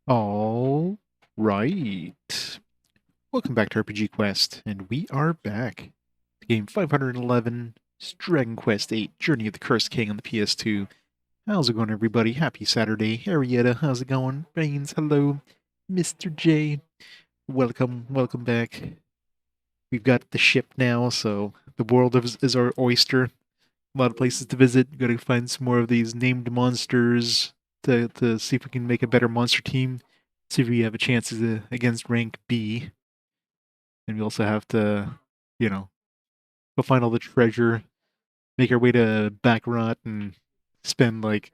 All right. Welcome back to RPG Quest, and we are back. Game 511, Dragon Quest VIII, Journey of the Cursed King on the PS2. How's it going, everybody? Happy Saturday. Arietta, how's it going? Brains, hello. Mr. J, welcome back. We've got the ship now, so the world is our oyster. A lot of places to visit. Gotta find some more of these named monsters to see if we can make a better monster team. See if we have a chance against rank B. And we also have to, you know, go find all the treasure, make our way to Baccarat, and spend like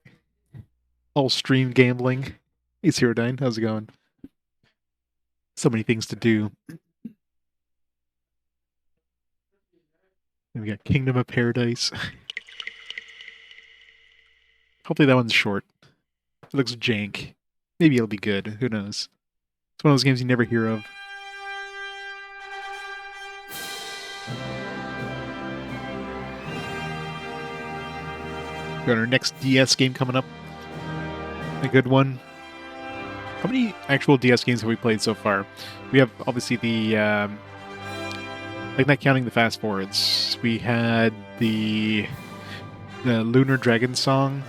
all stream gambling. Hey, Cyrodiine, how's it going? So many things to do. And we got Kingdom of Paradise. Hopefully that one's short. It looks jank. Maybe it'll be good. Who knows? It's one of those games you never hear of. Got our next DS game coming up. A good one. How many actual DS games have we played so far? We have obviously the like not counting the fast forwards. We had the Lunar Dragon song.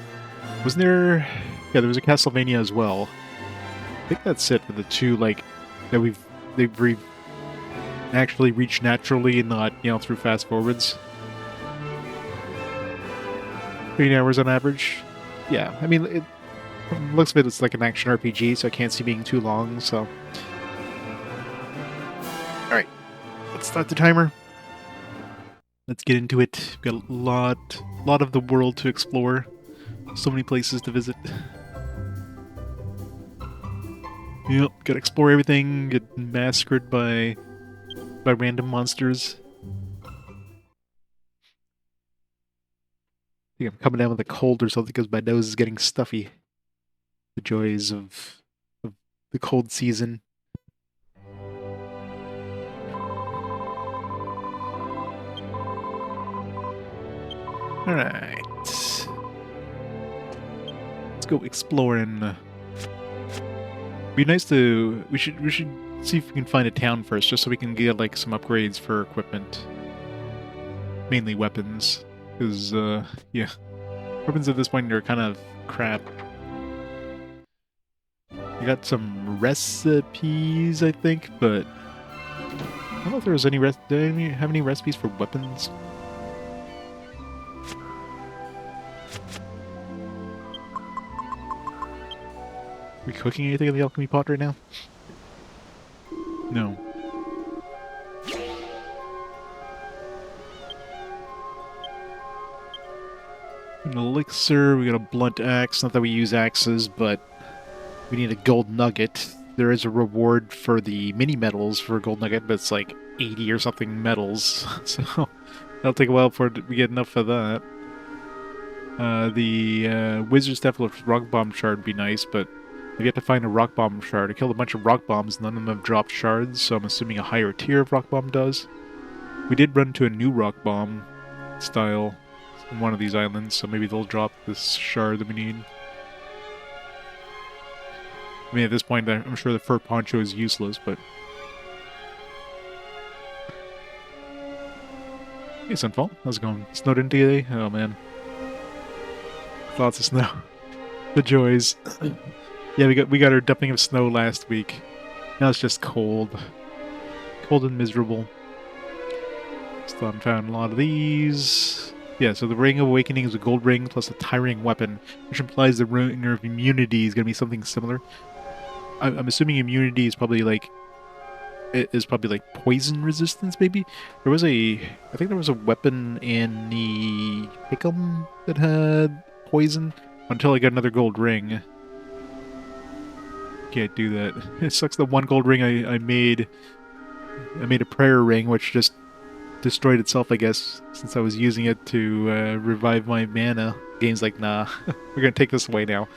Wasn't there? Yeah, there was a Castlevania as well. I think that's it for the two like that they've actually reached naturally and not through fast forwards. 3 hours on average. Yeah, I mean from the looks of it, it's like an action RPG, so I can't see being too long. So, all right, let's start the timer. Let's get into it. We've got a lot of the world to explore. So many places to visit. Yep, gotta explore everything. Get massacred by random monsters. I think I'm coming down with a cold or something because my nose is getting stuffy. The joys of the cold season. All right, let's go exploring. Be nice to. We should see if we can find a town first, just so we can get like some upgrades for equipment, mainly weapons. Because yeah, weapons at this point are kind of crap. We got some recipes, I think, but I don't know if there was any did I have any recipes for weapons? Are we cooking anything in the alchemy pot right now? No. An elixir, we got a blunt axe. Not that we use axes, but we need a gold nugget. There is a reward for the mini medals for a gold nugget, but it's like 80 or something medals. So that'll take a while before we get enough of that. The wizard staff with rock bomb shard would be nice, but we have to find a rock bomb shard. I killed a bunch of rock bombs, none of them have dropped shards, so I'm assuming a higher tier of rock bomb does. We did run into a new rock bomb style on one of these islands, so maybe they'll drop this shard that we need. I mean, at this point, I'm sure the fur poncho is useless, but... Hey, Sunfall. How's it going? Snowed in today? Oh, man. Lots of snow. The joys. Yeah, we got our dumping of snow last week. Now it's just cold. Cold and miserable. Still haven't found a lot of these. Yeah, so the Ring of Awakening is a gold ring plus a tiring weapon, which implies the Ring of Immunity is going to be something similar. I'm assuming immunity is probably like poison resistance. Maybe I think there was a weapon in the Pick'em that had poison until I got another gold ring. Can't do that. It sucks. The one gold ring I made a prayer ring, which just destroyed itself, I guess, since I was using it to revive my mana. Game's like, nah, we're gonna take this away now.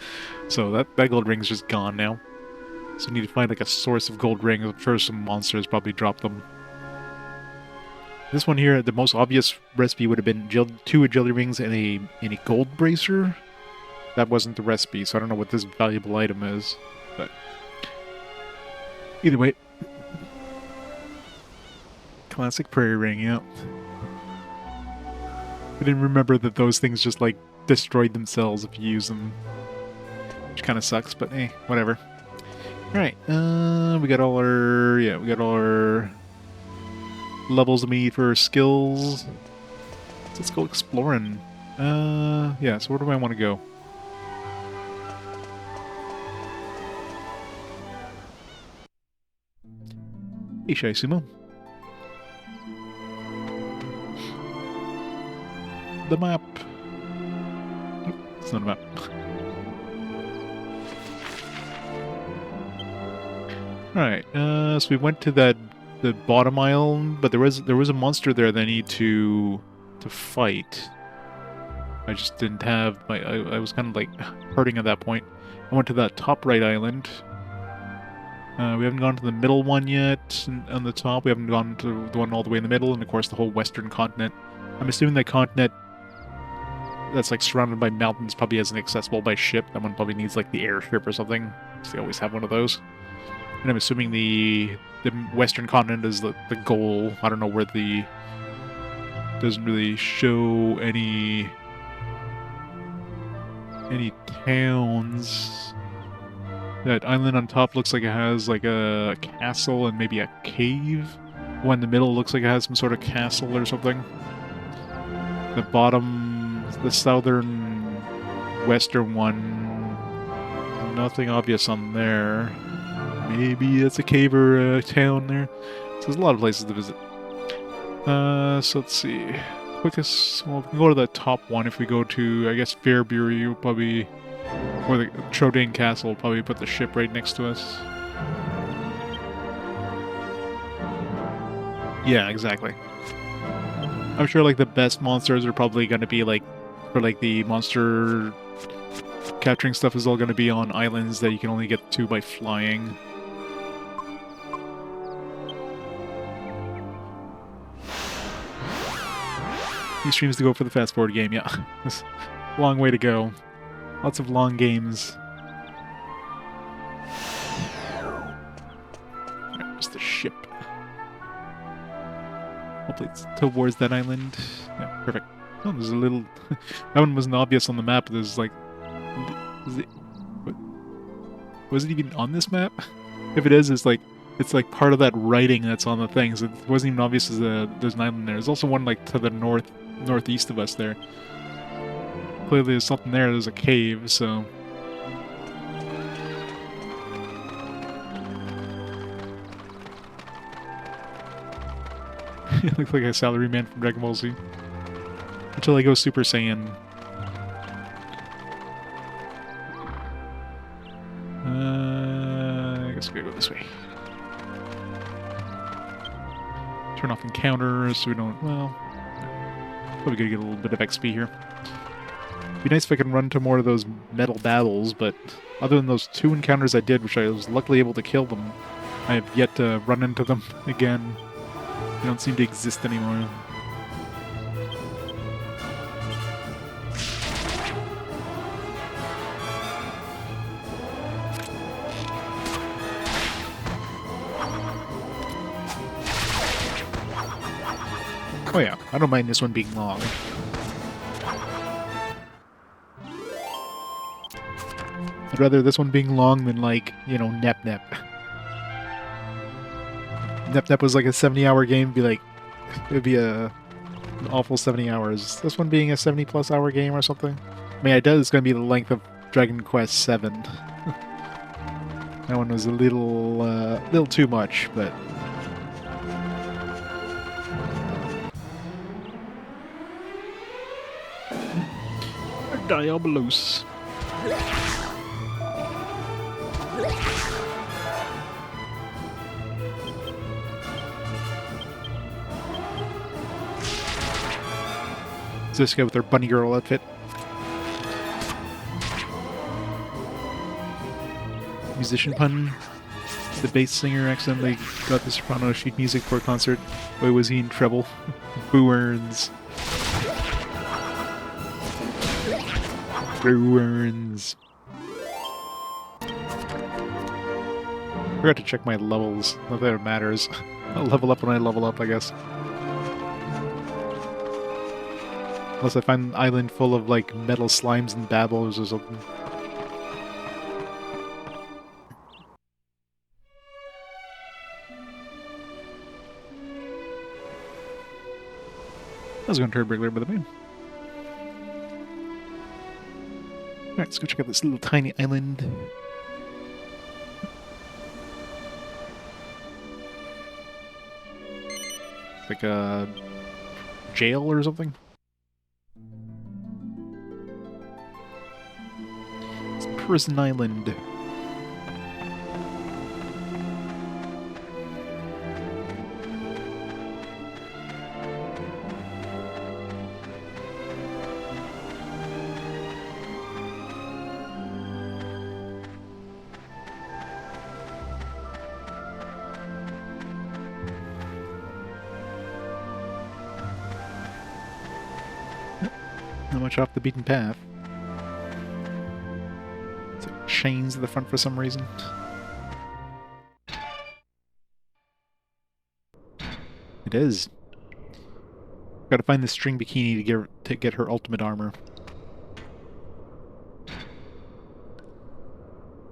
So that gold ring's just gone now. So we need to find like a source of gold rings. I'm sure some monsters probably drop them. This one here, the most obvious recipe would have been 2 agility rings and a gold bracer. That wasn't the recipe, so I don't know what this valuable item is. But Either way. Classic prairie ring, yeah. I didn't remember that those things just, like, destroyed themselves if you use them. Which kind of sucks, but eh, whatever. Alright, we got all our... yeah, we got all our levels we need for our skills. Let's go exploring. Yeah, so where do I want to go? Hey, Shai Sumo. The map. Nope, it's not a map. Alright, so we went to the bottom island, but there was a monster there that I need to fight. I just didn't have my... I was kind of like hurting at that point. I went to that top right island. We haven't gone to the middle one yet on the top. We haven't gone to the one all the way in the middle, and of course the whole western continent. I'm assuming that continent that's like surrounded by mountains probably isn't accessible by ship. That one probably needs like the airship or something, because they always have one of those. And I'm assuming the western continent is the goal. I don't know where the... doesn't really show any towns. That island on top looks like it has like a castle and maybe a cave. One in the middle looks like it has some sort of castle or something. The bottom, the southern western one, nothing obvious on there. Maybe it's a cave or a town there. So there's a lot of places to visit. So let's see. Quickest, well, we can go to the top one. If we go to, I guess, Fairbury, we'll probably... or the Trode Castle will probably put the ship right next to us. Yeah, exactly. I'm sure, like, the best monsters are probably going to be, like, for, like, the monster capturing stuff is all going to be on islands that you can only get to by flying. He streams to go for the fast forward game, yeah. It's a long way to go. Lots of long games. Alright, just the ship. Hopefully it's towards that island. Yeah, perfect. Oh, there's a little... that one wasn't obvious on the map. There's like... was it even on this map? If it is, it's like part of that writing that's on the things. It wasn't even obvious as there's an island there. There's also one like to the northeast of us there. Clearly there's something there. There's a cave, so... It looks like a salaryman from Dragon Ball Z. Until I go Super Saiyan. I guess we gotta go this way. Turn off encounters so we don't... well... probably gonna get a little bit of XP here. Be nice if I can run to more of those metal battles, but other than those 2 encounters I did, which I was luckily able to kill them, I have yet to run into them again. They don't seem to exist anymore. Oh yeah, I don't mind this one being long. I'd rather this one being long than, like, you know, Nep Nep. Nep Nep was like a 70-hour game, it'd be an awful 70 hours. This one being a 70-plus hour game or something? I mean, I doubt it's going to be the length of Dragon Quest VII. That one was a little too much, but... Diabolos. Is this guy with their bunny girl outfit? Musician pun. The bass singer accidentally got the soprano sheet music for a concert. Boy, was he in trouble. Boo-earns. Boo-earns. Forgot to check my levels. Not that it matters. I'll level up when I level up, I guess. Unless I find an island full of, like, metal slimes and babblers or something. I was going to turn burglar, by the way. Alright, let's go check out this little tiny island. It's like a jail or something. It's Prison Island. Not much off the beaten path. It's like chains at the front for some reason. It is. Gotta find the string bikini to get her ultimate armor.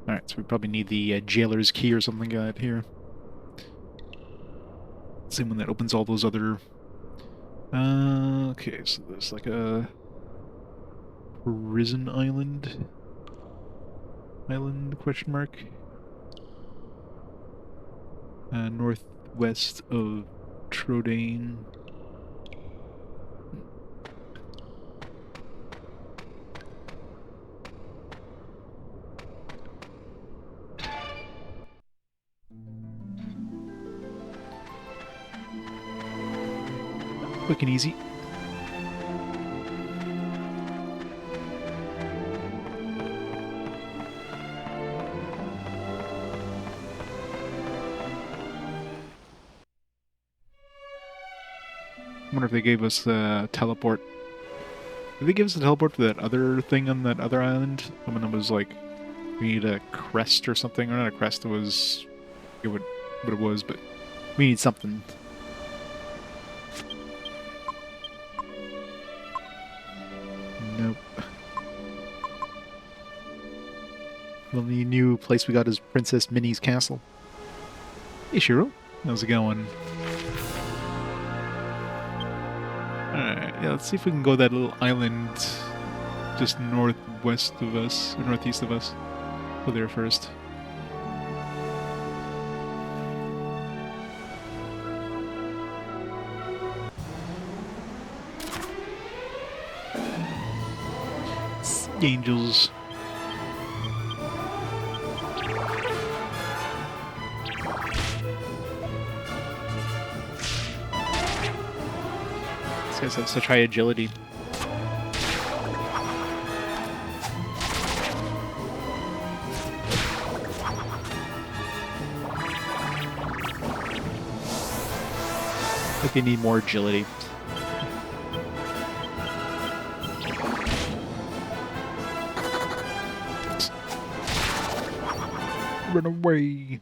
Alright, so we probably need the jailer's key or something like that here. Same one that opens all those other... okay, so there's like a... prison island? Island, question mark? Northwest of Trode. Quick and easy. I wonder if they gave us a teleport. Did they give us a teleport for that other thing on that other island? Someone that was like, we need a crest or something. Or not a crest, it was... I forget what it was, but we need something. Nope. The only new place we got is Princess Minnie's castle. Hey Shiro, how's it going? Alright, yeah, let's see if we can go that little island just northwest of us, or northeast of us. Go there first. Sea angels. These guys have such high agility. Like they need more agility. Run away!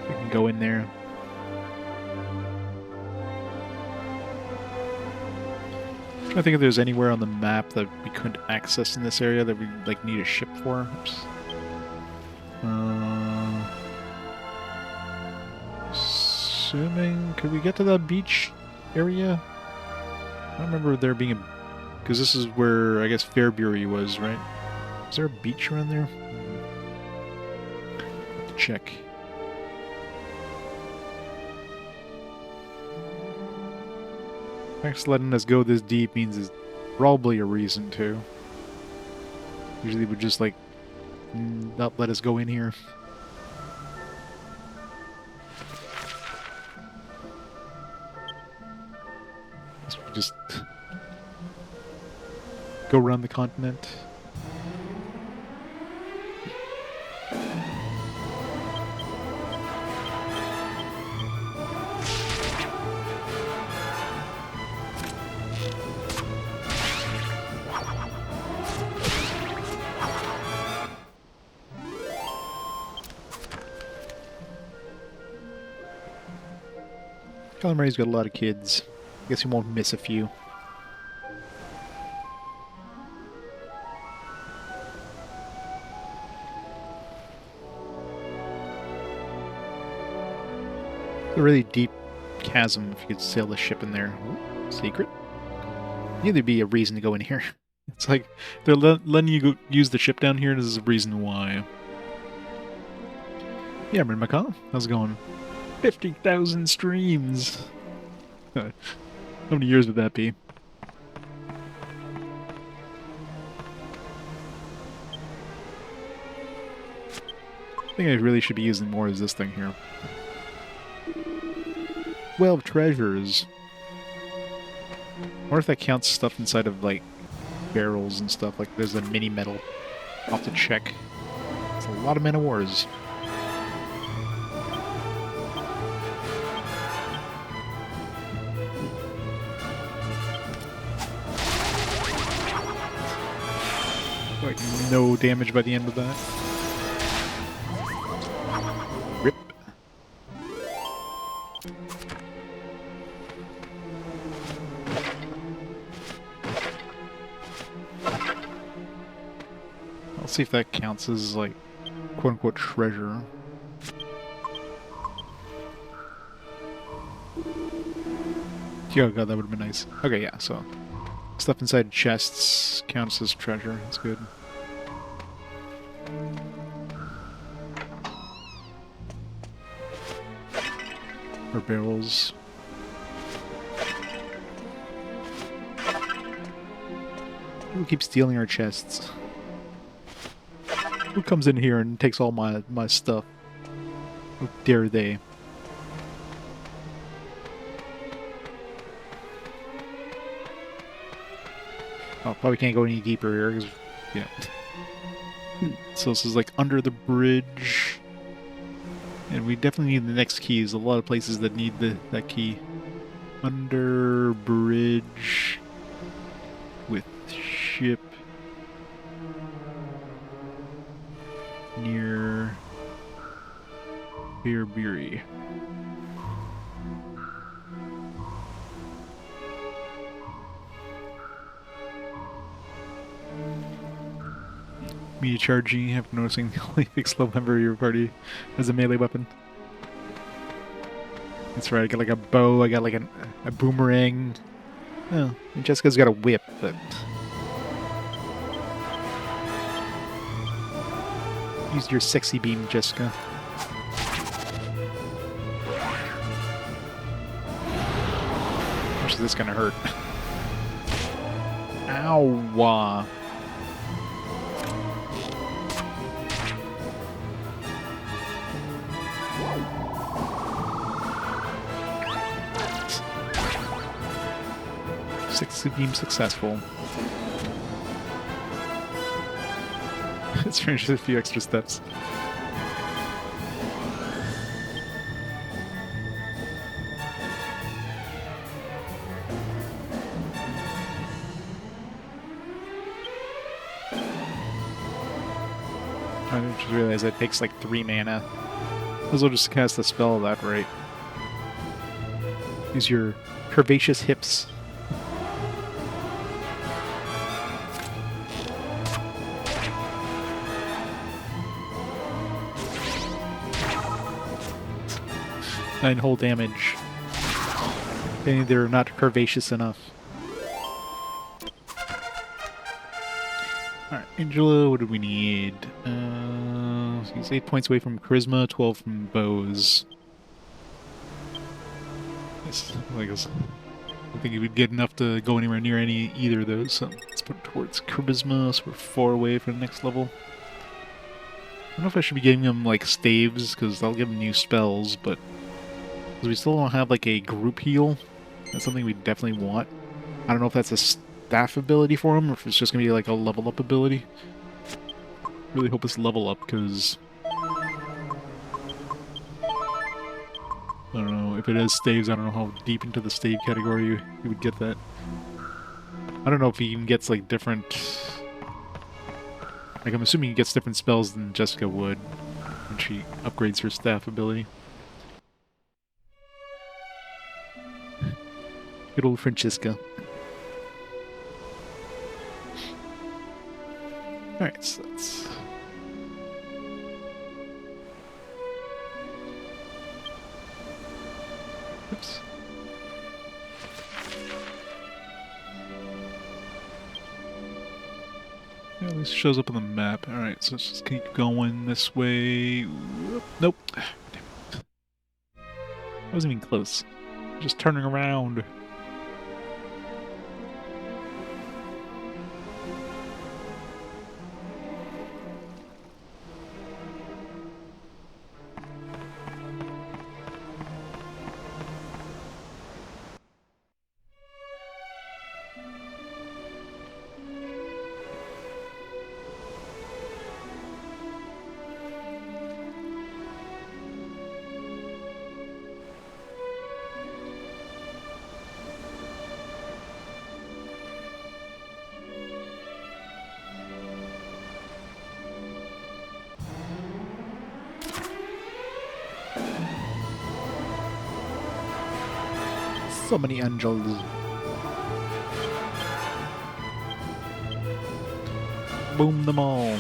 We can go in there. I think if there's anywhere on the map that we couldn't access in this area that we like need a ship for. Oops. Assuming, could we get to that beach area? I don't remember there being a, because this is where I guess Fairbury was, right? Is there a beach around there? Check. Max letting us go this deep means there's probably a reason to. Usually would just like not let us go in here. Just go around the continent. Calamari's got a lot of kids. I guess he won't miss a few. A really deep chasm if you could sail the ship in there. Ooh, secret? Yeah, there'd be a reason to go in here. It's like they're letting you go use the ship down here, and there's a reason why. Yeah, McCall, how's it going? 50,000 streams! How many years would that be? I think I really should be using more as this thing here. 12 treasures. I wonder if that counts stuff inside of, like, barrels and stuff. Like, there's a mini medal. I'll have to check. It's a lot of man-of-wars. Like, no damage by the end of that. Rip. I'll see if that counts as, like, quote-unquote treasure. Oh god, that would have been nice. Okay, yeah, so stuff inside chests counts as treasure. That's good. Or barrels. People keep stealing our chests. Who comes in here and takes all my stuff? How dare they? Oh, probably can't go any deeper here, because, yeah. So this is like under the bridge. And we definitely need the next key. There's a lot of places that need that key. Under bridge. With ship. Near Beerberi. Media charging after noticing the only fixed level member of your party has a melee weapon. That's right, I got like a bow, I got like a boomerang. Oh, and Jessica's got a whip, but... Use your sexy beam, Jessica. How much is this gonna hurt? Ow! 6 beam successful. It's finished with a few extra steps. I just realized it takes like 3 mana. Might as well just cast the spell that rate. Use your curvaceous hips. Nine whole damage. They're not curvaceous enough. Alright, Angela, what do we need? He's 8 points away from Charisma, 12 from Bows. I guess I don't think he would get enough to go anywhere near either of those, so let's put it towards Charisma, so we're 4 away from the next level. I don't know if I should be giving him, like, staves, because I'll give him new spells, but... Because we still don't have, like, a group heal. That's something we definitely want. I don't know if that's a staff ability for him, or if it's just going to be, like, a level up ability. Really hope it's level up, because... I don't know, if it has staves, I don't know how deep into the stave category you would get that. I don't know if he even gets, like, different... Like, I'm assuming he gets different spells than Jessica would when she upgrades her staff ability. Good old Francisca. Alright, so let's... Oops. Yeah, at least it shows up on the map. Alright, so let's just keep going this way. Whoop, nope. Damn it. That wasn't even close. Just turning around. So many angels. Boom them all.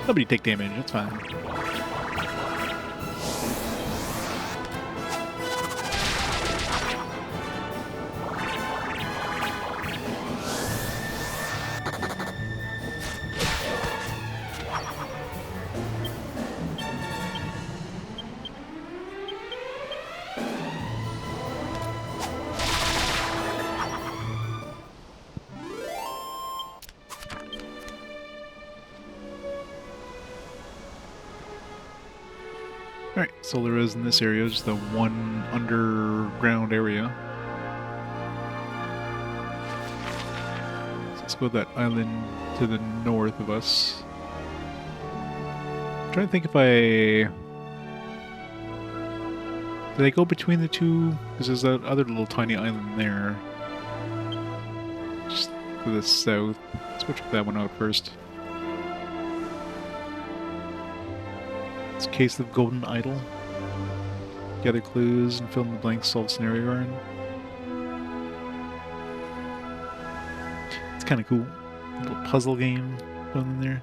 Nobody take damage, it's fine. Alright, so there is in this area just the one underground area. So let's go to that island to the north of us. I'm trying to think if did I go between the two? Because there's that other little tiny island there. Just to the south. Let's go check that one out first. It's a case of golden idol. Gather clues and fill in the blanks, solve scenario iron. It's kind of cool. A little puzzle game going in there.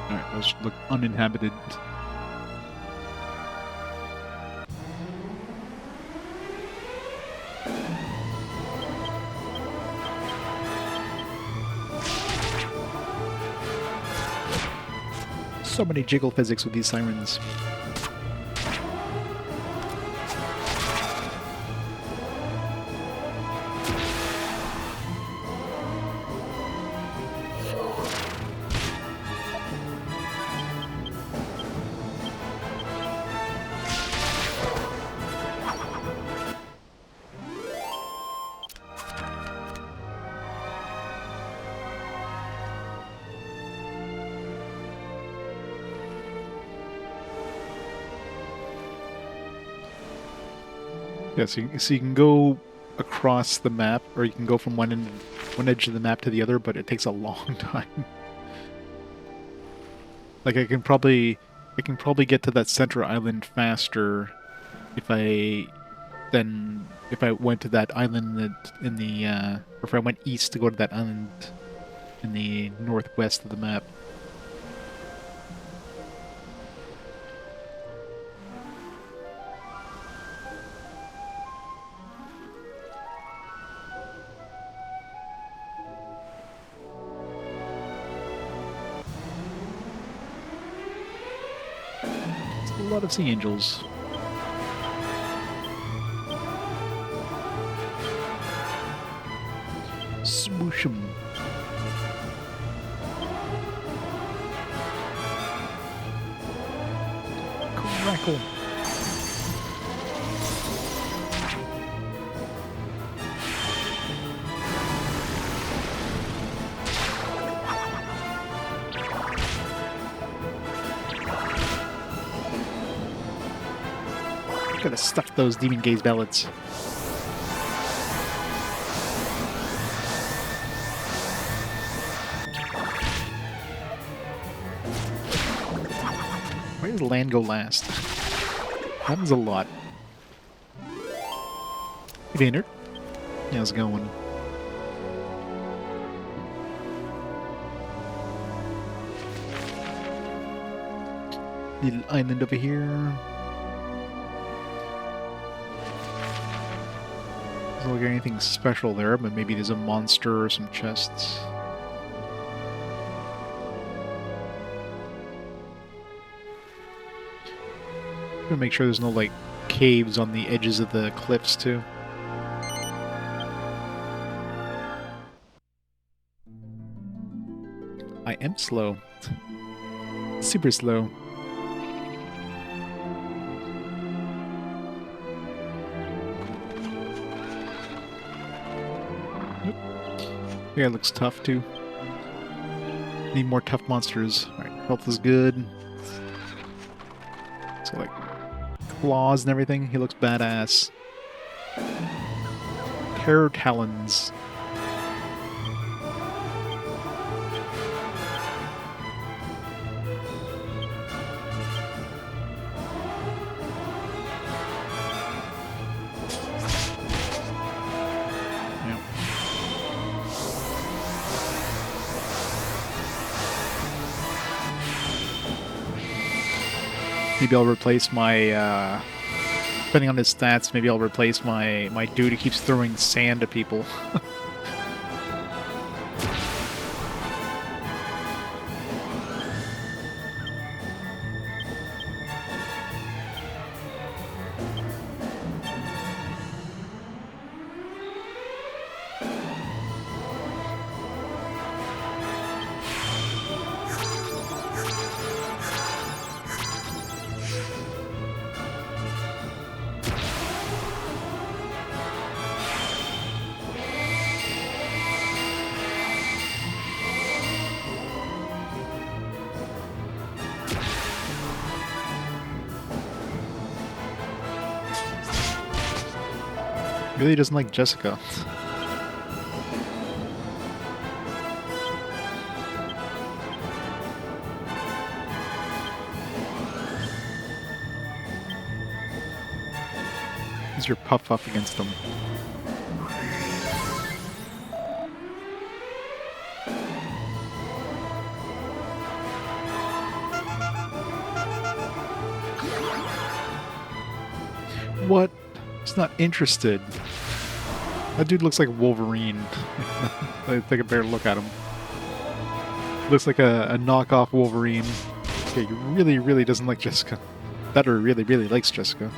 Alright, those look uninhabited. So many jiggle physics with these sirens. Yeah, so you can go across the map, or you can go from one edge of the map to the other, but it takes a long time. Like I can probably get to that center island faster if I went to that island or if I went east to go to that island in the northwest of the map. A lot of sea angels. Smoosh 'em. Crackle. Gotta stuff those demon gaze ballads. Why does land go last? Happens a lot. Hey, Vander. How's it going? Little island over here. Doesn't look like anything special there, but maybe there's a monster or some chests. Gonna make sure there's no, like, caves on the edges of the cliffs, too. I am slow. Super slow. Nope. Yeah, it looks tough, too. Need more tough monsters. Alright, health is good. So, like, claws and everything. He looks badass. Terror talons. Yep. Maybe I'll replace my, depending on his stats, maybe I'll replace my dude who keeps throwing sand at people. Really doesn't like Jessica. Use your puff up against them. What? He's not interested. That dude looks like Wolverine. I think I better look at him. Looks like a knockoff Wolverine. Okay, he really, really doesn't like Jessica. That or really, really likes Jessica.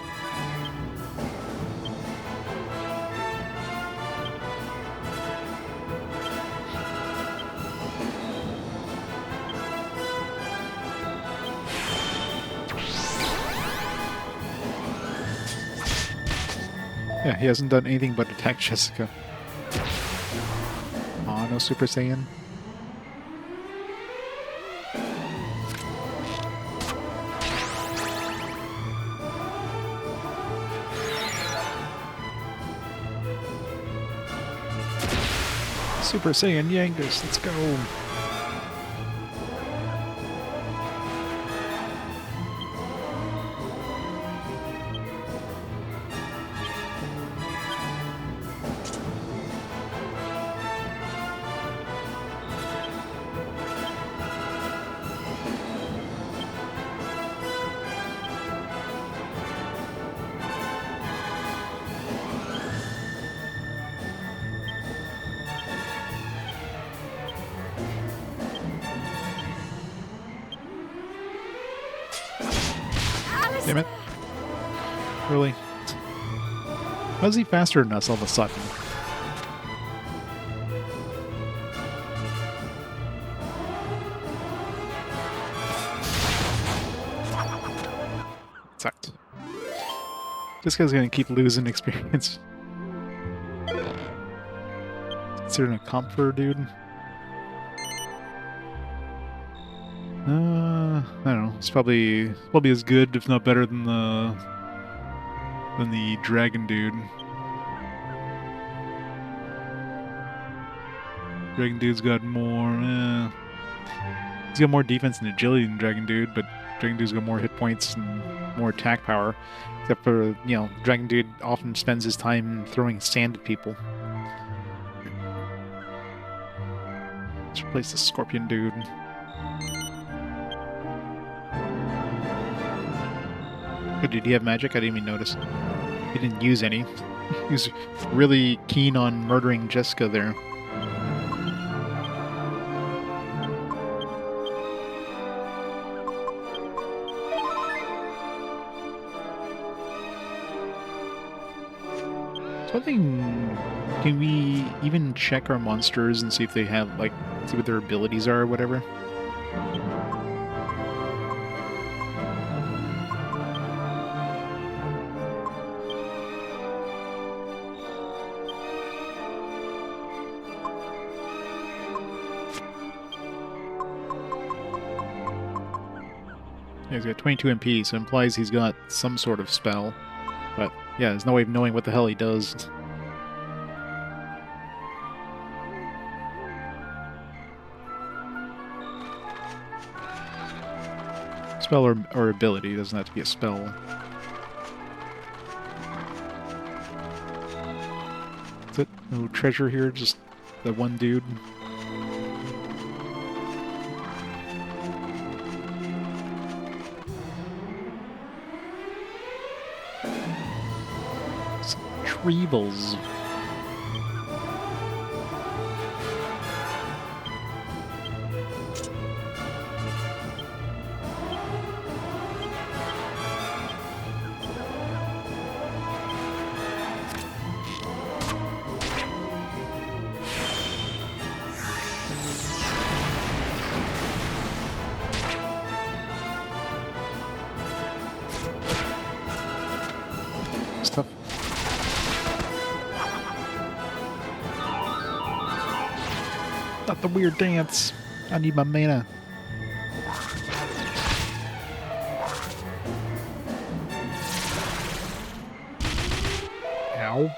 Yeah, he hasn't done anything but attack Jessica. Aw, no Super Saiyan. Super Saiyan Yangus, let's go! Damn it. Really? How's he faster than us all of a sudden? Sucked. This guy's gonna keep losing experience. Considering a comp for a dude. I don't know. It's probably as good, if not better, than the than the dragon dude. Dragon dude's got more. He's got more defense and agility than Dragon Dude, but Dragon Dude's got more hit points and more attack power. Except for, Dragon Dude often spends his time throwing sand at people. Let's replace the Scorpion Dude. Oh, did he have magic? I didn't even notice. He didn't use any. He was really keen on murdering Jessica there. Can we even check our monsters and see if they have, see what their abilities are or whatever? Yeah, he's got 22 MP, so it implies he's got some sort of spell. But, yeah, there's no way of knowing what the hell he does. Spell or ability, it doesn't have to be a spell. Is it no treasure here? Just the one dude? Some treebles. Not the weird dance. I need my mana. Ow.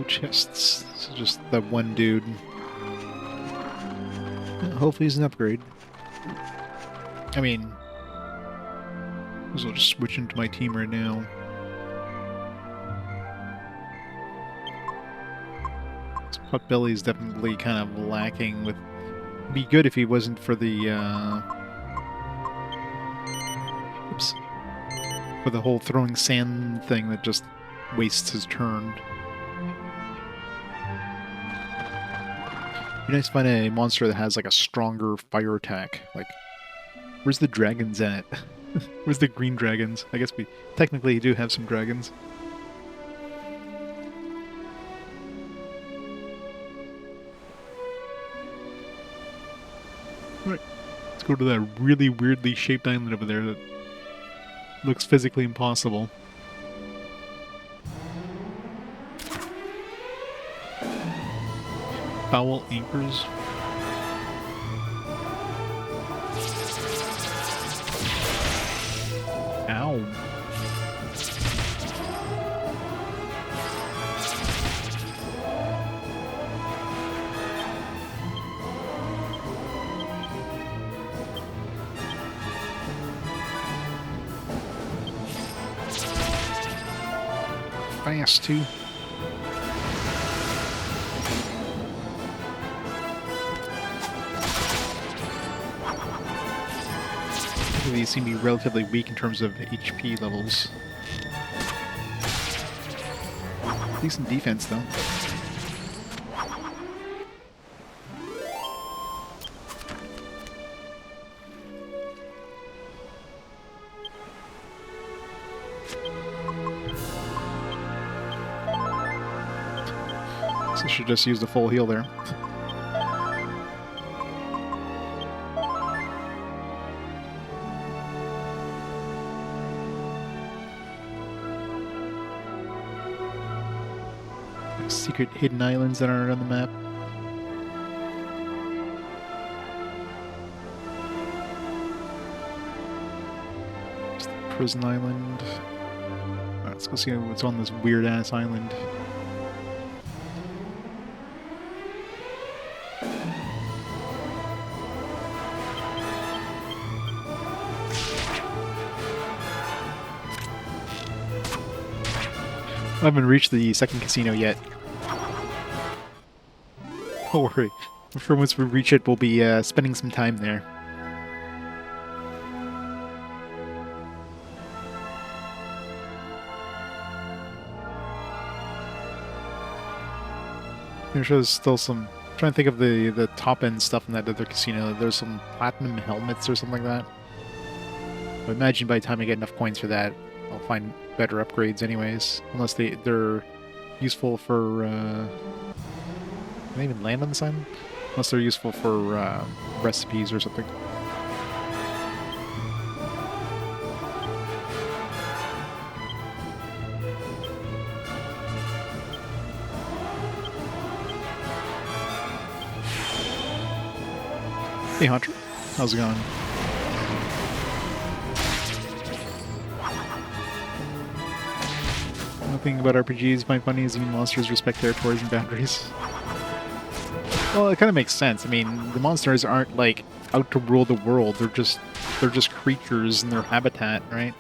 Chests. So just that one dude. Hopefully he's an upgrade. I mean, I'll just switch into my team right now. This Potbelly is definitely kind of lacking with... It'd be good if he wasn't for the, Oops. For the whole throwing sand thing that just wastes his turn. It'd be nice to find a monster that has, a stronger fire attack. Where's the dragons at? Where's the green dragons? I guess we technically do have some dragons. Right. Let's go to that really weirdly shaped island over there that looks physically impossible. Foul anchors. Ow. Fast too. These seem to be relatively weak in terms of HP levels. Decent defense, though. So I should just use the full heal there. secret hidden islands that aren't on the map. Just the prison island. Alright, let's go see what's on this weird-ass island. I haven't reached the second casino yet. Don't worry. I'm sure once we reach it, we'll be spending some time there. There's still some... I'm trying to think of the top-end stuff in that other casino. There's some platinum helmets or something like that. I imagine by the time I get enough coins for that, I'll find better upgrades anyways. Unless they're useful for... Can they even land on this island? Unless they're useful for recipes or something. Hey Hunter, how's it going? One thing about RPGs my funny is even monsters respect territories and boundaries. Well, it kind of makes sense. I mean, the monsters aren't like out to rule the world. They're just creatures in their habitat, right?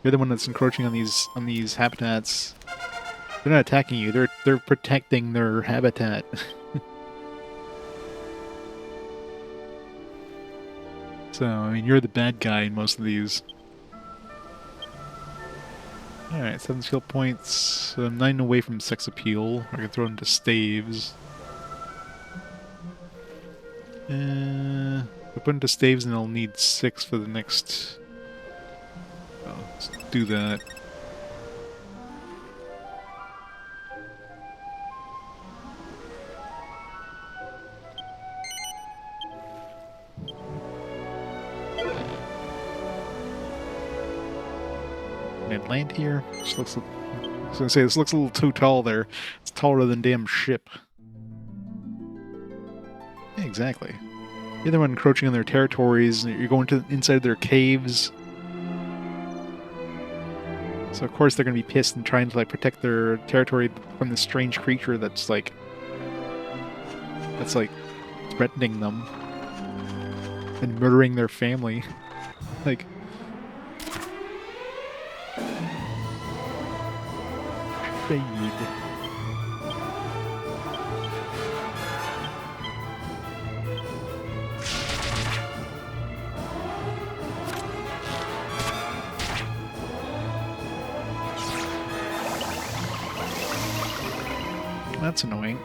You're the one that's encroaching on these habitats. They're not attacking you. They're protecting their habitat. So, I mean, you're the bad guy in most of these. Alright, 7 skill points. So I'm 9 away from sex appeal. I can throw into staves. I put into staves and I'll need 6 for the next... Oh, let's do that. Land here? This looks, I was gonna say, this looks a little too tall there. It's taller than damn ship. Yeah, exactly. You're the one encroaching on their territories, and you're going to inside their caves. So of course they're gonna be pissed and trying to like protect their territory from this strange creature that's like threatening them and murdering their family. Like, that's annoying.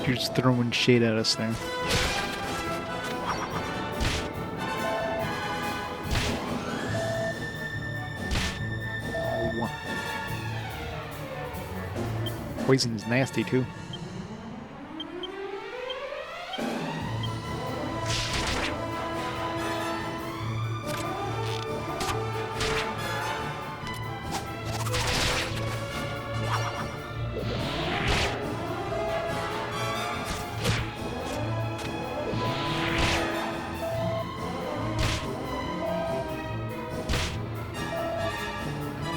You're just throwing shade at us there. Poison is nasty too.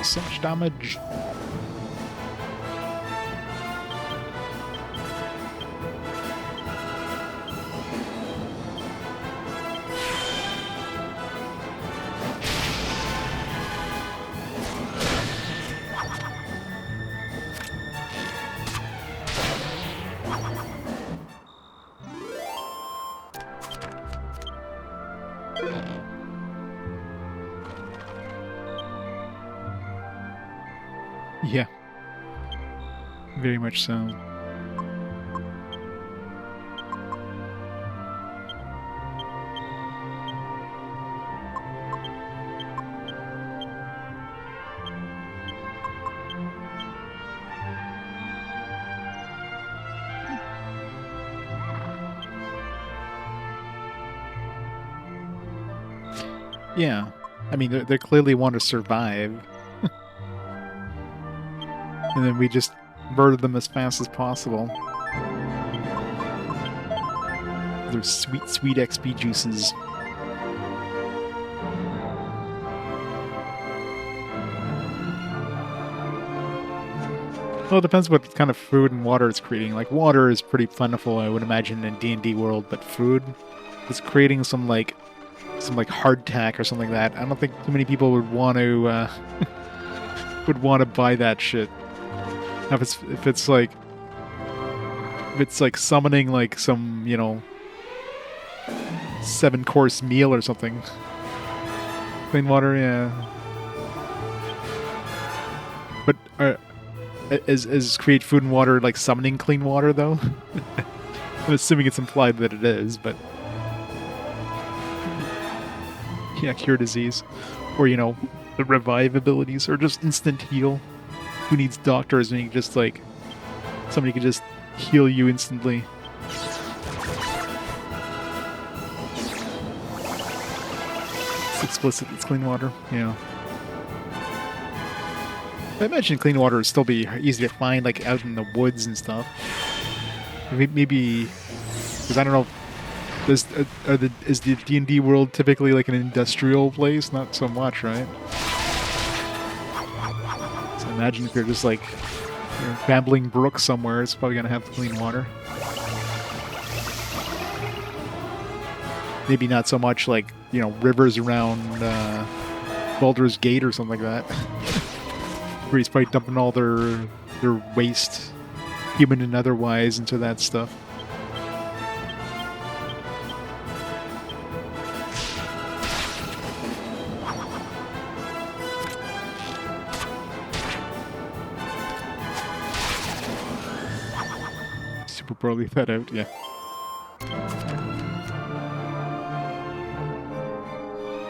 So much damage. Yeah. Very much so. Yeah. I mean, they clearly want to survive. And then we just murder them as fast as possible. Their sweet, sweet XP juices. Well, it depends what kind of food and water it's creating. Like, water is pretty plentiful, I would imagine, in D&D world, but food is creating some hardtack or something like that. I don't think too many people would want to would want to buy that shit. Now, if it's like summoning like some, you know, 7-course meal or something. Clean water, yeah. But is create food and water like summoning clean water though? I'm assuming it's implied that it is, but yeah, cure disease, or you know, the revive abilities, or just instant heal. Who needs doctors when you just like somebody could just heal you instantly? It's explicit. It's clean water. Yeah. I imagine clean water would still be easy to find, like out in the woods and stuff. Maybe because I don't know. Is the D&D world typically like an industrial place? Not so much, right? So imagine if you're just like babbling brook somewhere, it's probably gonna have clean water. Maybe not so much like, you know, rivers around Baldur's Gate or something like that. Where he's probably dumping all their waste, human and otherwise, into that stuff. Super poorly thought out, yeah.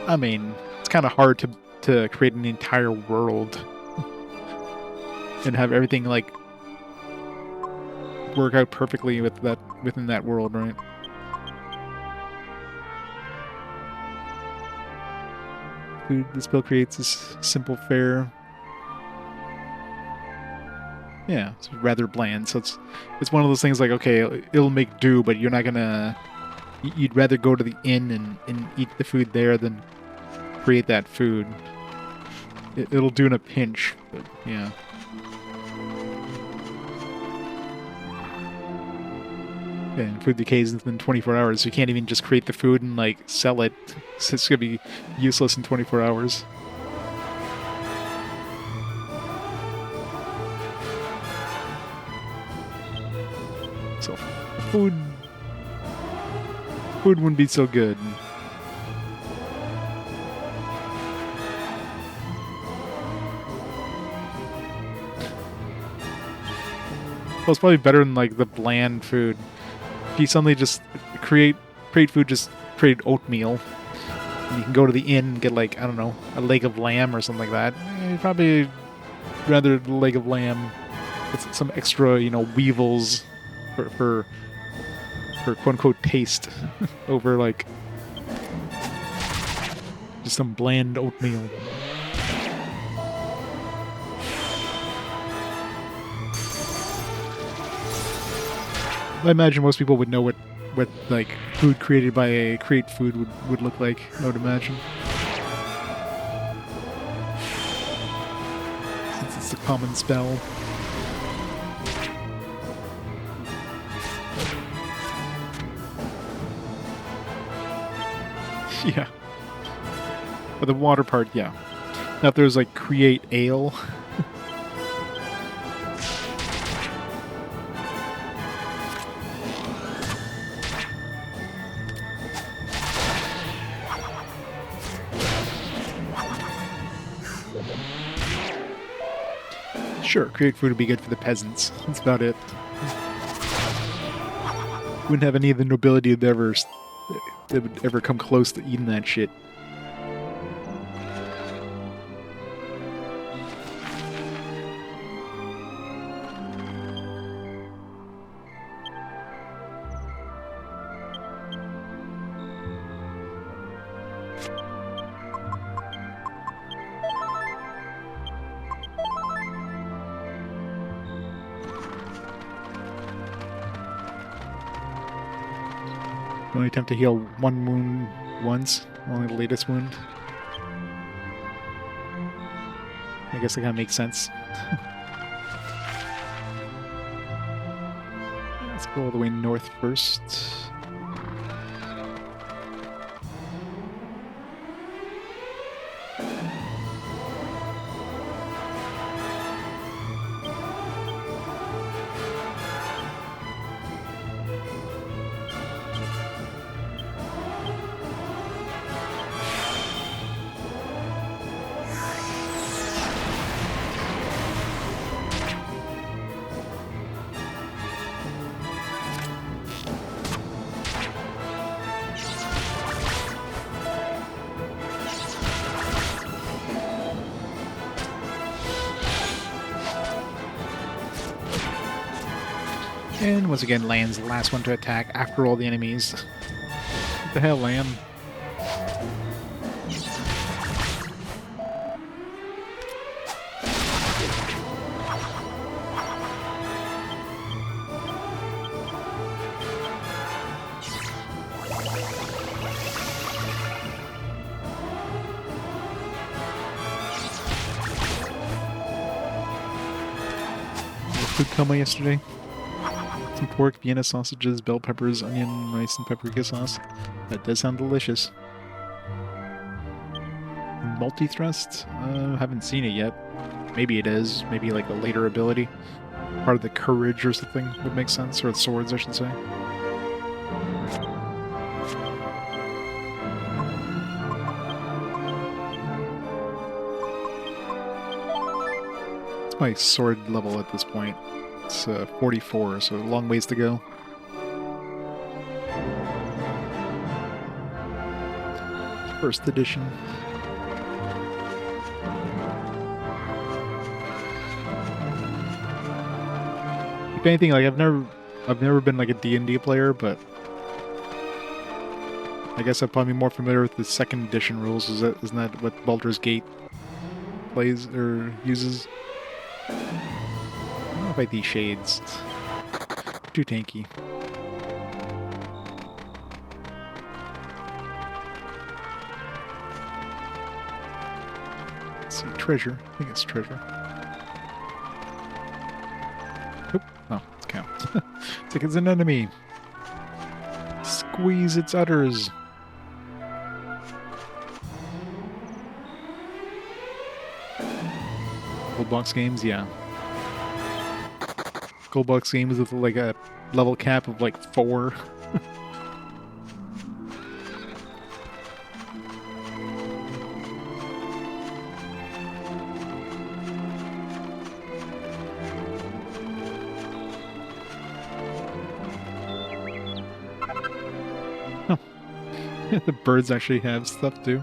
I mean, it's kind of hard to create an entire world and have everything like work out perfectly within that world, right? Food. The spell creates this simple fare. Yeah, it's rather bland. So it's one of those things like, okay, it'll make do, but you're not gonna. You'd rather go to the inn and eat the food there than create that food. It'll do in a pinch, but yeah. Yeah, and food decays within 24 hours. So you can't even just create the food and like sell it. So it's gonna be useless in 24 hours. So food wouldn't be so good. Well, it's probably better than like the bland food. If you suddenly just create food, just create oatmeal, and you can go to the inn and get like, I don't know, a leg of lamb or something like that. You'd probably rather the leg of lamb with some extra, you know, weevils for quote unquote taste over like just some bland oatmeal. I imagine most people would know what like food created by a create food would look like, I would imagine. Since it's a common spell. Yeah. But the water part, yeah. Now if there's like create ale. Sure, create food would be good for the peasants. That's about it. Wouldn't have any of the nobility that would ever come close to eating that shit. Only attempt to heal one wound once, only the latest wound. I guess that kind of makes sense. Let's go all the way north first. And once again, Land's the last one to attack after all the enemies. What the hell, Land? Food coma yesterday. Some pork, Vienna sausages, bell peppers, onion, rice, and paprika sauce. That does sound delicious. Multi-thrust? Haven't seen it yet. Maybe it is. Maybe like a later ability. Part of the courage or something would make sense. Or the swords, I should say. It's my sword level at this point. It's 44, so a long ways to go. First edition. If anything, like I've never been like a D&D player, but I guess I'm probably more familiar with the second edition rules. Isn't that what Baldur's Gate plays or uses? I don't know about these shades. Too tanky. Let's see, treasure. I think it's treasure. Oop. Oh, it's count. It's like it's an enemy. Squeeze its udders. Gold box games, yeah. Gold box games with like a level cap of like 4. The birds actually have stuff too.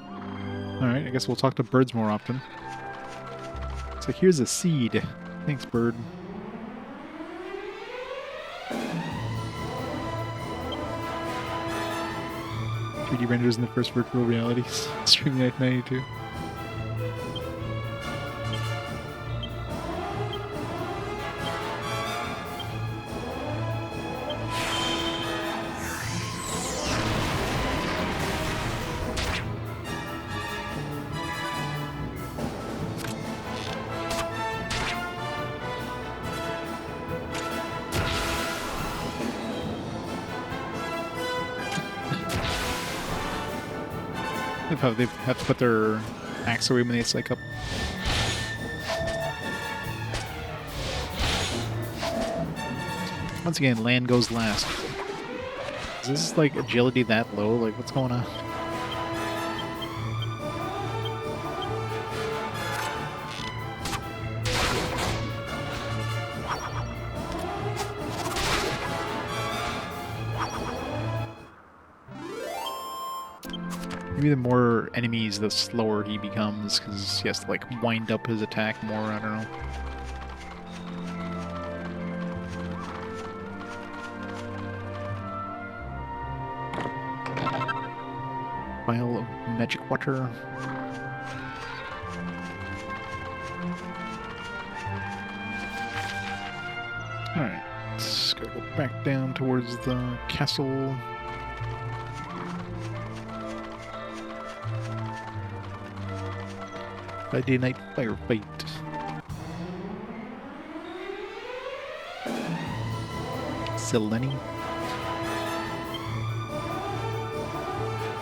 Alright, I guess we'll talk to birds more often. So here's a seed. Thanks, bird. 3D renders in the first virtual reality. Streaming Life 92. They have to put their axe away when they psych up. Once again, land goes last. Is this like agility that low? Like, what's going on? Maybe the more enemies, the slower he becomes, because he has to, like, wind up his attack more, I don't know. Vial of magic water. Alright, let's go back down towards the castle. Friday night firefight. Selene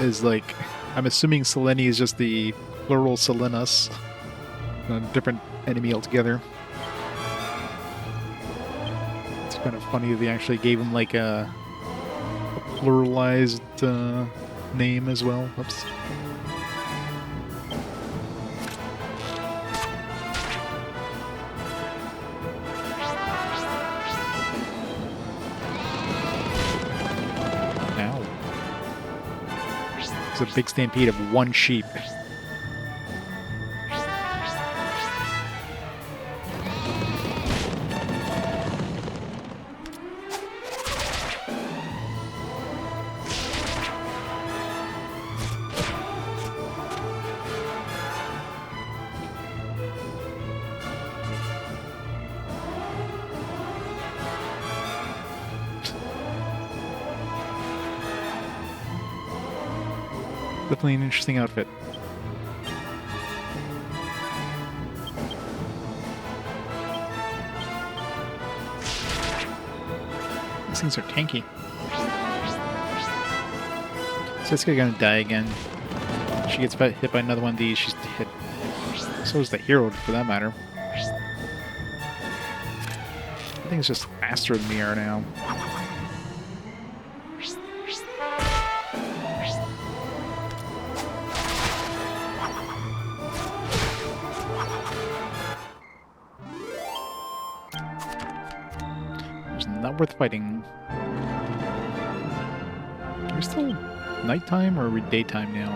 is like, I'm assuming Selene is just the plural Selenus, a different enemy altogether. It's kind of funny that they actually gave him like a pluralized name as well. Oops. It's a big stampede of one sheep. Definitely an interesting outfit. These things are tanky. So this guy gonna die again. She gets hit by another one of these, she's hit. So is the hero, for that matter. I think it's just faster than we are now. Not worth fighting. Are we still nighttime or are we daytime now?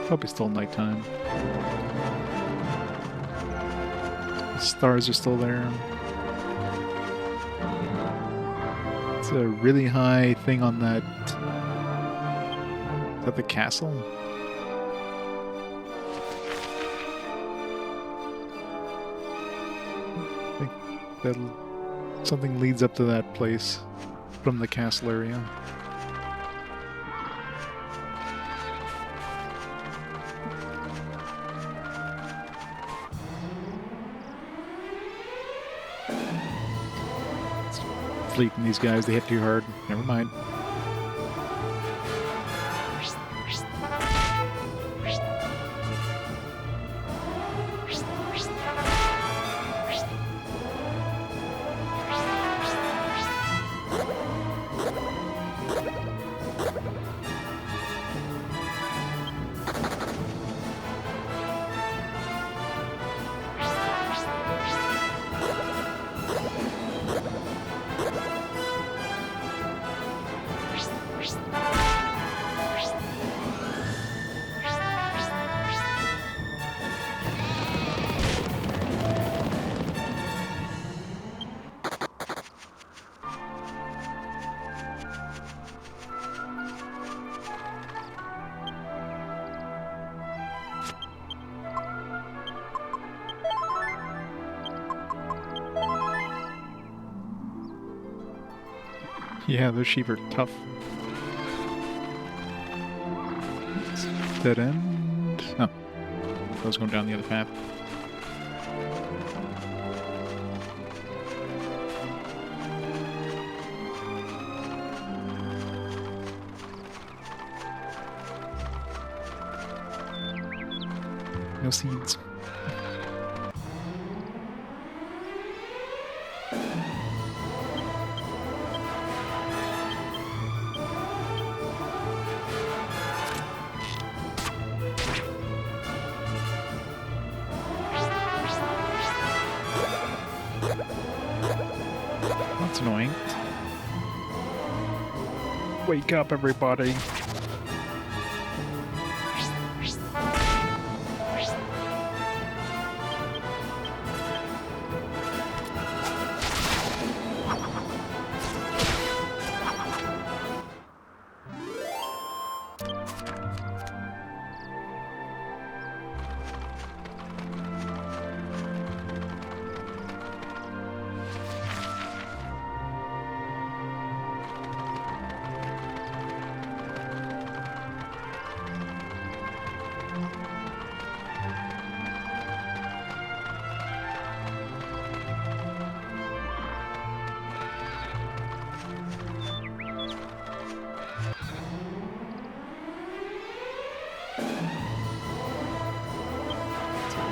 Probably still nighttime. The stars are still there. It's a really high thing on that. Is that the castle? I think that something leads up to that place from the castle area. Fleeting these guys, they hit too hard. Never mind. Yeah, those sheep are tough. Dead end. Oh. I was going down the other path. No seeds. That's annoying. Wake up, everybody.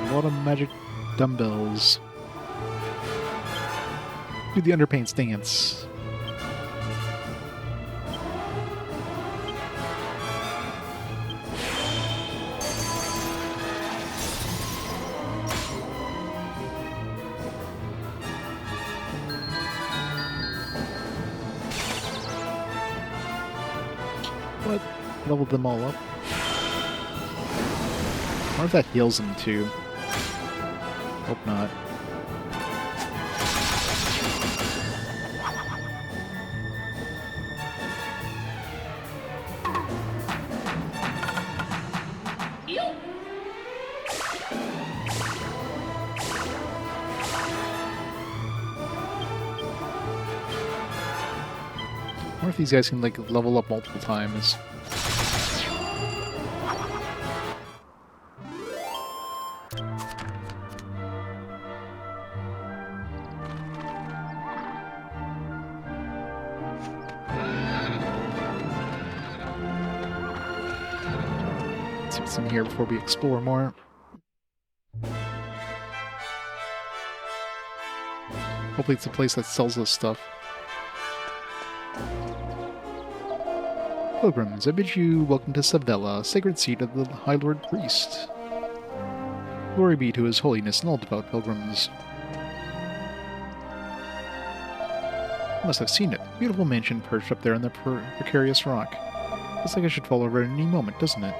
A lot of magic dumbbells. Do the underpants dance. What? Leveled them all up. I wonder if that heals them too. Hope not. I wonder if these guys can like level up multiple times. Let's see what's in here before we explore more. Hopefully it's a place that sells this stuff. Pilgrims, I bid you welcome to Savella, sacred seat of the High Lord Priest. Glory be to his holiness and all devout pilgrims. Must have seen it. Beautiful mansion perched up there on the precarious rock. Looks like I should fall over at any moment, doesn't it?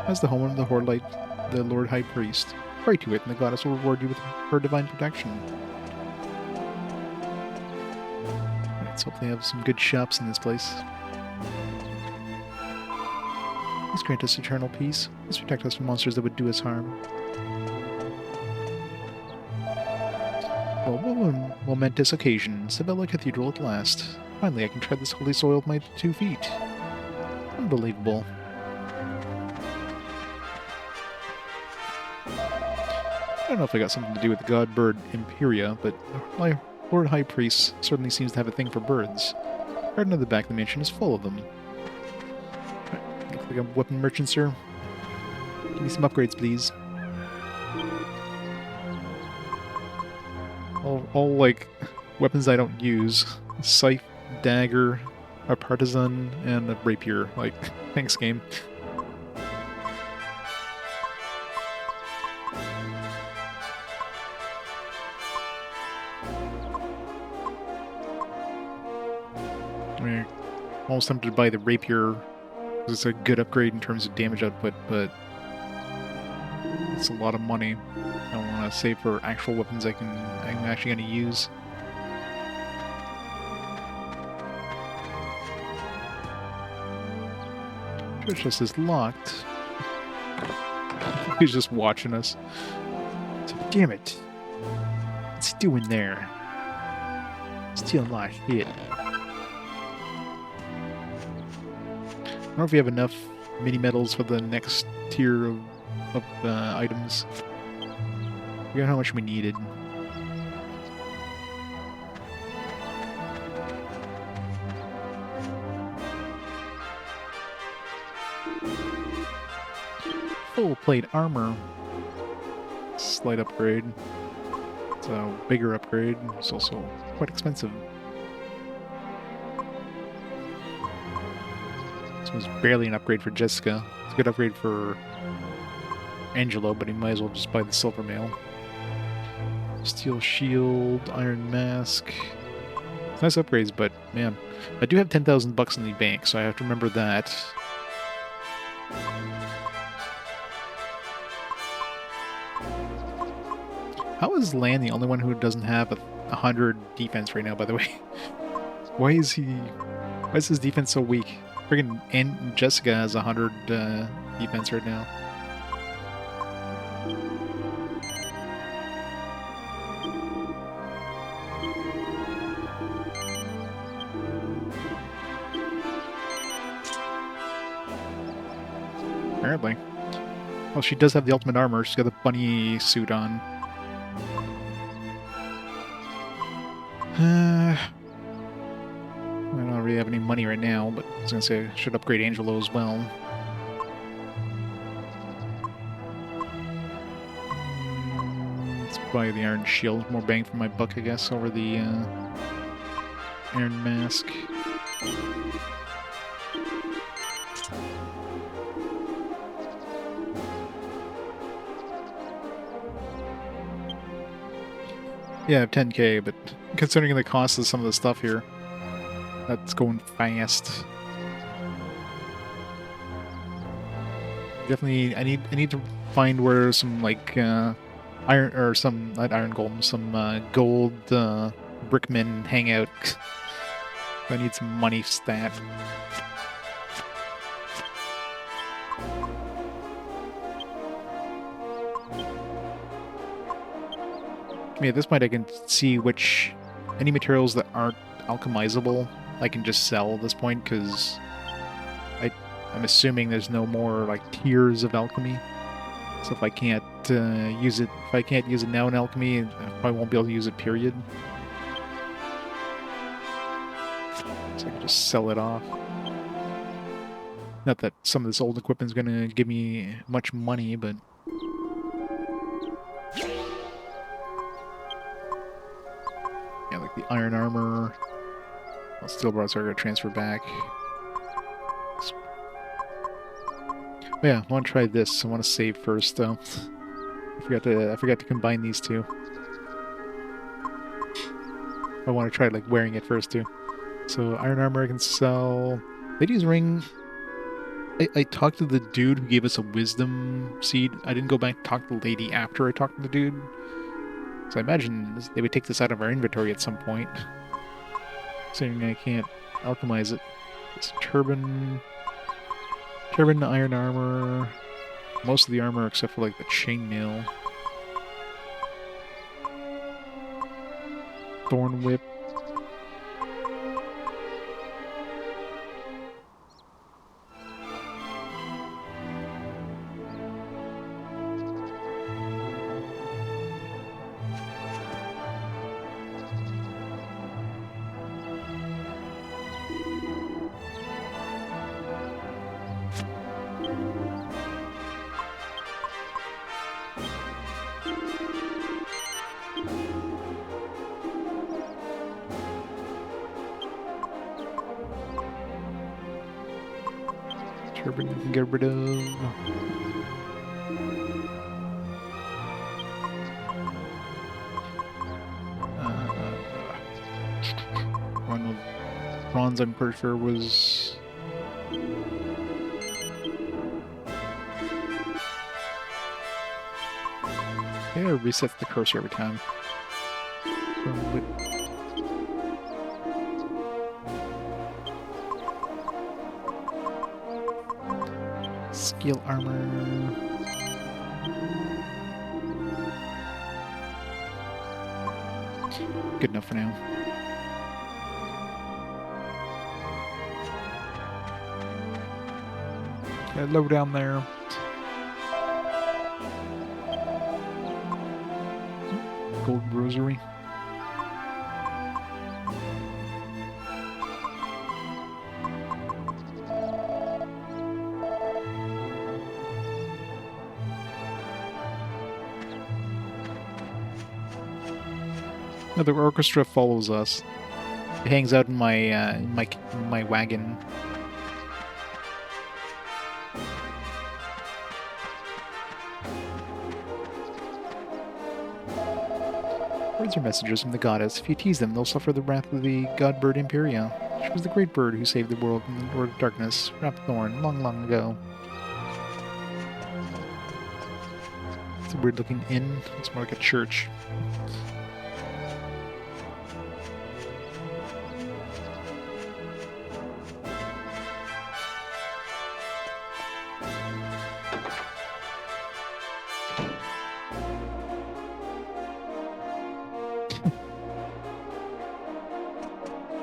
As the home of the Lord High Priest. Pray to it, and the goddess will reward you with her divine protection. Let's hope they have some good shops in this place. Please grant us eternal peace. Please protect us from monsters that would do us harm. Well, what a momentous occasion. Savella Cathedral at last. Finally, I can tread this holy soil with my 2 feet. Unbelievable. I don't know if I got something to do with the god bird Imperia, but my Lord High Priest certainly seems to have a thing for birds. The garden at the back of the mansion is full of them. Looks like a weapon merchant, sir. Give me some upgrades, please. All like, weapons I don't use. Scythe, dagger, a partisan, and a rapier. Like, thanks, game. I'm almost tempted to buy the rapier, because it's a good upgrade in terms of damage output, but it's a lot of money. I want to save for actual weapons I'm actually going to use. Church chest is locked. He's just watching us. So, damn it! What's he doing there? Stealing my shit. I don't know if we have enough mini medals for the next tier of items. I forgot how much we needed. Full plate armor. Slight upgrade. It's a bigger upgrade. It's also quite expensive. This was barely an upgrade for Jessica. It's a good upgrade for Angelo, but he might as well just buy the silver mail. Steel shield, iron mask. Nice upgrades, but man, I do have 10,000 bucks in the bank, so I have to remember that. How is Lan the only one who doesn't have 100 defense right now, by the way? Why is his defense so weak? Friggin' and Jessica has 100 defense right now. Apparently. Well, she does have the ultimate armor. She's got the bunny suit on. I don't really have any money right now, but I was going to say I should upgrade Angelo as well. buy the iron shield. More bang for my buck, I guess, over the iron mask. Yeah, I have 10k, but considering the cost of some of the stuff here, that's going fast. Definitely, I need to find where some like iron or some not iron golem, some gold brickmen hang out. I need some money stat. I mean, at this point, I can see any materials that aren't alchemizable I can just sell at this point, because I'm assuming there's no more like tiers of alchemy. So if I can't use it, now in alchemy, I probably won't be able to use it. Period. So I can just sell it off. Not that some of this old equipment is going to give me much money, but yeah, like the iron armor. Well, steel bars are going to transfer back. Oh yeah, I want to try this. I want to save first, though. I forgot to combine these two. I want to try like wearing it first too. So iron armor I can sell. Lady's ring. I talked to the dude who gave us a wisdom seed. I didn't go back and talk to the lady after I talked to the dude. So I imagine they would take this out of our inventory at some point. Saying I can't alchemize it. This turban, iron armor. Most of the armor except for like the chainmail. Thorn whip. Turban we can get rid of. One with bronze, I'm pretty sure was. Yeah, it resets the cursor every time. Steel armor. Good enough for now. Okay, low down there. Gold rosary. No, the orchestra follows us. It hangs out in my wagon. Birds are messengers from the goddess. If you tease them, they'll suffer the wrath of the god bird Imperia. She was the great bird who saved the world from the Lord of Darkness, wrapped thorn, long, long ago. It's a weird-looking inn. It's more like a church.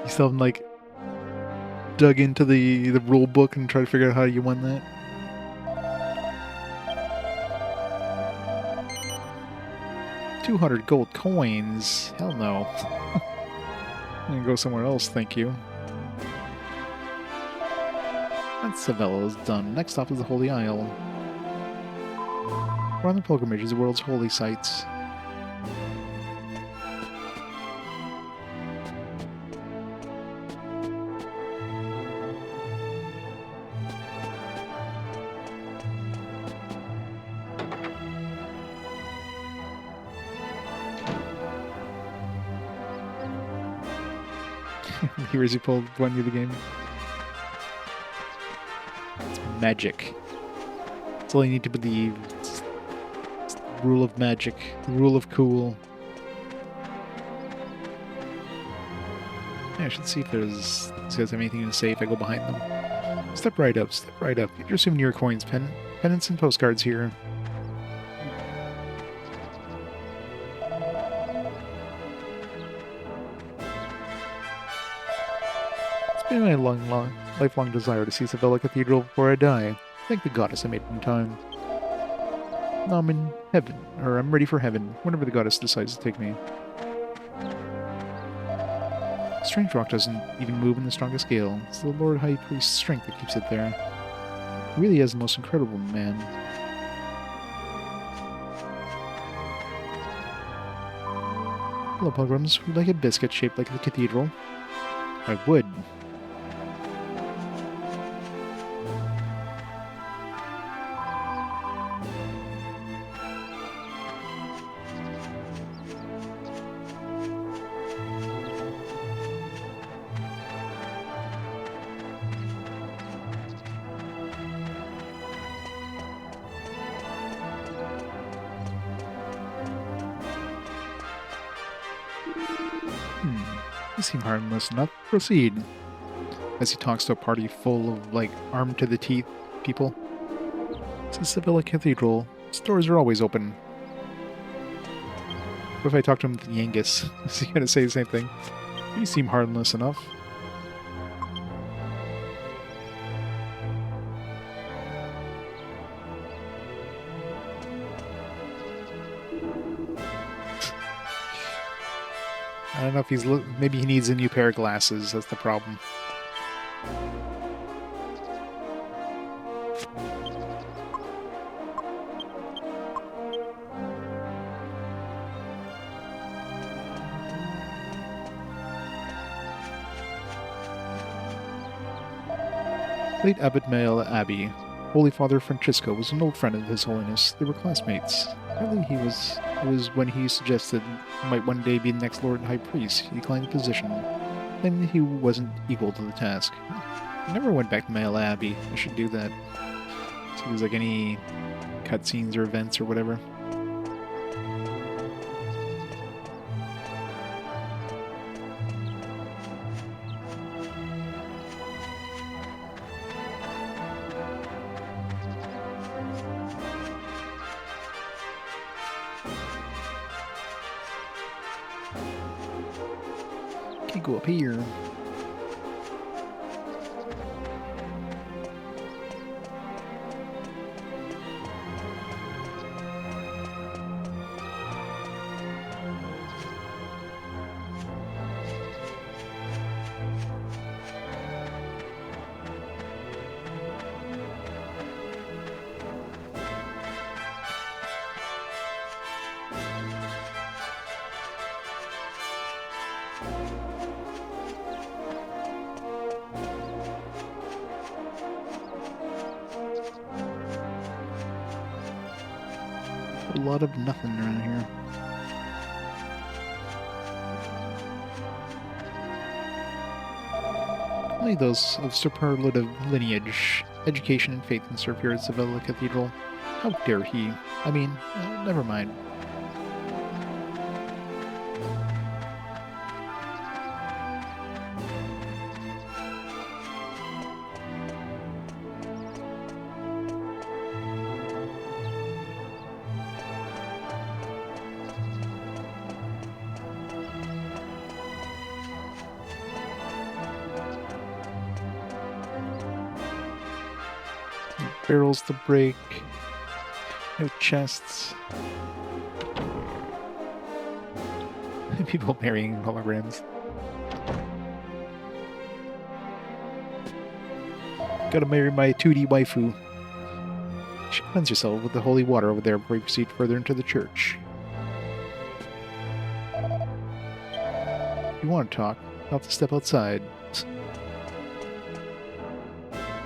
You still haven't, like, dug into the rule book and try to figure out how you won that? $200 gold coins? Hell no. I'm gonna go somewhere else, thank you. And Savella is done. Next stop is the Holy Isle. We're on the pilgrimage to the world's holy sites. Here's you pulled one near the game. It's magic. That's all you need to believe. It's the rule of magic. The rule of cool. Yeah, I should see if these guys have anything to say if I go behind them. Step right up, step right up. Get your souvenir coins, pennants and postcards here. It's been my lifelong desire to see Sevilla Cathedral before I die. Thank the goddess I made it in time. Now I'm in heaven, or I'm ready for heaven, whenever the goddess decides to take me. Strange rock doesn't even move in the strongest gale. It's the Lord High Priest's strength that keeps it there. He really is the most incredible man. Hello, pilgrims. Would like a biscuit shaped like the cathedral? I would. You seem harmless enough. Proceed. As he talks to a party full of, like, armed to the teeth people. This is Sevilla Cathedral. Stores are always open. What if I talk to him with Yangus? Is he gonna say the same thing? You seem harmless enough. I don't know if he's... maybe he needs a new pair of glasses. That's the problem. Late Abbot Mael Abbey. Holy Father Francisco was an old friend of His Holiness. They were classmates. Apparently it was when he suggested he might one day be the next Lord High Priest. He declined the position, claiming he wasn't equal to the task. I never went back to Mael Abbey. I should do that. See if there's like any cutscenes or events or whatever. Can't go up here. A lot of nothing around here. Only those of superlative lineage, education, and faith can serve here at Sevilla Cathedral. How dare he? I mean, never mind. Barrels to break. No chests. People marrying holograms. Gotta marry my 2D waifu. You should cleanse yourself with the holy water over there before you proceed further into the church. If you want to talk, I'll have to step outside.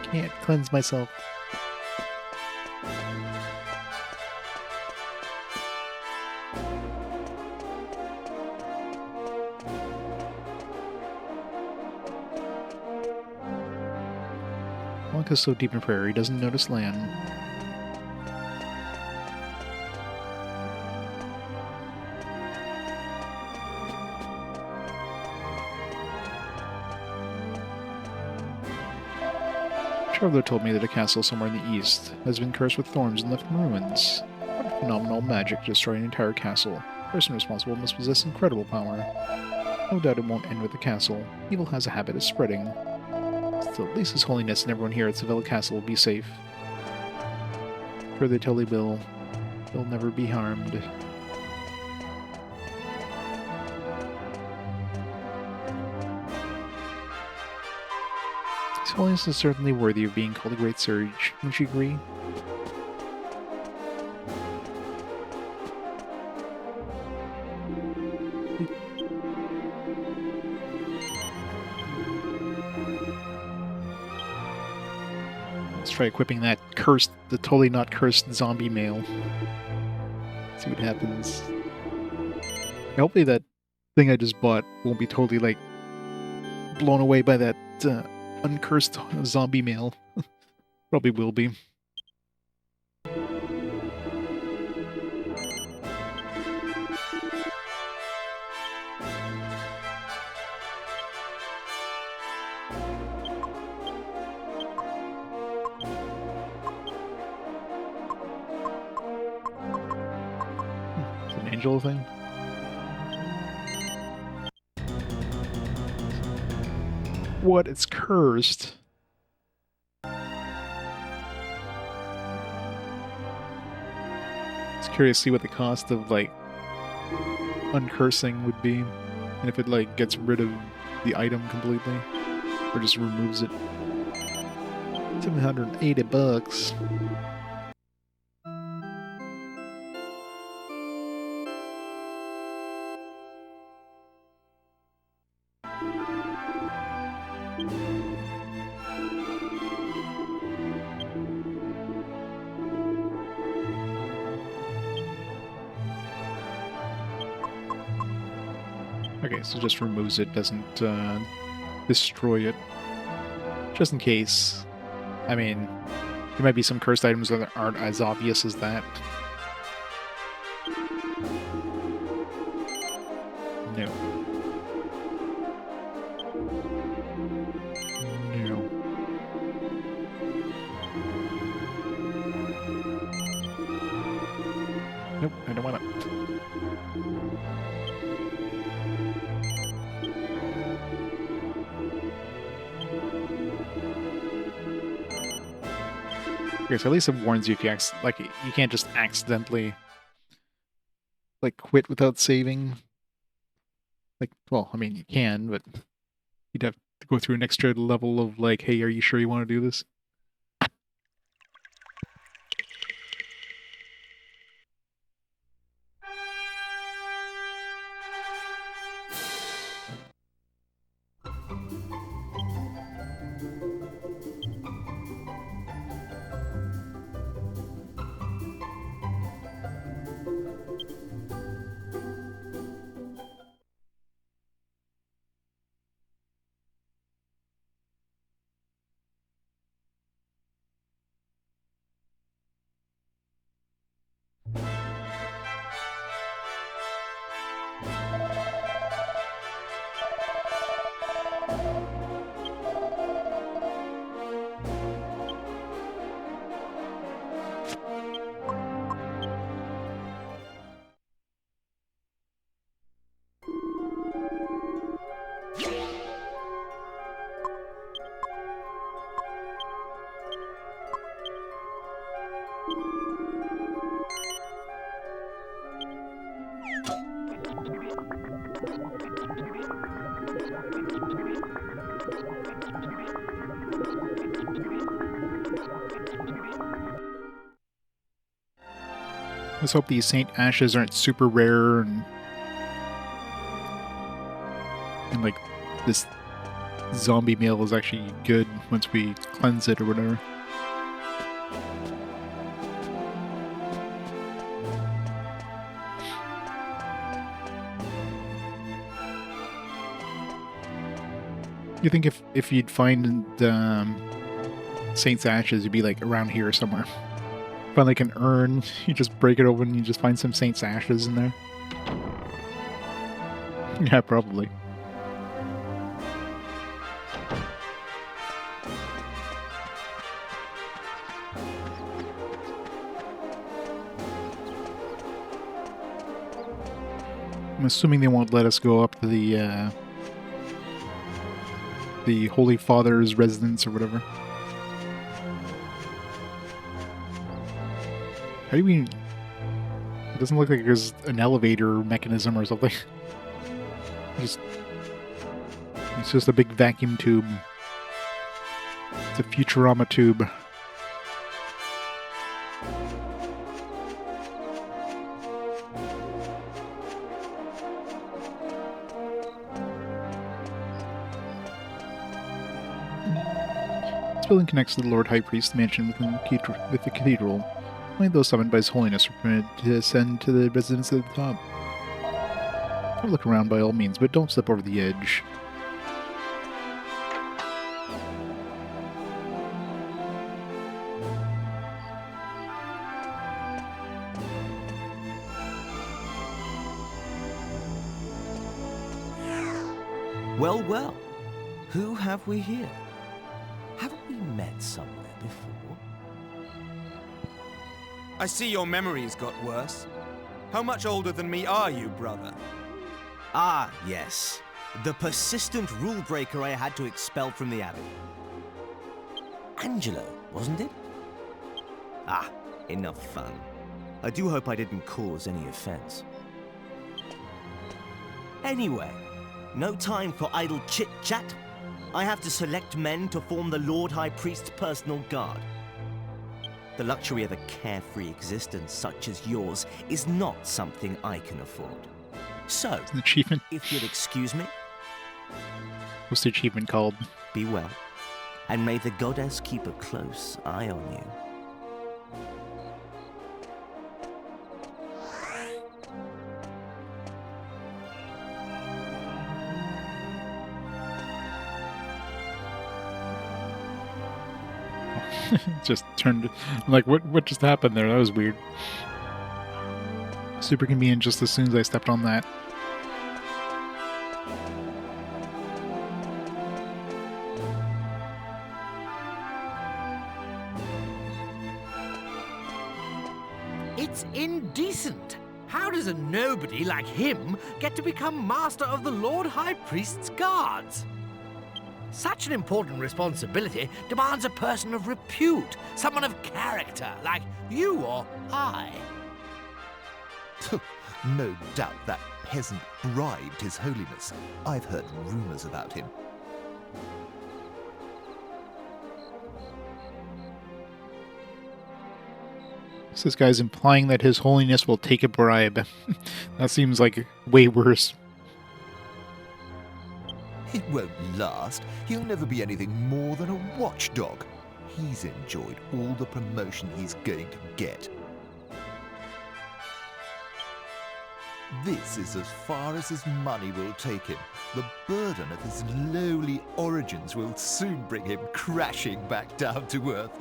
Can't cleanse myself. Yangus so deep in prayer he doesn't notice land. Traveler told me that a castle somewhere in the east has been cursed with thorns and left in ruins. What phenomenal magic to destroy an entire castle. The person responsible must possess incredible power. No doubt it won't end with the castle. Evil has a habit of spreading. Still, at least His Holiness and everyone here at Seville Castle will be safe. Sure they totally will. They'll never be harmed. His Holiness is certainly worthy of being called a great surge. Wouldn't you agree? Let's try equipping that cursed, the totally not cursed zombie male. See what happens. Hopefully that thing I just bought won't be totally, like, blown away by that uncursed zombie male. Probably will be. It's an angel thing. What? It's cursed. It's curious to see what the cost of, like, uncursing would be. And if it, like, gets rid of the item completely. Or just removes it. 780 bucks. Okay, so just removes it, doesn't destroy it. Just in case. I mean, there might be some cursed items that aren't as obvious as that. No. No. Nope, I don't want it. Okay, so at least it warns you if you you can't just accidentally, like, quit without saving. Like, well, I mean, you can, but you'd have to go through an extra level of, like, hey, are you sure you want to do this? Let's hope these Saint Ashes aren't super rare and like this zombie meal is actually good once we cleanse it or whatever. You think if you'd find Saint's Ashes, you'd be like around here somewhere. Find like an urn, you just break it open, you just find some Saint's Ashes in there. Yeah, probably. I'm assuming they won't let us go up to the Holy Father's residence or whatever. How do we... It doesn't look like there's an elevator mechanism or something. It's just a big vacuum tube. It's a Futurama tube. This building connects to the Lord High Priest's mansion with the cathedral. Only those summoned by His Holiness are permitted to ascend to the residence at the top. Have a look around by all means, but don't step over the edge. Well, well. Who have we here? Haven't we met somewhere before? I see your memory's got worse. How much older than me are you, brother? Ah, yes. The persistent rule breaker I had to expel from the abbey. Angelo, wasn't it? Ah, enough fun. I do hope I didn't cause any offense. Anyway, no time for idle chit-chat. I have to select men to form the Lord High Priest's personal guard. The luxury of a carefree existence such as yours is not something I can afford. So, An achievement. if you'll excuse me, What's the achievement called? be well, and may the goddess keep a close eye on you. Just turned... I'm like, what just happened there? That was weird. Super convenient just as soon as I stepped on that. It's indecent. How does a nobody like him get to become master of the Lord High Priest's guards? Such an important responsibility demands a person of repute, someone of character, like you or I. No doubt that peasant bribed His Holiness. I've heard rumors about him. So this guy's implying that His Holiness will take a bribe. That seems like way worse. It won't last. He'll never be anything more than a watchdog. He's enjoyed all the promotion he's going to get. This is as far as his money will take him. The burden of his lowly origins will soon bring him crashing back down to earth.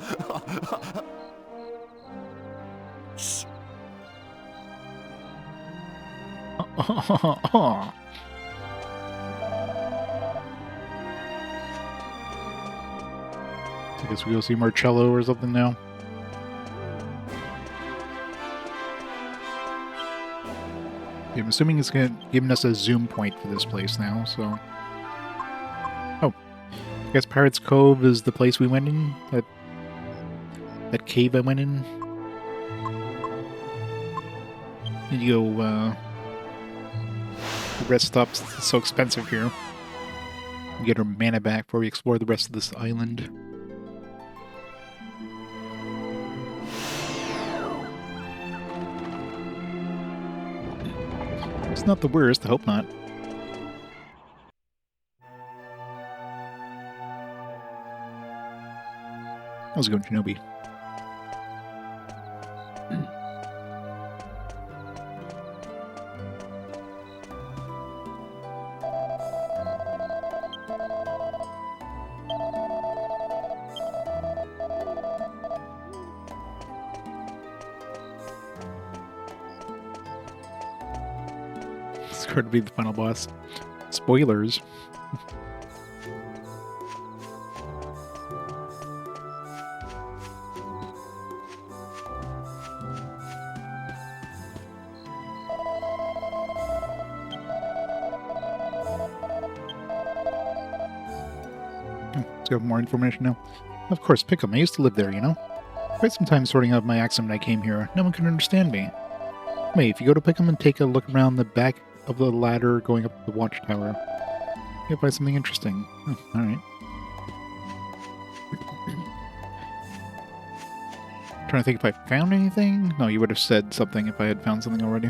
I guess we go see Marcello or something now. Yeah, I'm assuming it's giving us a zoom point for this place now, so... Oh. I guess Pirates Cove is the place we went in? That cave I went in? Need to go, the rest stops so expensive here. Get our mana back before we explore the rest of this island. It's not the worst, I hope not. How's it going, Shinobi? Escort to be the final boss. Spoilers. Let's go have more information now. Of course, Pickham. I used to live there, you know? Quite some time sorting out my accent when I came here. No one could understand me. Wait, if you go to Pickham and take a look around the back of the ladder going up the watchtower, you'll find something interesting. Oh, alright. Trying to think if I found anything? No, you would have said something if I had found something already.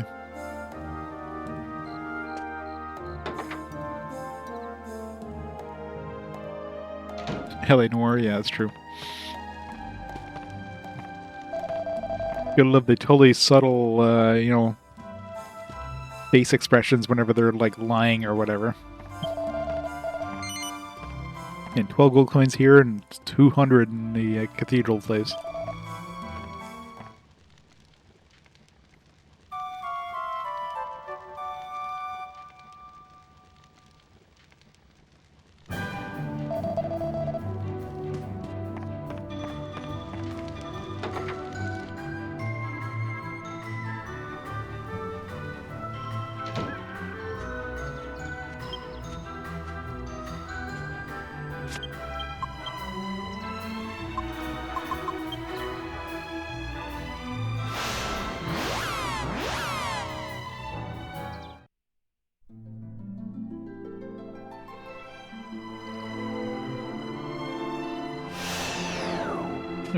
Eleanor, yeah, that's true. Gotta love the totally subtle, you know, face expressions whenever they're, like, lying or whatever. And 12 gold coins here and 200 in the cathedral place.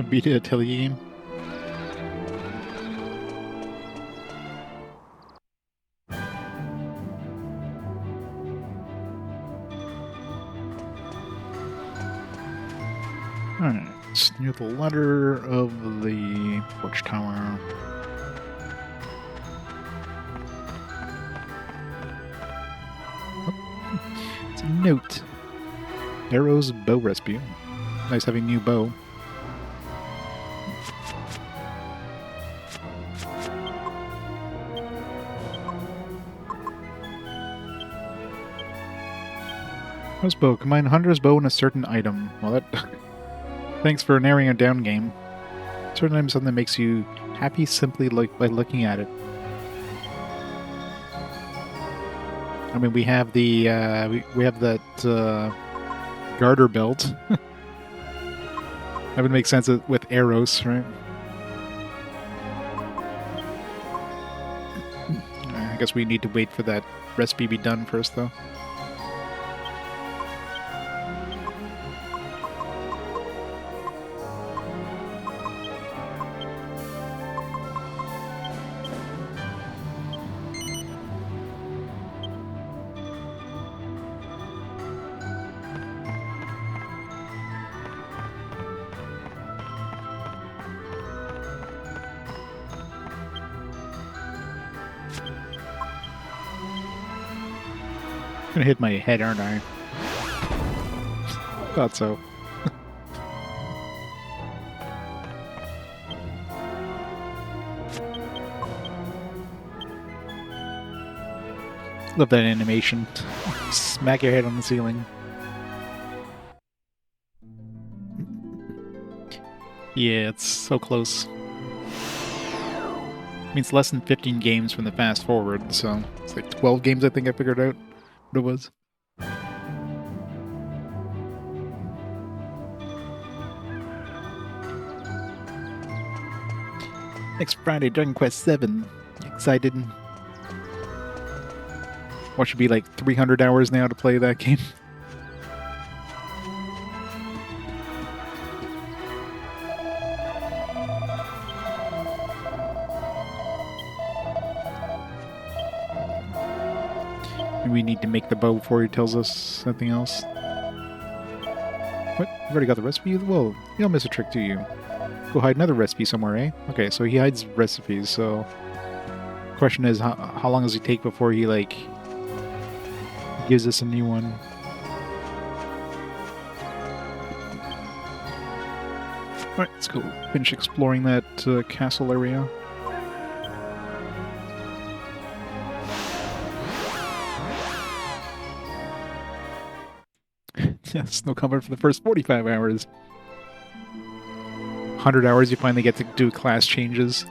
Beat it a game. Alright, it's near the ladder of the watchtower. Oh, it's a note. Arrow's bow recipe. Nice having new bow. Hunter's bow. Combine Hunter's bow and a certain item. Well, that... Thanks for narrowing it down, game. Certain item is something that makes you happy simply by looking at it. I mean, we have the we have that garter belt. That would make sense with arrows, right? I guess we need to wait for that recipe to be done first, though. Gonna hit my head, aren't I? Thought so. Love that animation. Smack your head on the ceiling. Yeah, it's so close. I mean, it's less than 15 games from the fast forward, so it's like 12 games I think I figured out what it was. Next Friday, Dragon Quest VII. Excited. What should be like 300 hours now to play that game? We need to make the bow before he tells us something else. What? You've already got the recipe? Well, you don't miss a trick, do you? Go hide another recipe somewhere, eh? Okay, so he hides recipes, so... The question is, how long does he take before he, like... gives us a new one? Alright, let's go finish exploring that castle area. Yes, no combat for the first 45 hours. 100 hours, you finally get to do class changes.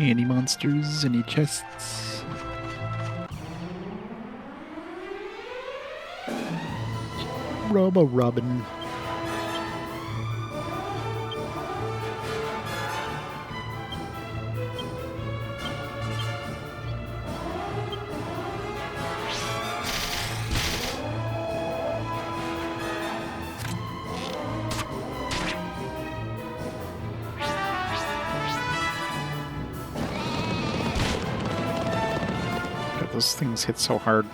Any monsters? Any chests? Robin. God, those things hit so hard.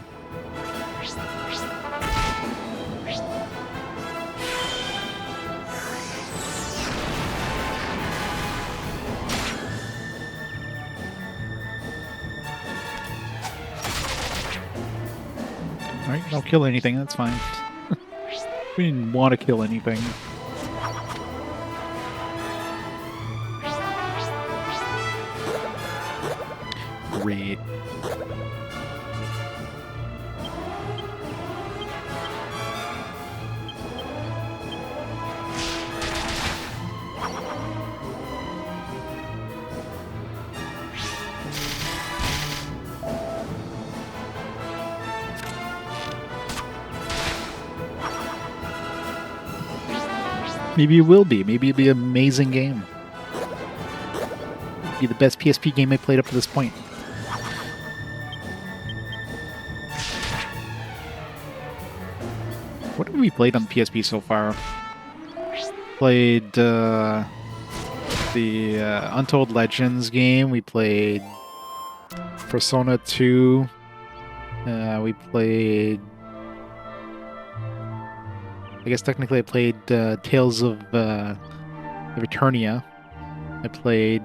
Alright, don't kill anything, that's fine. We didn't want to kill anything. Great. Maybe it will be. Maybe it'll be an amazing game. It'll be the best PSP game I played up to this point. What have we played on PSP so far? Played the Untold Legends game. We played Persona 2. We played... I guess technically I played Tales of Eternia. I played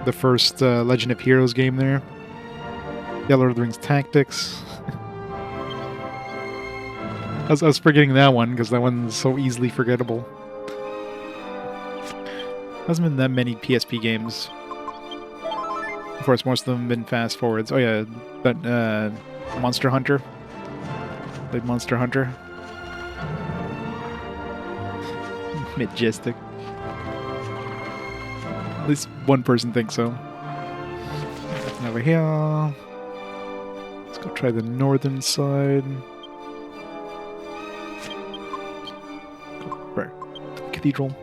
the first Legend of Heroes game there. Yeah, Lord of the Rings Tactics. I was forgetting that one because that one's so easily forgettable. Hasn't been that many PSP games. Of course, most of them have been fast forwards. Oh yeah, but Monster Hunter. Played Monster Hunter. Majestic. At least one person thinks so. Nothing over here. Let's go try the northern side. Go back to the cathedral.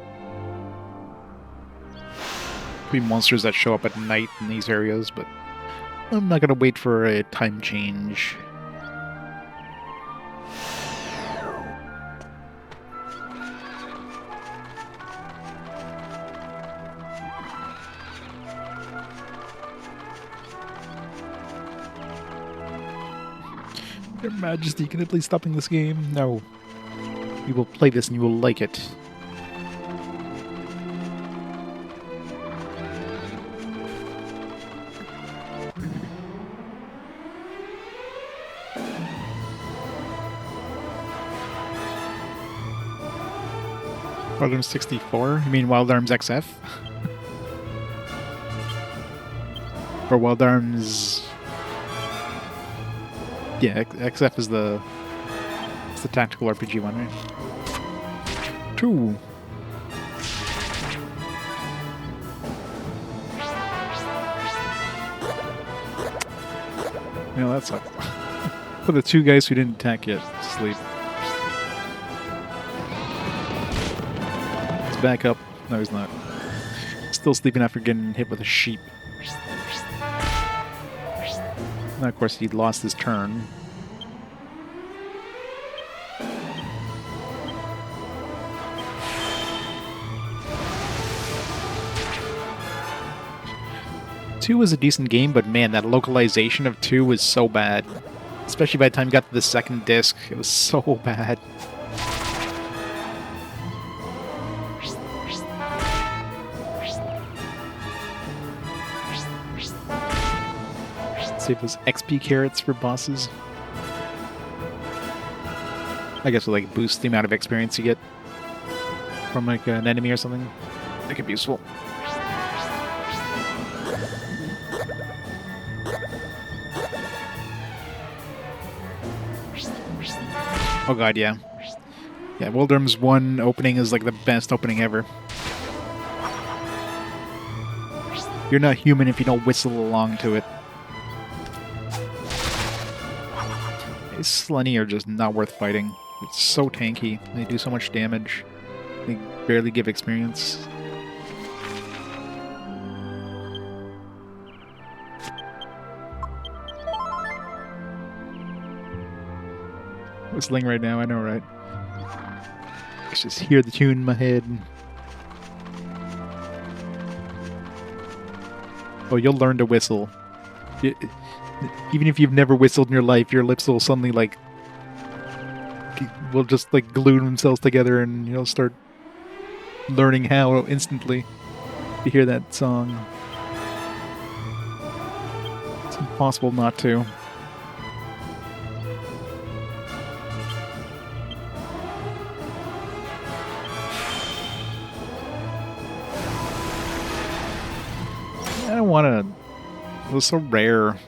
Could be monsters that show up at night in these areas, but I'm not gonna wait for a time change. Your Majesty, can you please stopping this game? No. You will play this and you will like it. Wild Arms 64? You mean Wild Arms XF? Or Wild Arms... Yeah, XF is the... It's the tactical RPG one, right? 2. You know, that sucks. For the 2 guys who didn't attack yet, sleep. Let's back up. No, he's not. Still sleeping after getting hit with a sheep. Now, of course, he lost his turn. Two was a decent game, but man, that localization of 2 was so bad. Especially by the time you got to the second disc, it was so bad. Let's see if there's XP carrots for bosses. I guess it'll like boost the amount of experience you get from like an enemy or something. That could be useful. Oh god, yeah. Yeah, Wild Arms 1 opening is like the best opening ever. You're not human if you don't whistle along to it. These Slenny are just not worth fighting. It's so tanky. They do so much damage. They barely give experience. Whistling right now, I know, right? I just hear the tune in my head. Oh, you'll learn to whistle. Even if you've never whistled in your life, your lips will suddenly like will just like glue themselves together, and you'll start learning how instantly to hear that song. It's impossible not to. I don't want to. It was so rare.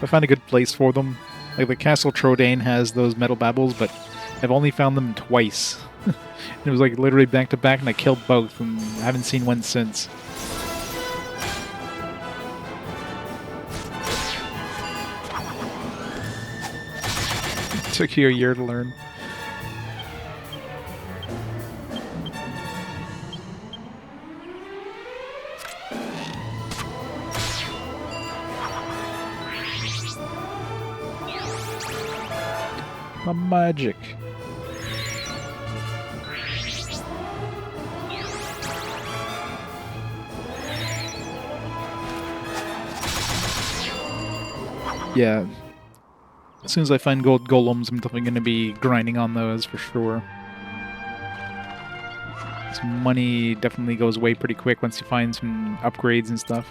I found a good place for them. Like the Castle Trode has those metal babbles, but I've only found them twice. It was like literally back to back, and I killed both, and I haven't seen one since. It took you a year to learn. My magic. Yeah. As soon as I find gold golems, I'm definitely going to be grinding on those for sure. This money definitely goes away pretty quick once you find some upgrades and stuff.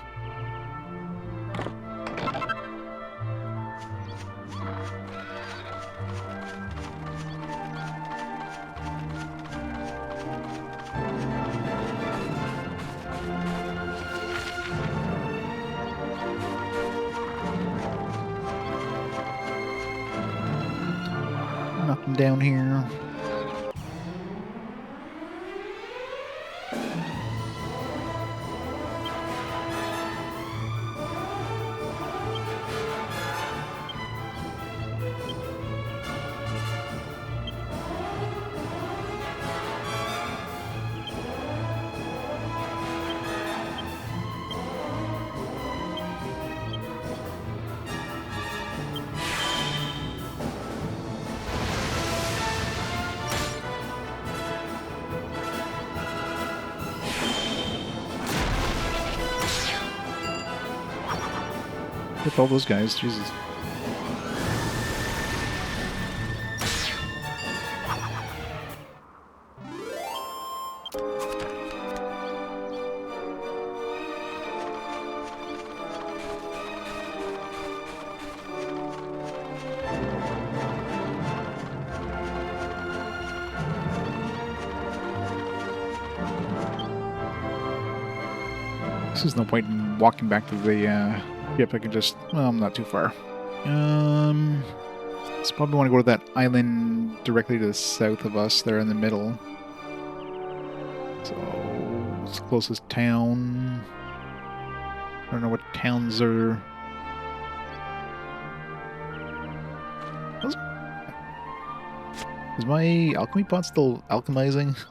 Nothing down here. With all those guys, Jesus. There's no point in walking back to the ship. I can just... Well, I'm not too far. So probably want to go to that island directly to the south of us. They're in the middle. So, it's the closest town. I don't know what towns are... Is my alchemy pot still alchemizing? It's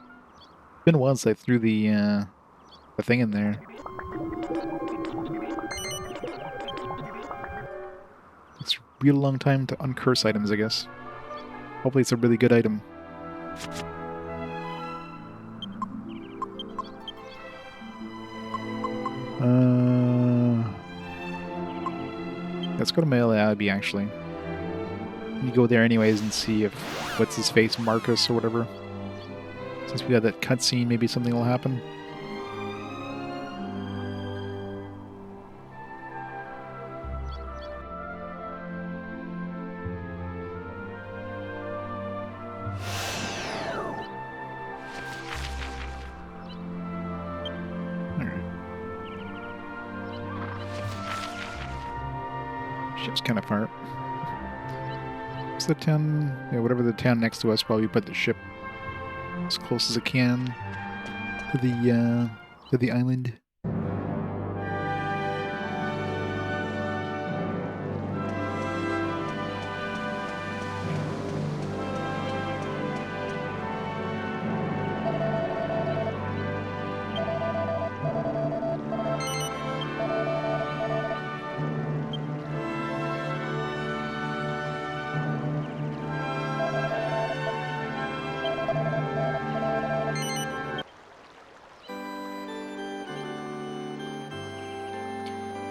been a while since I threw the thing in there. It's a real long time to uncurse items, I guess. Hopefully it's a really good item. Let's go to Male Abbey, actually. You go there anyways and see if what's his face, Marcus or whatever. Since we got that cutscene, maybe something will happen. Ship's kind of far. What's the town? Yeah, whatever the town next to us, probably put the ship as close as it can to the island.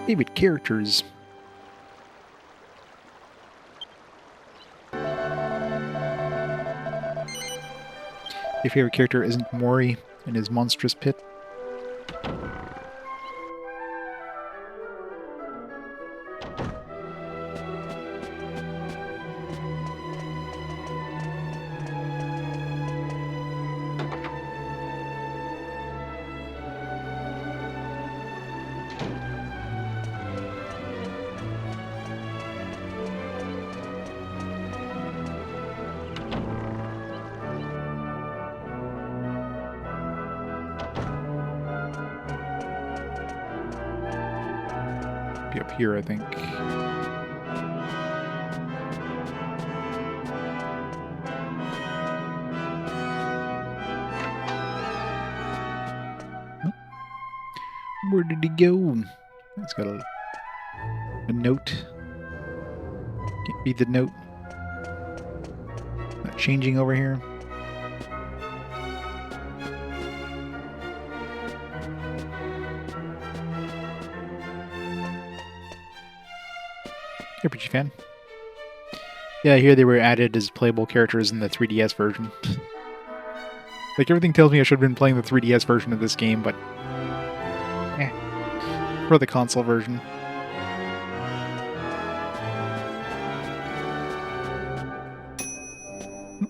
Favorite characters. Your favorite character isn't Mori in his monstrous pit. Be up here, I think. Where did he go? He's got a note. Can't read the note. Not changing over here. RPG fan. Yeah, here they were added as playable characters in the 3DS version. Like, everything tells me I should have been playing the 3DS version of this game, but... For the console version.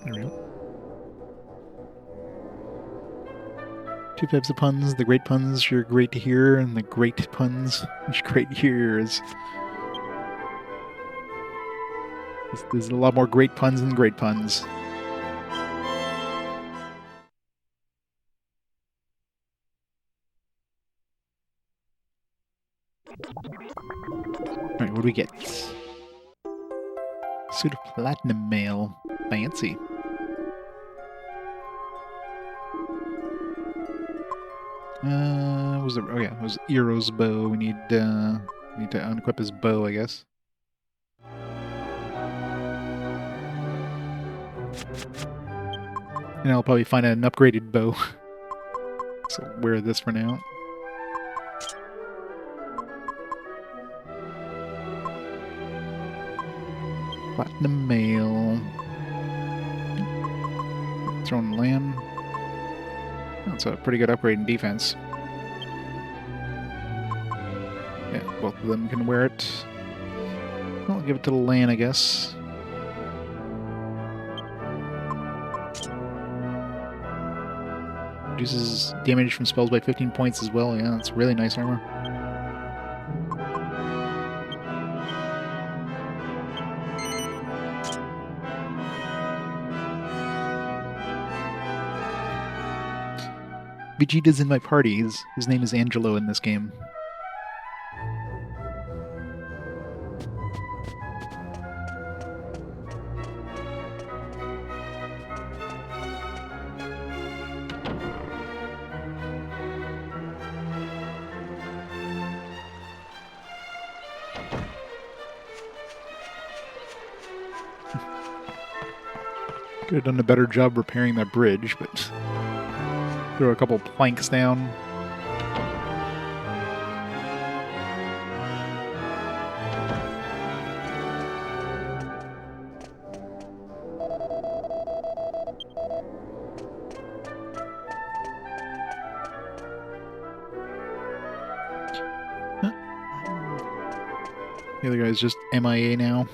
There we go. Two types of puns. The great puns you're great to hear, and the great puns which great to hear is... There's a lot more great puns than great puns. Alright, what do we get? Suit of platinum mail. Fancy. Was it? Oh yeah, it was Eero's bow. We need to unequip his bow, I guess. And I'll probably find an upgraded bow. So wear this for now. Platinum mail. Thrown land. That's a pretty good upgrade in defense. Yeah, both of them can wear it. I'll give it to the land, I guess. Reduces damage from spells by 15 points as well. Yeah, that's really nice armor. Vegeta's in my party. His name is Angelo in this game. Could have done a better job repairing that bridge, but throw a couple planks down. The other guy's just MIA now.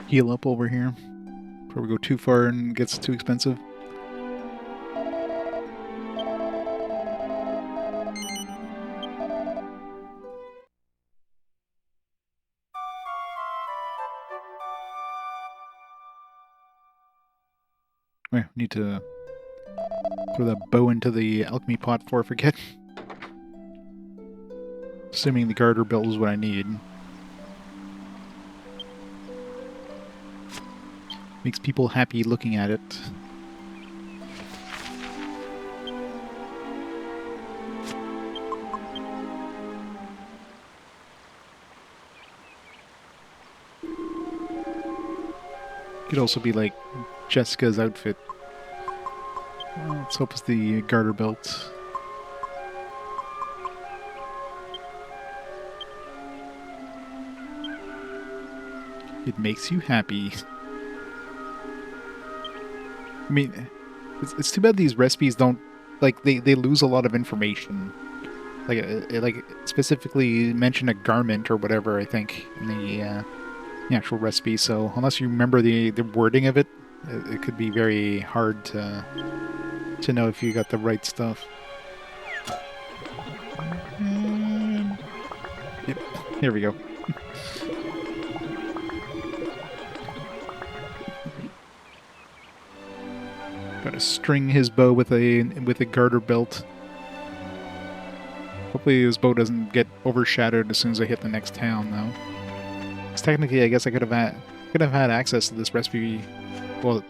Heal up over here before we go too far and it gets too expensive. We need to throw that bow into the alchemy pot before I forget. Assuming the garter belt is what I need. Makes people happy looking at it. Could also be like Jessica's outfit. Well, let's hope it's the garter belt. It makes you happy. I mean, it's too bad these recipes don't, like, they lose a lot of information. Like, it like, specifically mention a garment or whatever, I think, in the actual recipe, so unless you remember the wording of it, it could be very hard to know if you got the right stuff. Yep, here we go. Gotta string his bow with a garter belt. Hopefully his bow doesn't get overshadowed as soon as I hit the next town, though. Because technically, I guess I could have had access to this recipe. Well,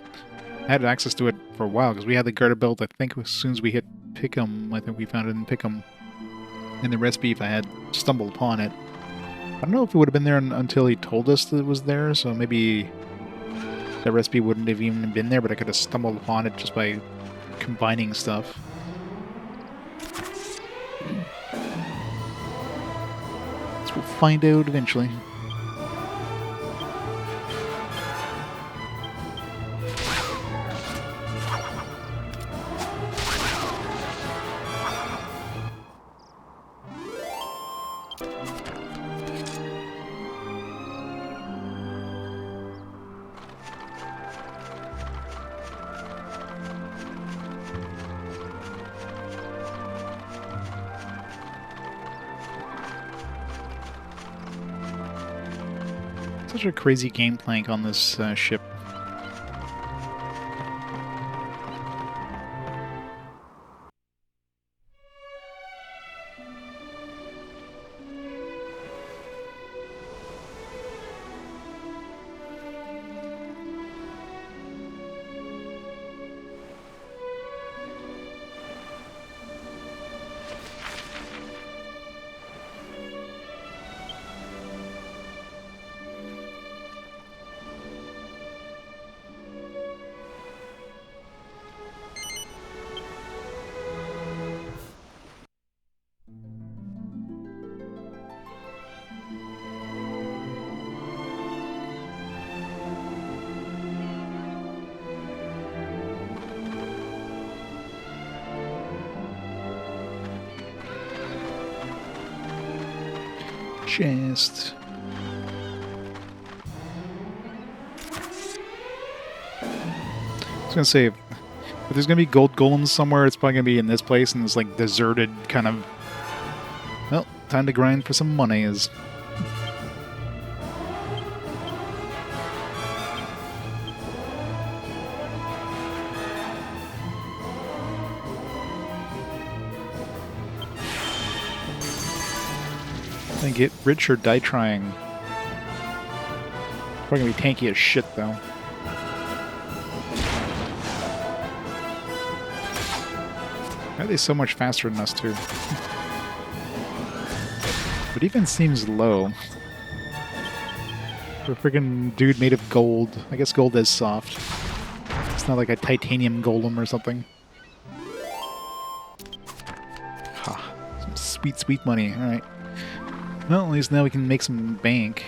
I had access to it for a while because we had the garter belt. I think as soon as we hit Pickham, I think we found it in Pickham. In the recipe, if I had stumbled upon it, I don't know if it would have been there until he told us that it was there. So maybe that recipe wouldn't have even been there, but I could have stumbled upon it just by combining stuff. So we'll find out eventually. Such a crazy game plank on this ship. chest. I was gonna say, if there's gonna be gold golems somewhere, it's probably gonna be in this place, in this like deserted kind of. Well, time to grind for some monies. And get rich or die trying. Probably gonna be tanky as shit though. Why are they so much faster than us too? But even seems low. For a freaking dude made of gold. I guess gold is soft. It's not like a titanium golem or something. Ha. Some sweet, sweet money. Alright. Well, at least now we can make some bank.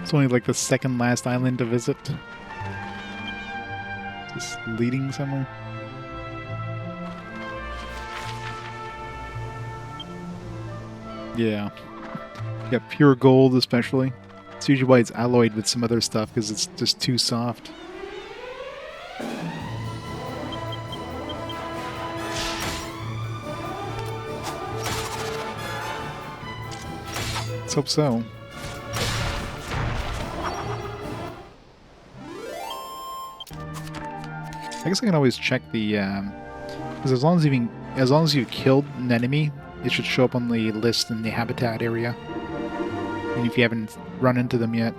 It's only like the second last island to visit. Just leading somewhere. Yeah. Yeah, pure gold especially. It's usually why it's alloyed with some other stuff, because it's just too soft. Let's hope so. I guess I can always check the, because as long as you've killed an enemy, it should show up on the list in the habitat area. And if you haven't run into them yet.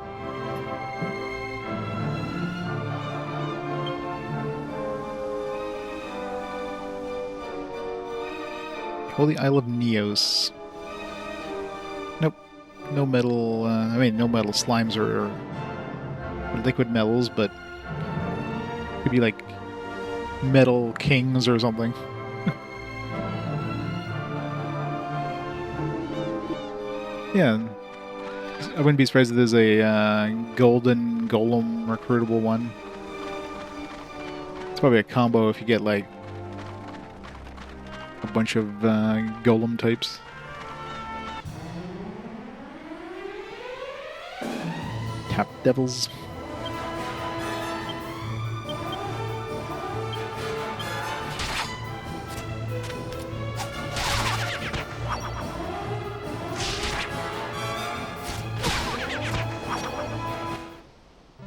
Holy Isle of Neos. Nope. No metal, I mean, no metal slimes or liquid metals, but could be like metal kings or something. Yeah, I wouldn't be surprised if there's a golden golem recruitable one. It's probably a combo if you get like a bunch of golem types. Tap devils.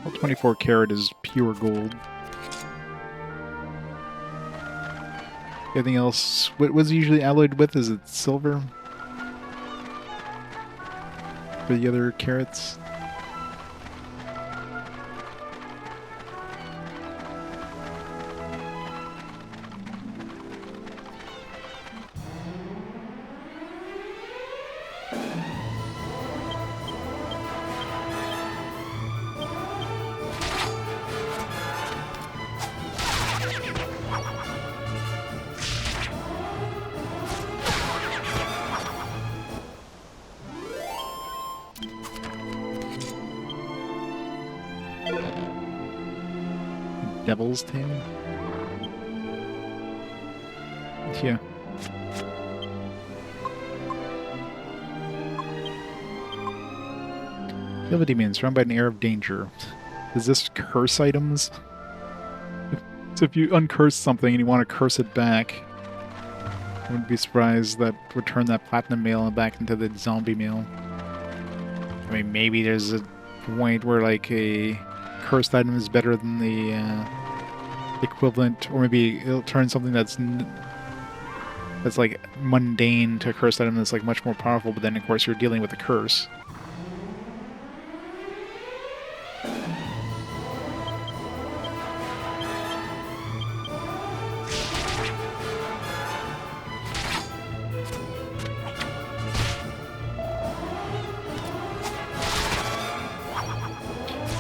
Well, 24 karat is pure gold. Anything else? What was it usually alloyed with? Is it silver? For the other carats? Devil's tail? Yeah. Kill the demon, surrounded by an air of danger. Is this curse items? So if you uncurse something and you want to curse it back, I wouldn't be surprised that would turn that platinum mail back into the zombie mail. I mean, maybe there's a point where like a cursed item is better than the equivalent, or maybe it'll turn something that's like mundane to a cursed item that's like much more powerful, but then of course you're dealing with a curse.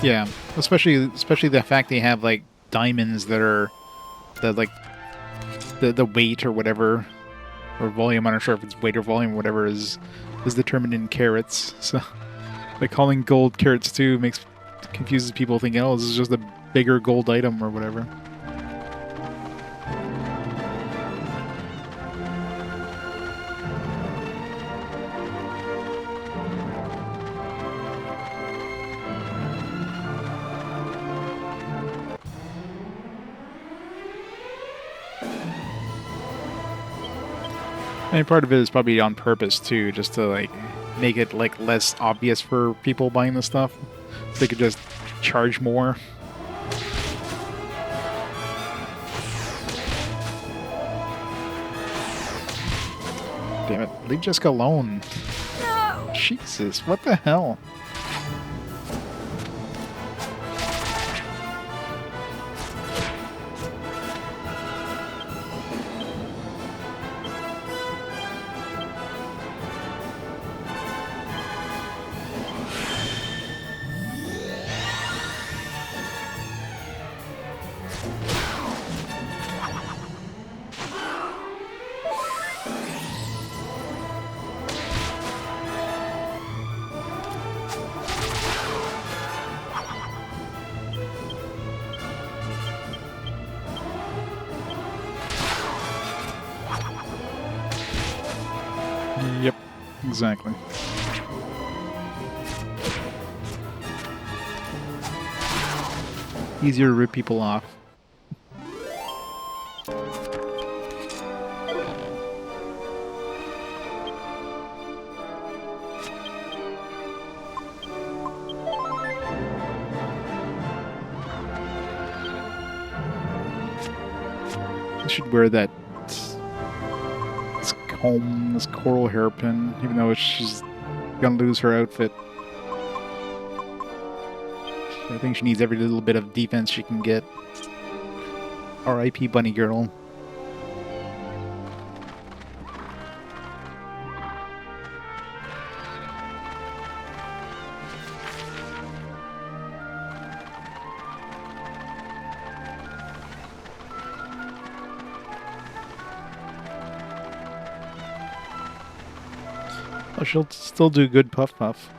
Yeah, especially the fact that you have like diamonds that are like the weight or whatever, or volume. I'm not sure if it's weight or volume or whatever is is determined in carats. So, like calling gold carats 2 confuses people thinking, oh, this is just a bigger gold item or whatever. And part of it is probably on purpose too, just to like make it like less obvious for people buying this stuff. They could just charge more. Damn it, leave Jessica alone. No. Jesus, what the hell? Yep, exactly. Easier to rip people off. I should wear that comb, this coral hairpin, even though she's gonna lose her outfit. I think she needs every little bit of defense she can get. R.I.P. Bunny Girl. Oh, she'll still do good puff puff.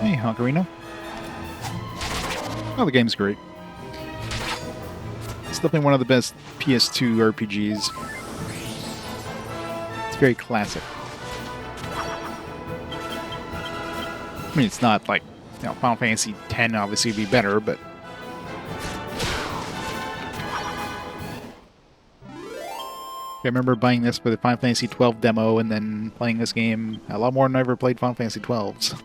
Hey, Ocarina. Oh, the game's great. It's definitely one of the best PS2 RPGs. It's very classic. I mean, it's not like, you know, Final Fantasy X obviously would be better, but I remember buying this for the Final Fantasy XII demo and then playing this game a lot more than I ever played Final Fantasy XII. So.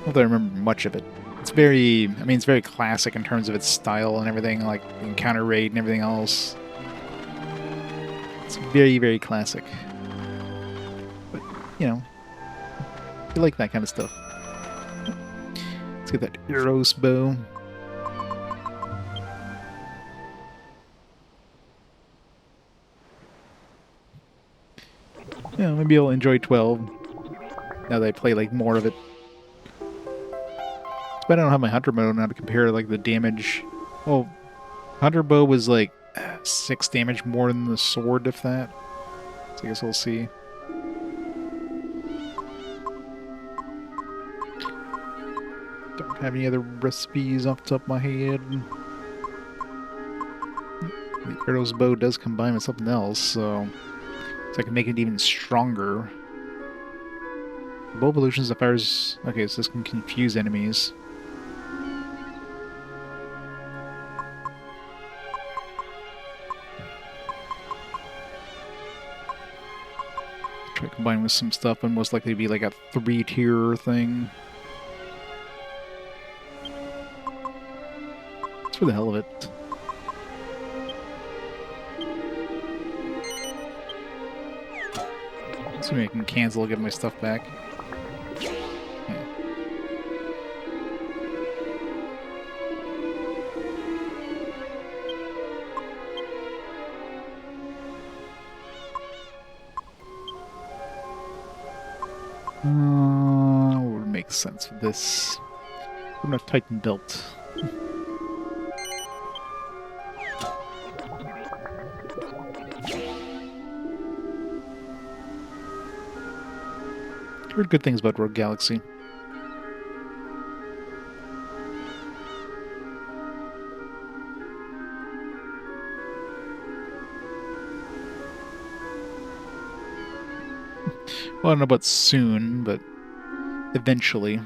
Not that I remember much of it. It's very, I mean, it's very classic in terms of its style and everything, like the encounter rate and everything else. It's very, very classic. But, you know, you like that kind of stuff. Let's get that Eros bow. Yeah, maybe I'll enjoy 12 now that I play like more of it. But I don't have my Hunter bow now to compare like the damage. Well, Hunter bow was like 6 damage more than the sword, if that. So I guess we'll see. Don't have any other recipes off the top of my head. The Eros bow does combine with something else, so I can make it even stronger. Bow evolutions that fires. Okay, so this can confuse enemies. Try to combine with some stuff, and most likely be like a 3-tier thing. It's for the hell of it. So maybe I can cancel, get my stuff back. What would make sense for this? I'm not Titan belt. Heard good things about Rogue Galaxy. Well, I don't know about soon, but eventually.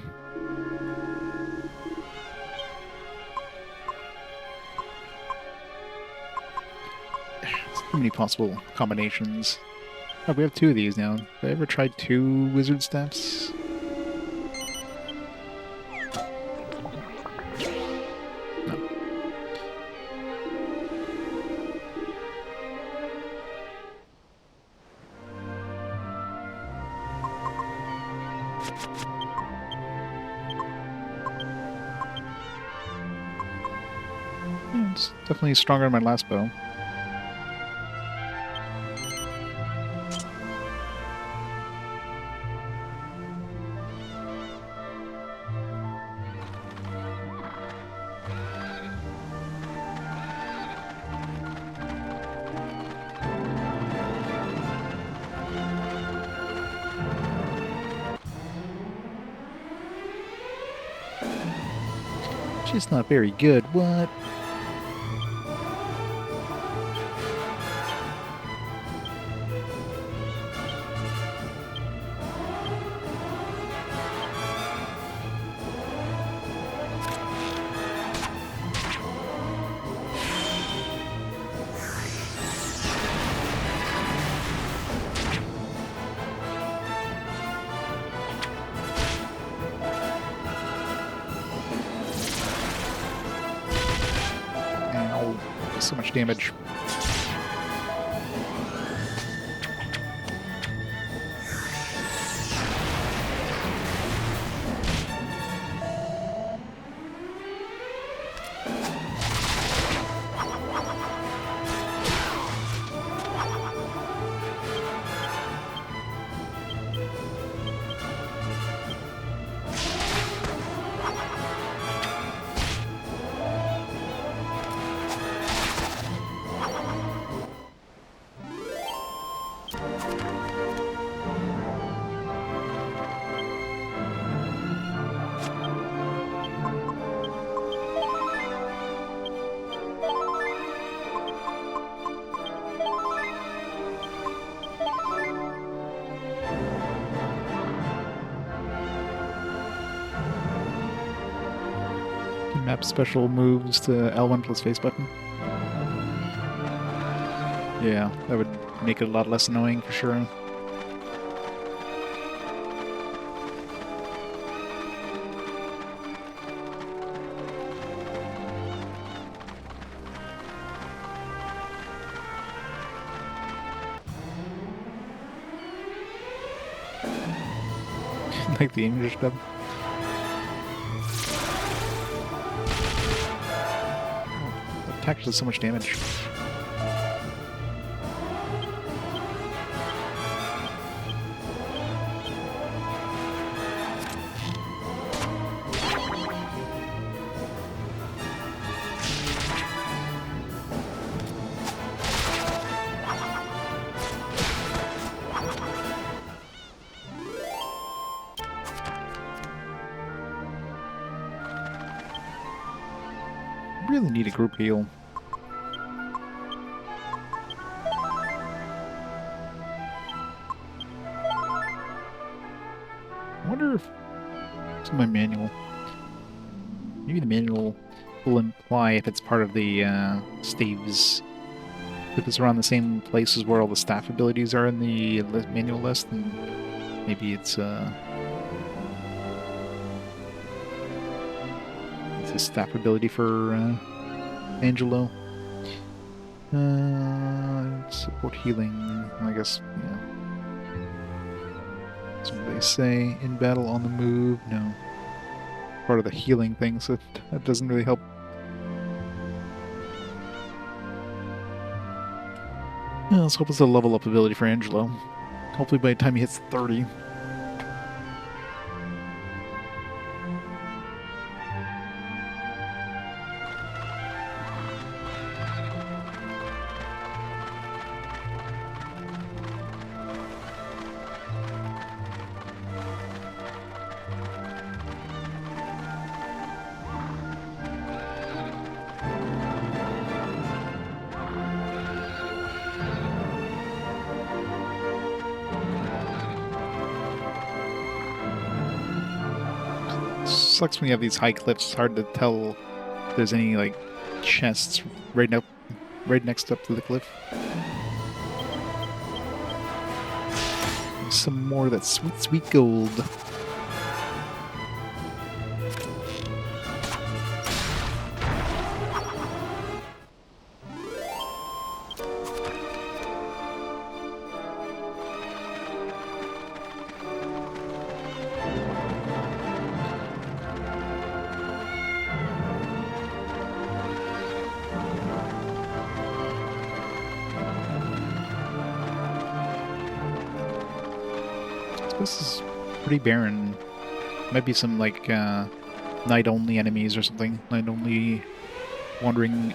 Too many possible combinations. Oh, we have 2 of these now. Have I ever tried 2 wizard staffs? No. Yeah, it's definitely stronger than my last bow. She's not very good. What? Ow. So much damage. Map special moves to L1 plus face button. Yeah, that would make it a lot less annoying for sure. Like the English dub. Attack does so much damage. Really need a group heal. I wonder if it's in my manual. Maybe the manual will imply if it's part of the staves. If it's around the same places where all the staff abilities are in the manual list, then maybe it's a staff ability for Angelo. Support healing, I guess, yeah. That's what they say. In battle, on the move, no. Part of the healing thing, so that doesn't really help. Yeah, let's hope it's a level up ability for Angelo. Hopefully by the time he hits 30. Sucks when you have these high cliffs. It's hard to tell if there's any like chests right next up to the cliff. Some more of that sweet, sweet gold. This is pretty barren. Might be some like night-only enemies or something. Night-only wandering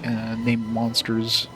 named monsters.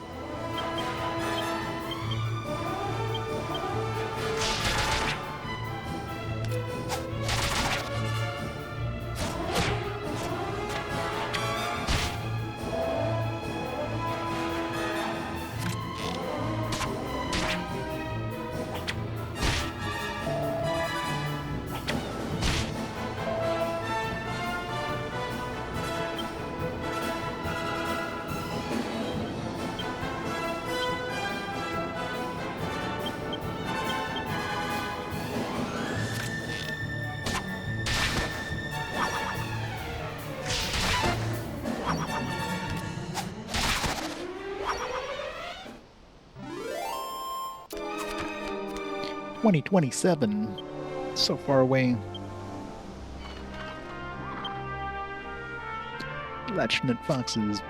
$2027. So far away. Latchnet foxes.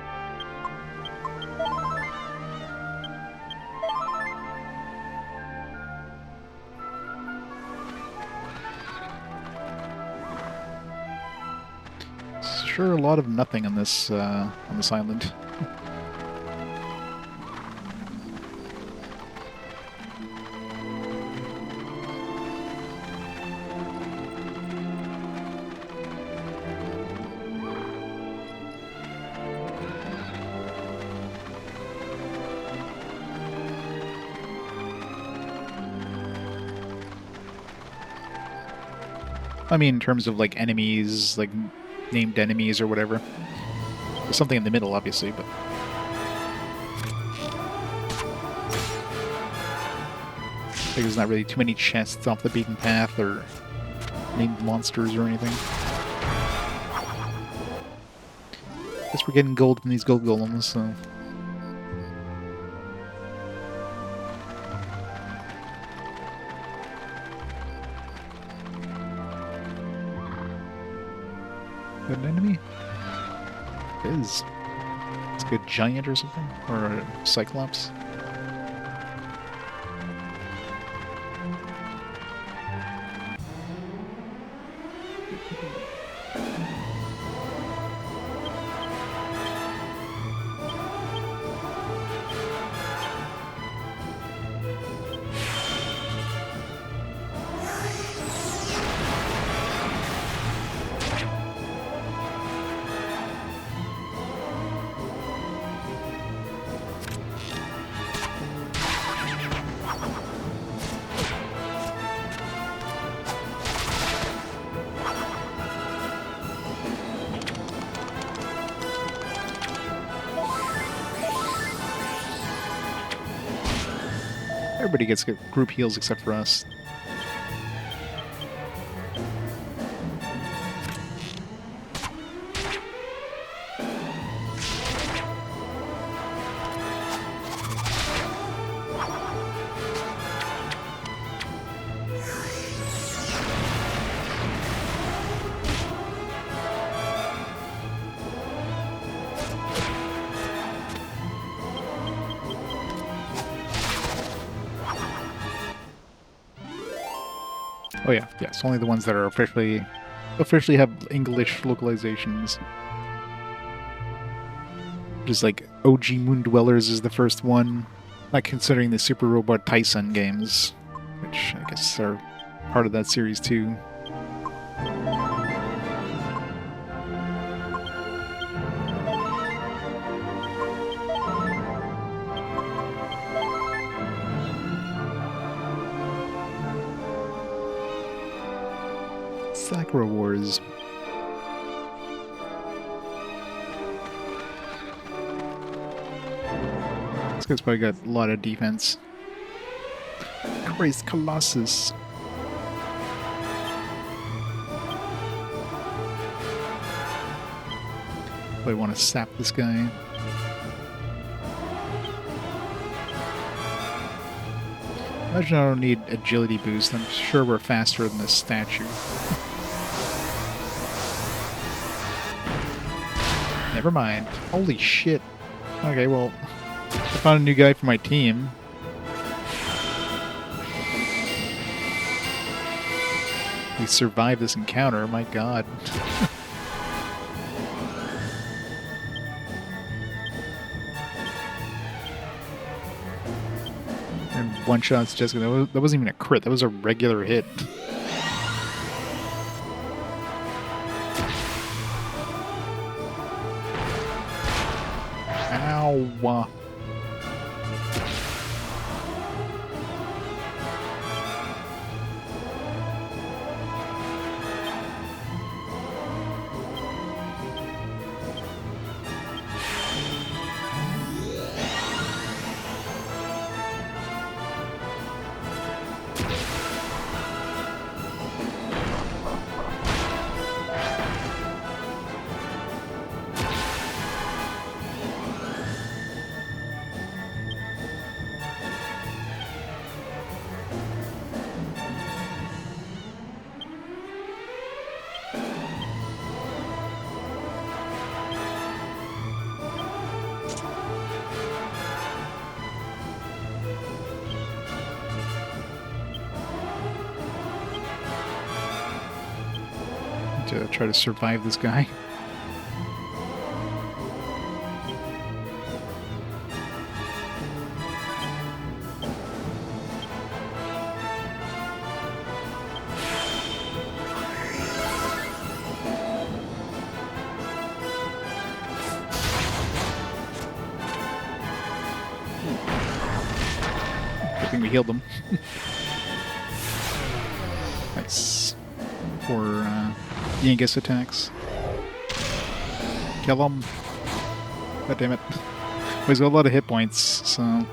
Sure, a lot of nothing on this island. I mean, in terms of like enemies, like named enemies or whatever. There's something in the middle, obviously, but I think there's not really too many chests off the beaten path or named monsters or anything. Guess we're getting gold from these gold golems, so. An enemy? It is. It's like a giant or something? Or a cyclops? Everybody gets group heals except for us. Oh yeah, yes, only the ones that are officially have English localizations. Just like OG Moon Dwellers is the first one, not considering the Super Robot Tyson games, which I guess are part of that series too. Sakura Wars. This guy's probably got a lot of defense. Christ, Colossus. I want to sap this guy. Imagine I don't need agility boost. I'm sure we're faster than this statue. Never mind. Holy shit. Okay, well, I found a new guy for my team. We survived this encounter, my god. And one shot's Jessica. That wasn't even a crit, that was a regular hit. Ow. To try to survive this guy. Good thing we healed them. Nice. For Yangus attacks. Kill him. God damn it. Well, he's got a lot of hit points, so...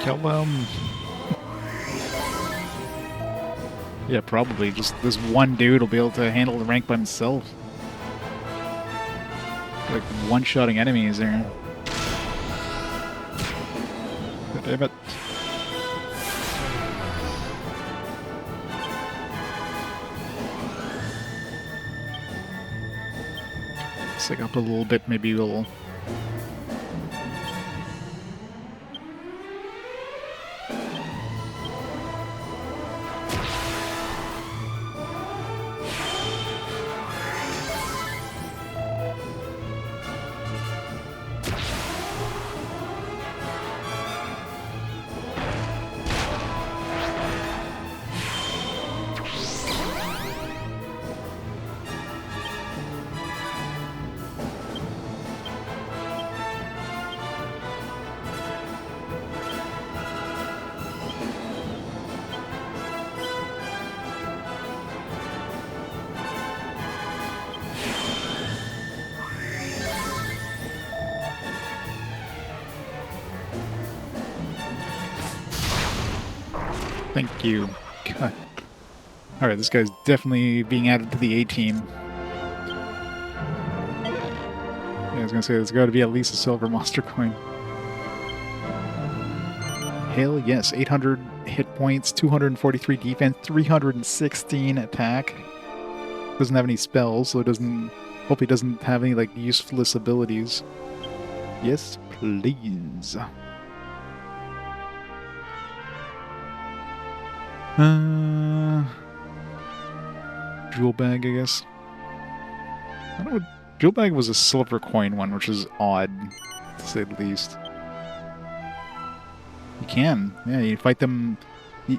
Kill them. Yeah, probably. Just this one dude will be able to handle the rank by himself. Like one-shotting enemies there. God damn it. Stick up a little bit, maybe we'll... Thank you. God. Alright, this guy's definitely being added to the A team. Yeah, I was gonna say, there's gotta be at least a silver monster coin. Hell yes, 800 hit points, 243 defense, 316 attack. Doesn't have any spells, so it doesn't. Hope he doesn't have any like useless abilities. Yes, please. Jewel bag, I guess. I don't know. Jewel bag was a silver coin one, which is odd, to say the least. You can, yeah. You fight them.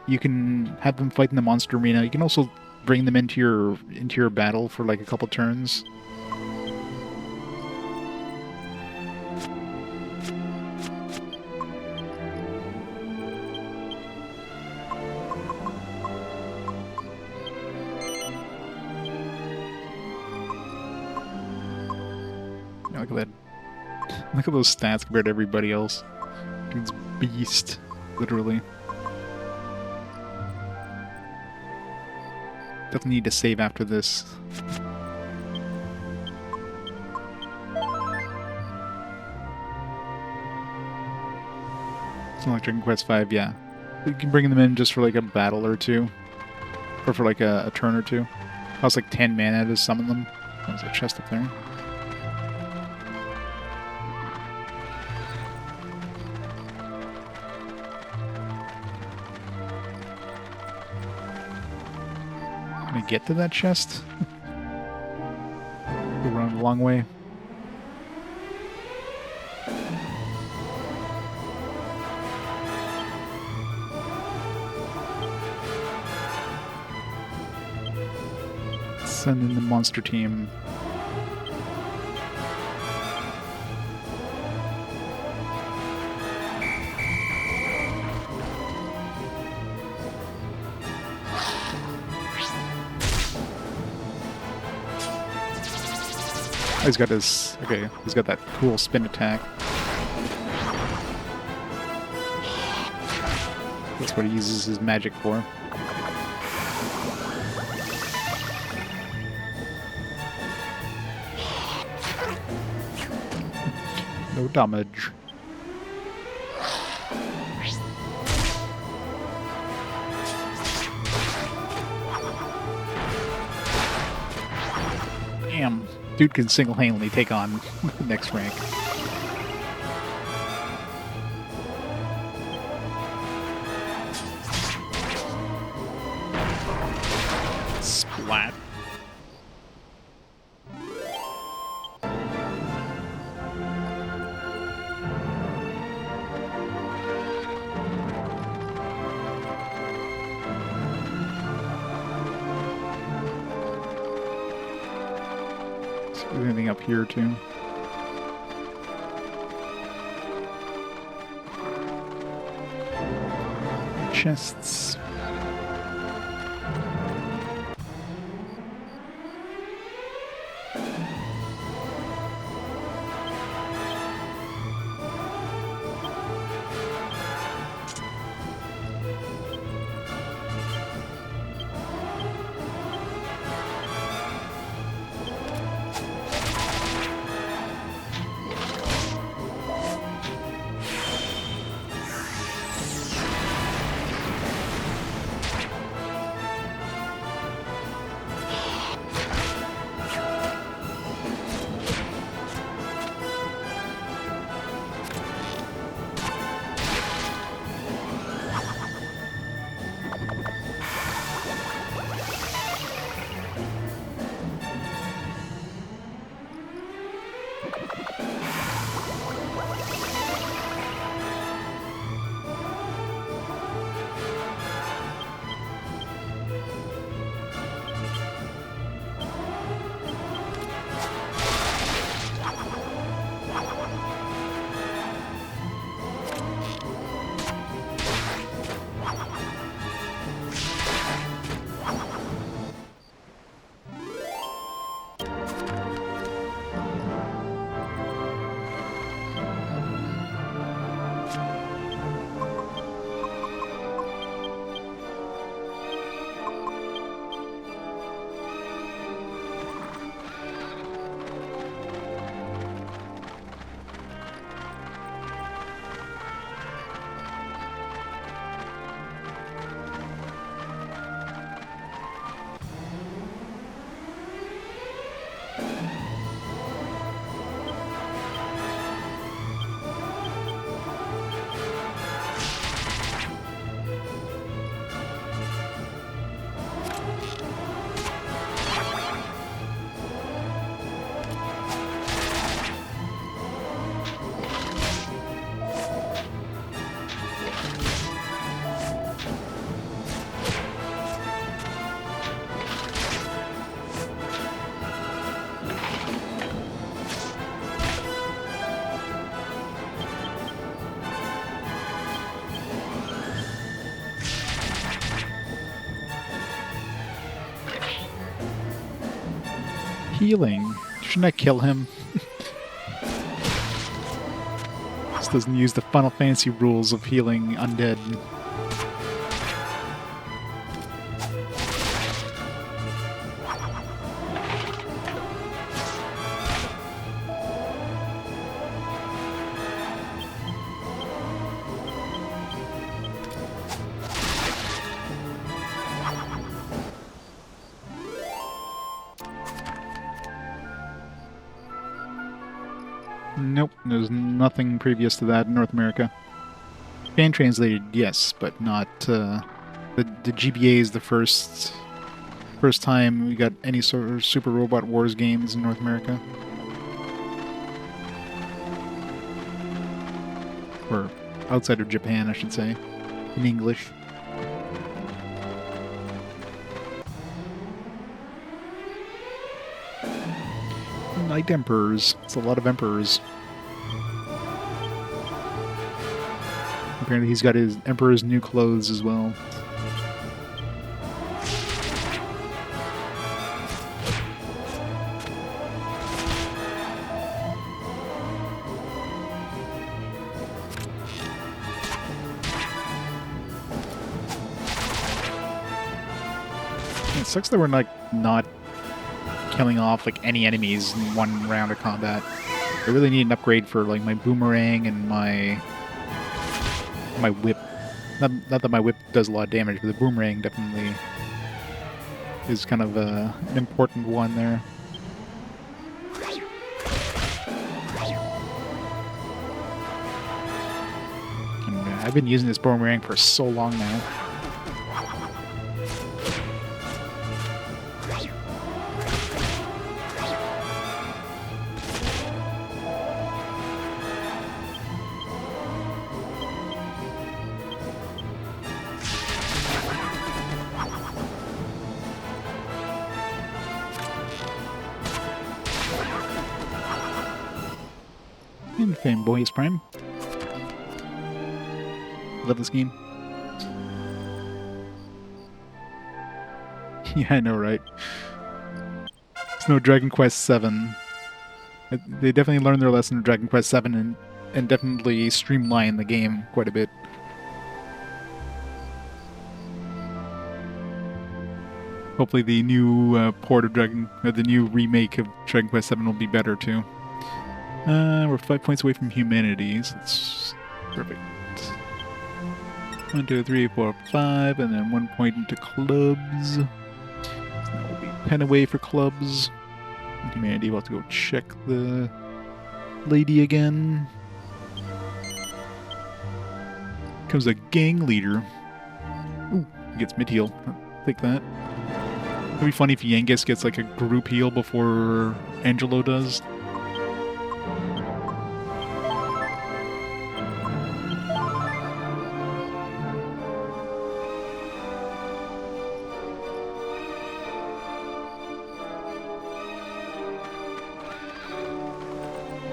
You can have them fight in the monster arena. You can also bring them into your battle for like a couple turns. Look at that. Look at those stats compared to everybody else. Dude's beast, literally. Doesn't need to save after this. It's not like Dragon Quest V, yeah. You can bring them in just for like a battle or two. Or for like a turn or two. Costs like 10 mana to summon them. There's a chest up there. Can I get to that chest? Go around a long way. Send in the monster team. He's got his... Okay, he's got that cool spin attack. That's what he uses his magic for. No damage. Damn. Dude can single-handedly take on the next rank. Splat. Anything up here too? Chests. Healing. Shouldn't I kill him? This doesn't use the Final Fantasy rules of healing undead. Nope, there's nothing previous to that in North America. Fan translated, yes, but not. The GBA is the first time we got any sort of Super Robot Wars games in North America, or outside of Japan, I should say, in English. Night Emperors. It's a lot of Emperors. Apparently he's got his Emperor's new clothes as well. It sucks that we're like not killing off like any enemies in one round of combat. I really need an upgrade for like my boomerang and my whip. Not that my whip does a lot of damage, but the boomerang definitely is kind of an important one there. And I've been using this boomerang for so long now. And Fanboy Prime. Love this game. Yeah, I know, right? It's no Dragon Quest VII. They definitely learned their lesson in Dragon Quest VII and definitely streamlined the game quite a bit. Hopefully the new port of the new remake of Dragon Quest VII will be better too. We're 5 points away from humanities. That's perfect. 1, 2, 3, 4, 5, and then 1 point into clubs. So that will be 10 away for clubs. In humanity, we'll have to go check the lady again. Comes a gang leader. Ooh, he gets mid heal. I'll take that. It'd be funny if Yangus gets like a group heal before Angelo does.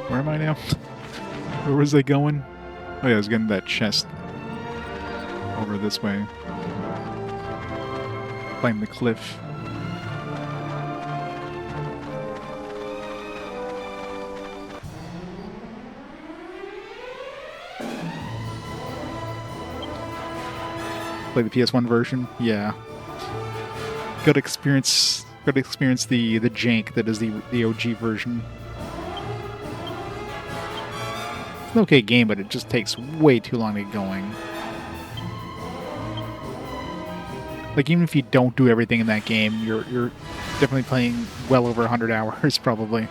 Where am I now? Where was I going? Oh yeah, I was getting that chest over this way. Climb the cliff. Play the PS1 version? Yeah. Gotta experience the jank that is the OG version. It's an okay game, but it just takes way too long to get going. Like, even if you don't do everything in that game, you're definitely playing well over 100 hours, probably.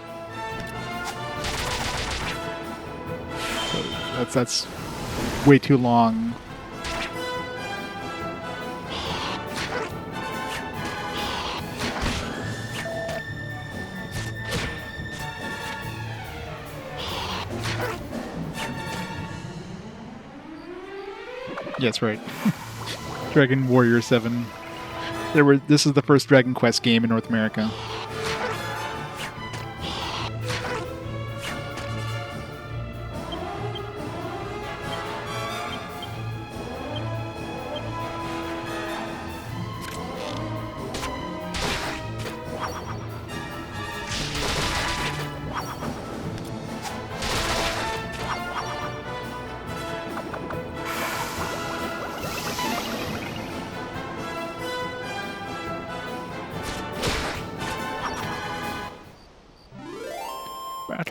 So that's way too long. Yeah, that's right. Dragon Warrior 7. This is the first Dragon Quest game in North America.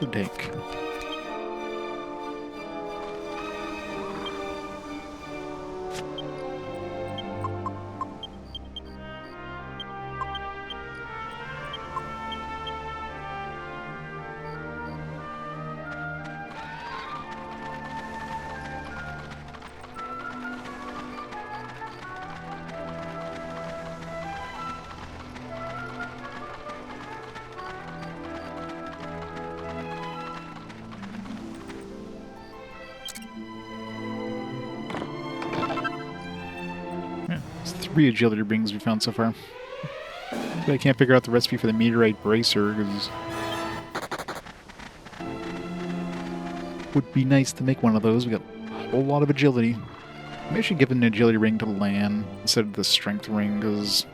After deck. It's 3 agility rings we found so far. But I can't figure out the recipe for the meteorite bracer, because would be nice to make one of those. We got a whole lot of agility. Maybe I should give an agility ring to Lan instead of the strength ring, because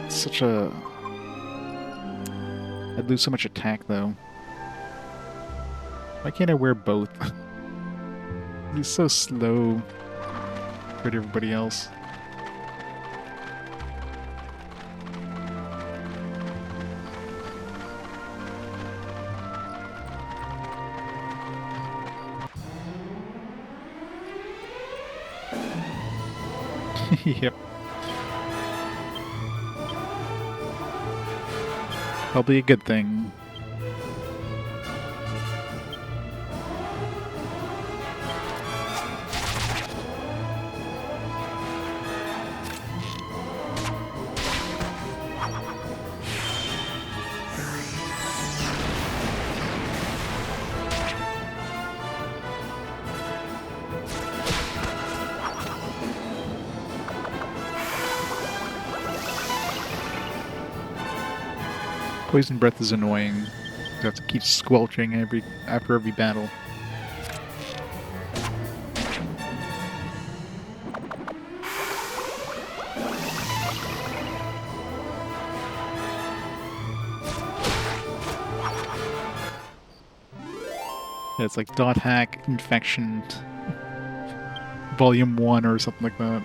it's such a... I'd lose so much attack, though. Why can't I wear both? He's so slow compared to everybody else. Yep. Probably a good thing. Poison breath is annoying. You have to keep squelching after every battle. Yeah, it's like dot hack infection volume 1 or something like that.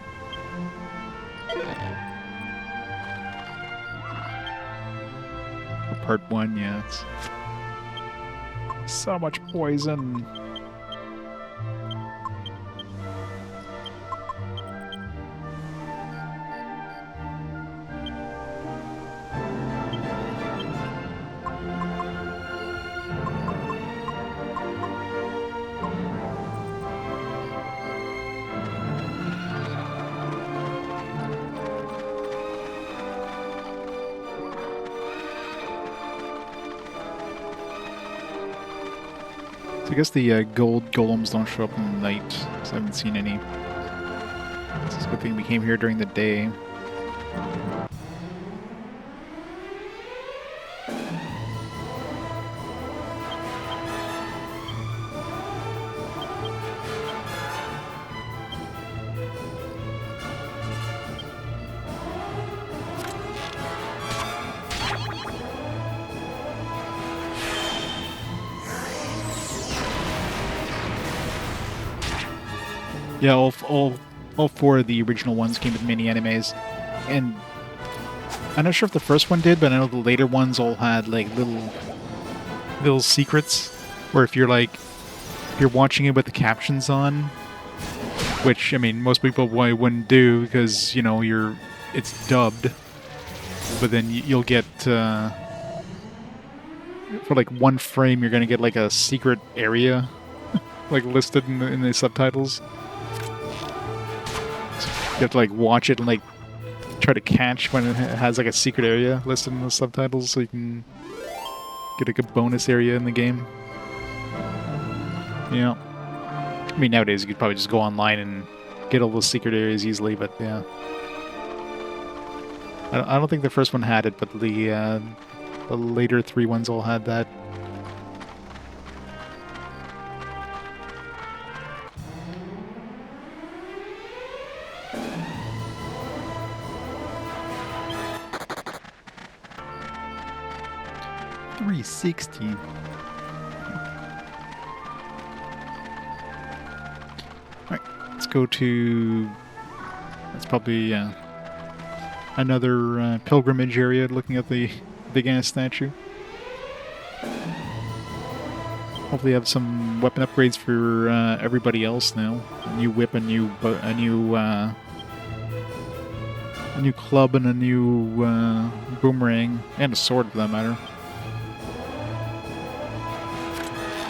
Part 1, yeah. It's so much poison. I guess the gold golems don't show up in the night, because I haven't seen any. It's a good thing we came here during the day. Yeah, all 4 of the original ones came with mini animes, and I'm not sure if the first one did, but I know the later ones all had like little secrets, where if you're watching it with the captions on, which I mean most people wouldn't do because you know it's dubbed, but then you'll get for like 1 frame you're gonna get like a secret area like listed in the subtitles. You have to like watch it and like try to catch when it has like a secret area listed in the subtitles so you can get like a bonus area in the game. Yeah. I mean nowadays you could probably just go online and get all those secret areas easily, but yeah. I don't think the first one had it, but the later 3 ones all had that. $360. Alright, let's go to... That's probably another pilgrimage area looking at the big-ass statue. Hopefully have some weapon upgrades for everybody else now. A new whip, a new club, and a new boomerang, and a sword for that matter.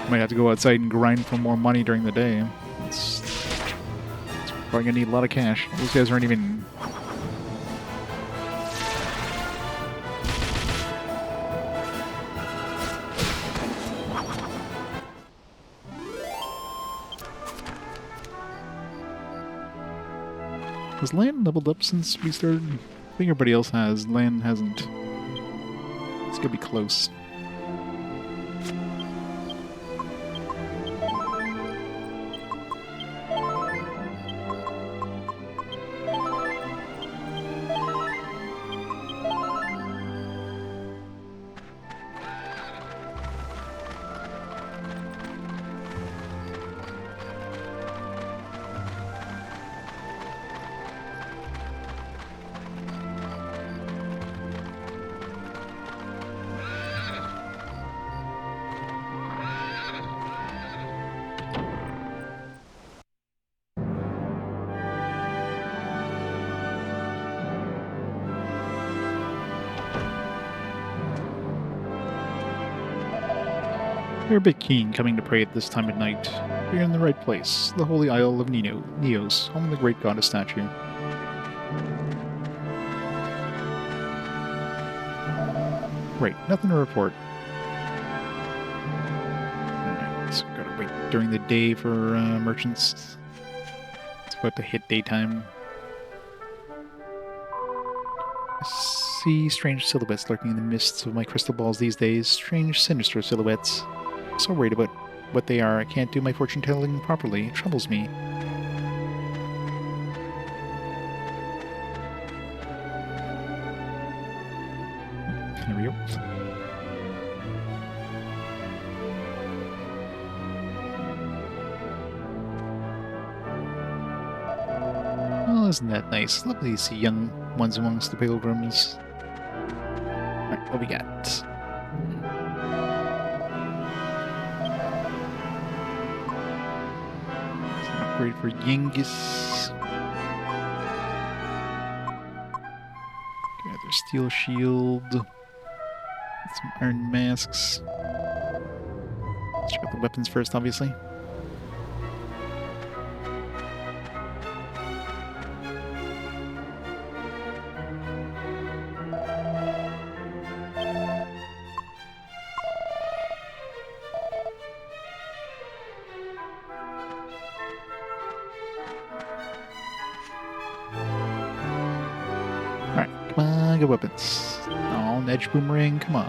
Might have to go outside and grind for more money during the day. It's probably gonna need a lot of cash. Those guys aren't even... Has land leveled up since we started? I think everybody else has. Land hasn't. It's gonna be close. You're a bit keen coming to pray at this time of night. You're in the right place, the holy isle of Neos, home of the great goddess statue. Right, nothing to report. Alright, so gotta wait during the day for merchants. It's about to hit daytime. I see strange silhouettes lurking in the mists of my crystal balls these days. Strange, sinister silhouettes. So worried about what they are, I can't do my fortune telling properly. It troubles me. There we go. Oh, isn't that nice? Lovely to see young ones amongst the pilgrims. Alright, what we got? Upgrade for Yangus. Got their steel shield. Some iron masks. Let's check out the weapons first, obviously. Weapons. Oh, an edge boomerang, come on.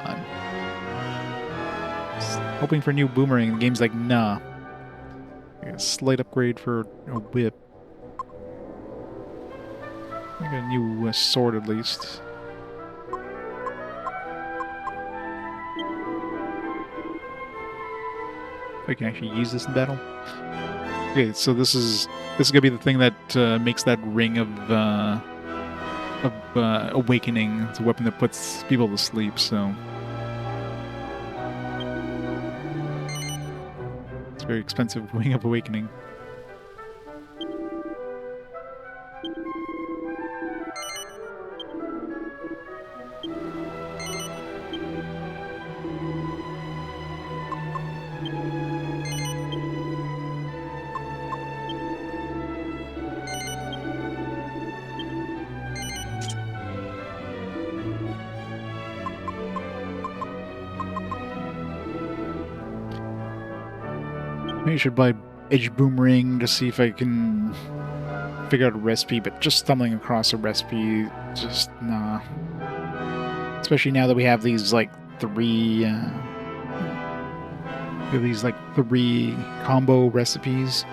Just hoping for a new boomerang. The game's like, nah. A slight upgrade for a whip. I got a new sword at least. If I can actually use this in battle. Okay, so this is gonna be the thing that makes that ring of awakening. It's a weapon that puts people to sleep, so it's a very expensive wing of awakening. Maybe I should buy Edge Boomerang to see if I can figure out a recipe, but just stumbling across a recipe, just nah. Especially now that we have these like three combo recipes.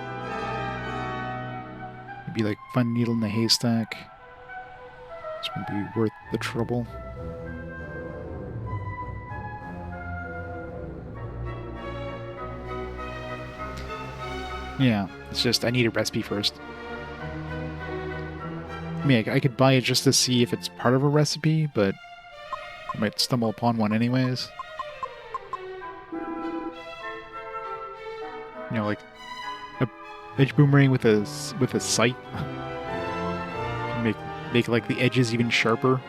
It'd be like fun needle in the haystack. This wouldn't be worth the trouble. Yeah, it's just, I need a recipe first. I mean, I could buy it just to see if it's part of a recipe, but I might stumble upon one anyways. You know, like a edge boomerang with a sight. Make like the edges even sharper,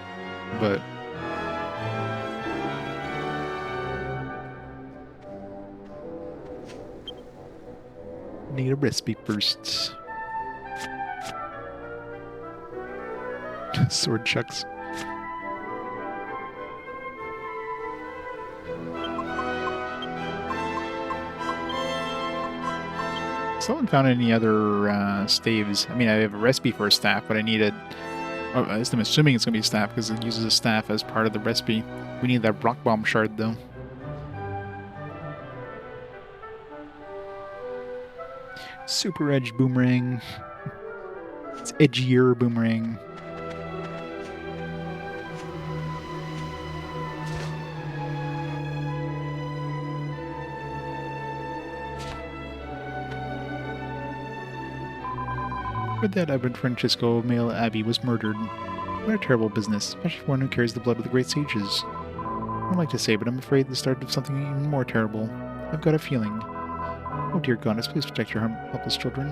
but need a recipe first. Sword chucks. Someone found any other staves? I mean, I have a recipe for a staff, but I need a... Oh, I'm assuming it's going to be a staff because it uses a staff as part of the recipe. We need that rock bomb shard, though. Super edge boomerang. It's edgier boomerang. For that, Abbot Francisco Male Abbey was murdered. What a terrible business, especially for one who carries the blood of the great sages. I'd like to say, but I'm afraid the start of something even more terrible. I've got a feeling. Oh dear goddess, please protect your helpless children.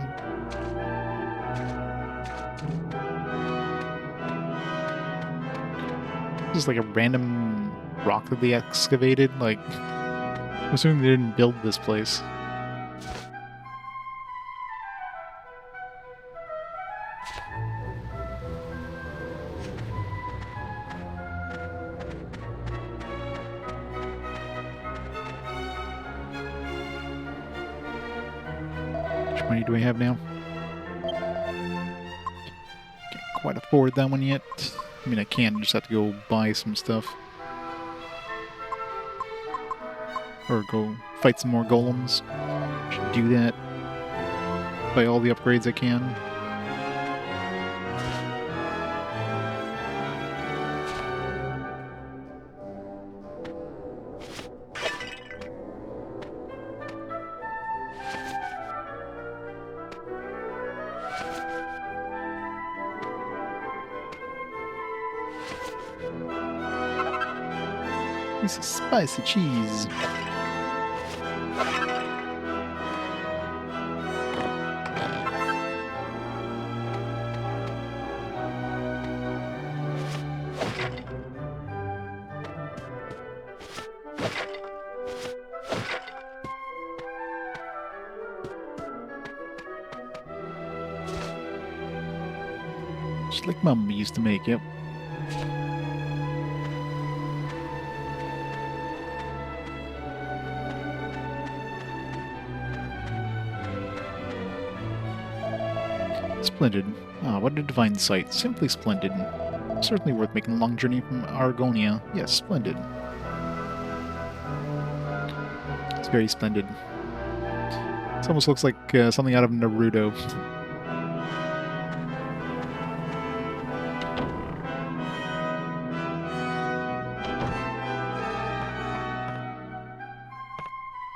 This is like a random rock that they excavated. Like, I'm assuming they didn't build this place. How much money do we have now? Can't quite afford that one yet. I mean, I can, just have to go buy some stuff. Or go fight some more golems. Should do that. Buy all the upgrades I can. This is spicy cheese. Just like Mum used to make, yep. Splendid. Ah, what a divine sight. Simply splendid. Certainly worth making the long journey from Argonia. Yes, splendid. It's very splendid. This almost looks like something out of Naruto.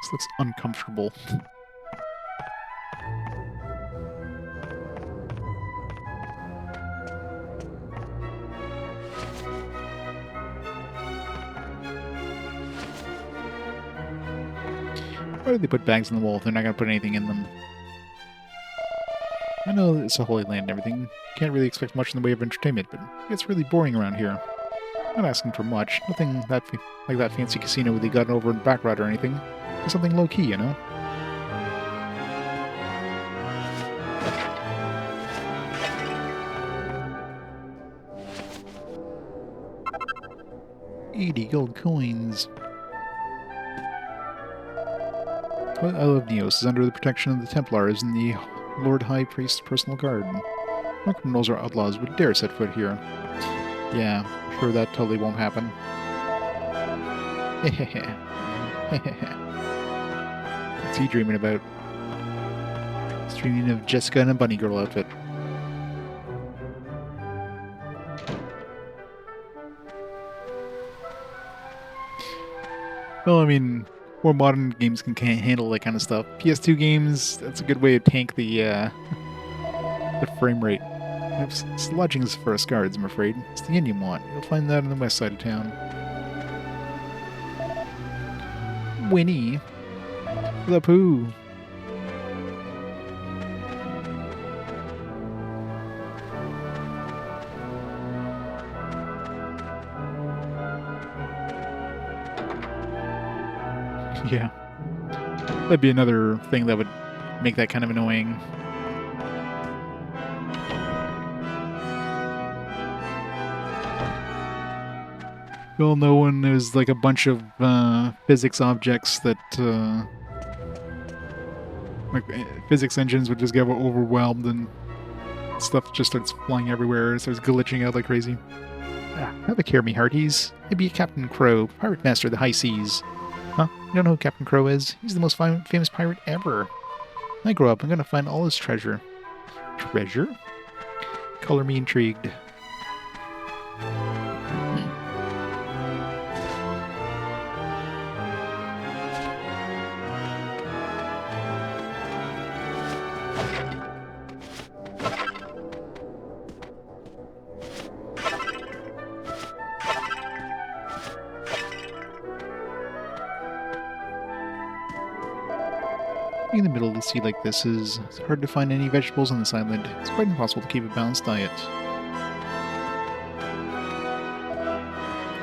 This looks uncomfortable. Why do they put bags on the wall if they're not going to put anything in them? I know it's a holy land and everything. Can't really expect much in the way of entertainment, but it's really boring around here. Not asking for much. Nothing like that fancy casino they got over in Baccarat or anything. Just something low-key, you know? $80 gold coins. I love Neos is under the protection of the Templars and the Lord High Priest's personal guard. No criminals or outlaws would dare set foot here. Yeah, I'm sure that totally won't happen. What's he dreaming about? He's dreaming of Jessica in a bunny girl outfit. Well, I mean, more modern games can handle that kind of stuff. PS2 games, that's a good way to tank the frame rate. It's lodgings for us guards, I'm afraid. It's the inn you want. You'll find that on the west side of town. Winnie. What's up, who? Yeah. That'd be another thing that would make that kind of annoying. You all know when there's like a bunch of physics objects that physics engines would just get overwhelmed and stuff just starts flying everywhere. It starts glitching out like crazy. Have a care, me hearties. I be Captain Crow, pirate master of the high seas. Huh? You don't know who Captain Crow is? He's the most famous pirate ever. When I grow up, I'm gonna find all his treasure. Treasure? Color me intrigued. In the middle of the sea like this it's hard to find any vegetables on this island. It's quite impossible to keep a balanced diet.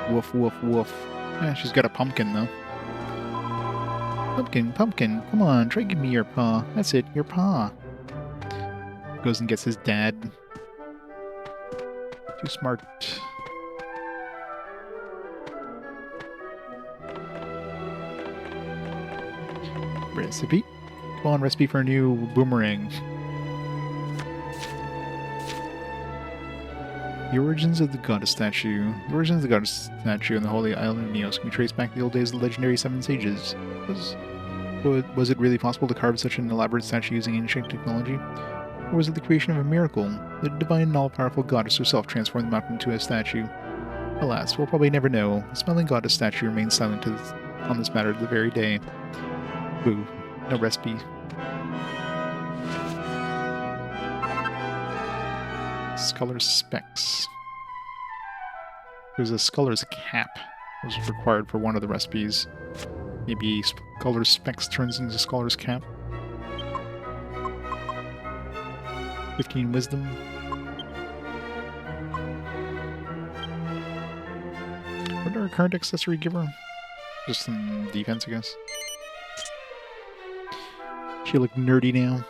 Woof, woof, woof. She's got a pumpkin, though. Pumpkin, pumpkin, come on, try give me your paw. That's it, your paw. Goes and gets his dad. Too smart. Recipe? Come on, recipe for a new boomerang. The origins of the goddess statue. The origins of the goddess statue on the holy island of Neos can be traced back to the old days of the legendary Seven Sages. Was it really possible to carve such an elaborate statue using ancient technology? Or was it the creation of a miracle? The divine and all-powerful goddess herself transformed the mountain into a statue? Alas, we'll probably never know. The smiling goddess statue remains silent on this matter to the very day. Boo. No recipe. Scholar's specs. There's a scholar's cap that was required for one of the recipes. Maybe scholar's specs turns into scholar's cap. 15 wisdom. What did our current accessory give her? Just some defense, I guess. She look nerdy now.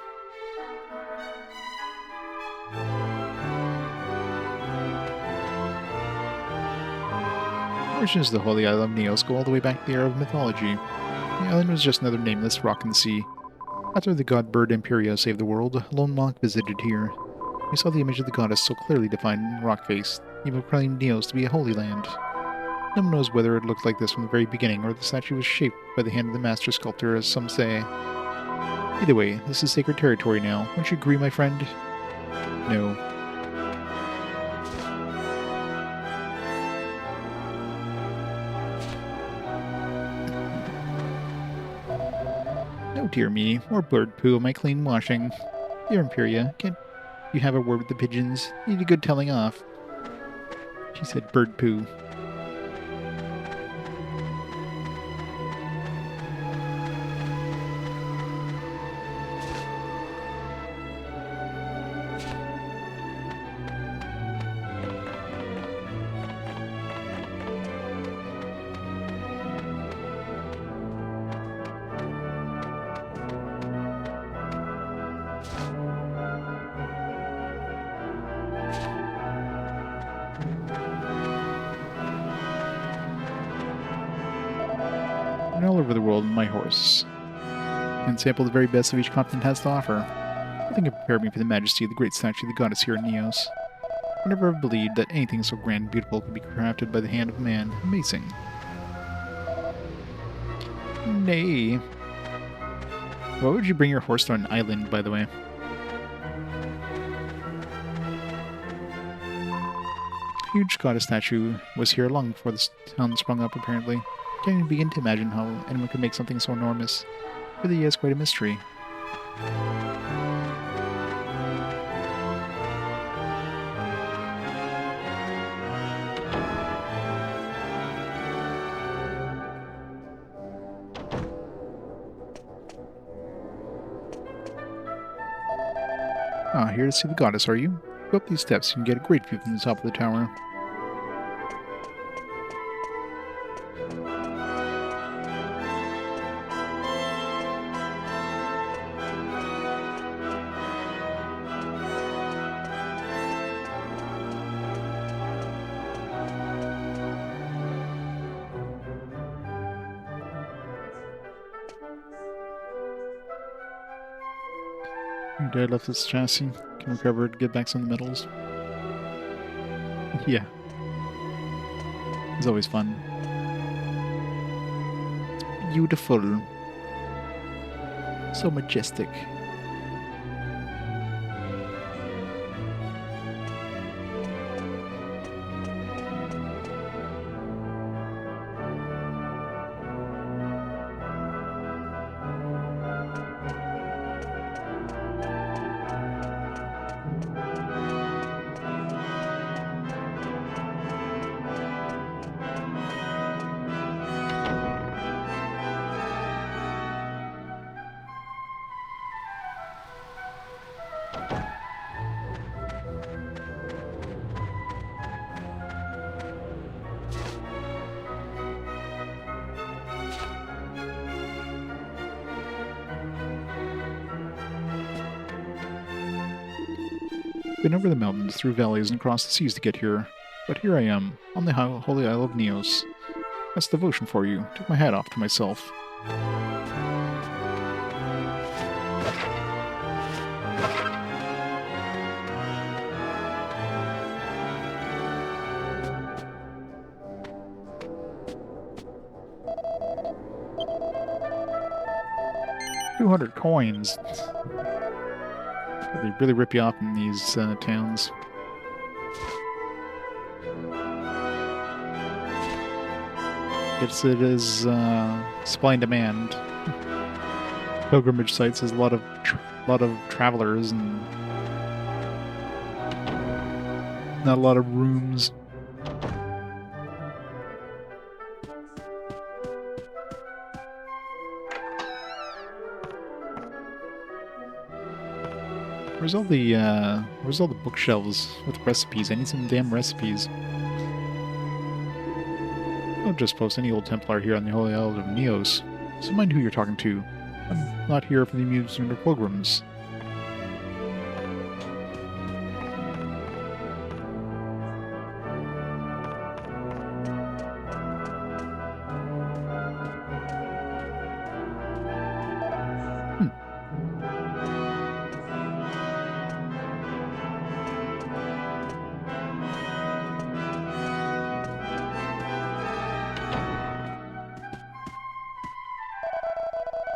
Origins of the holy island of Neos go all the way back to the era of mythology. The island was just another nameless rock in the sea. After the god bird Imperia saved the world, a lone monk visited here. He saw the image of the goddess so clearly defined in the rock face, he proclaimed Neos to be a holy land. No one knows whether it looked like this from the very beginning, or the statue was shaped by the hand of the master sculptor, as some say. Either way, this is sacred territory now. Wouldn't you agree, my friend? No. Oh dear me, more bird poo on my clean washing. Dear Imperia, can't you have a word with the pigeons? Need a good telling off. She said bird poo. All over the world on my horse, and sample the very best of each continent has to offer. I think it prepared me for the majesty of the great statue of the goddess here in Neos. I never have believed that anything so grand and beautiful could be crafted by the hand of man. Amazing. Nay. Why would you bring your horse to an island, by the way? A huge goddess statue was here long before this town sprung up, apparently. Can't even begin to imagine how anyone could make something so enormous. It really is quite a mystery. Ah, here to see the goddess, are you? Go up these steps, you can get a great view from the top of the tower. Deadlift this chassis. Can recover it, get back some of the metals. Yeah. It's always fun. It's beautiful. So majestic. Been over the mountains, through valleys, and across the seas to get here. But here I am, on the holy isle of Neos. That's devotion for you. Took my hat off to myself. $200 coins. They really rip you off in these towns. It is supply and demand. Pilgrimage sites has a lot of travelers and not a lot of rooms. Where's all the bookshelves with recipes? I need some damn recipes. Don't just post any old Templar here on the Holy Isle of Neos. So mind who you're talking to. I'm not here for the amusement of pilgrims.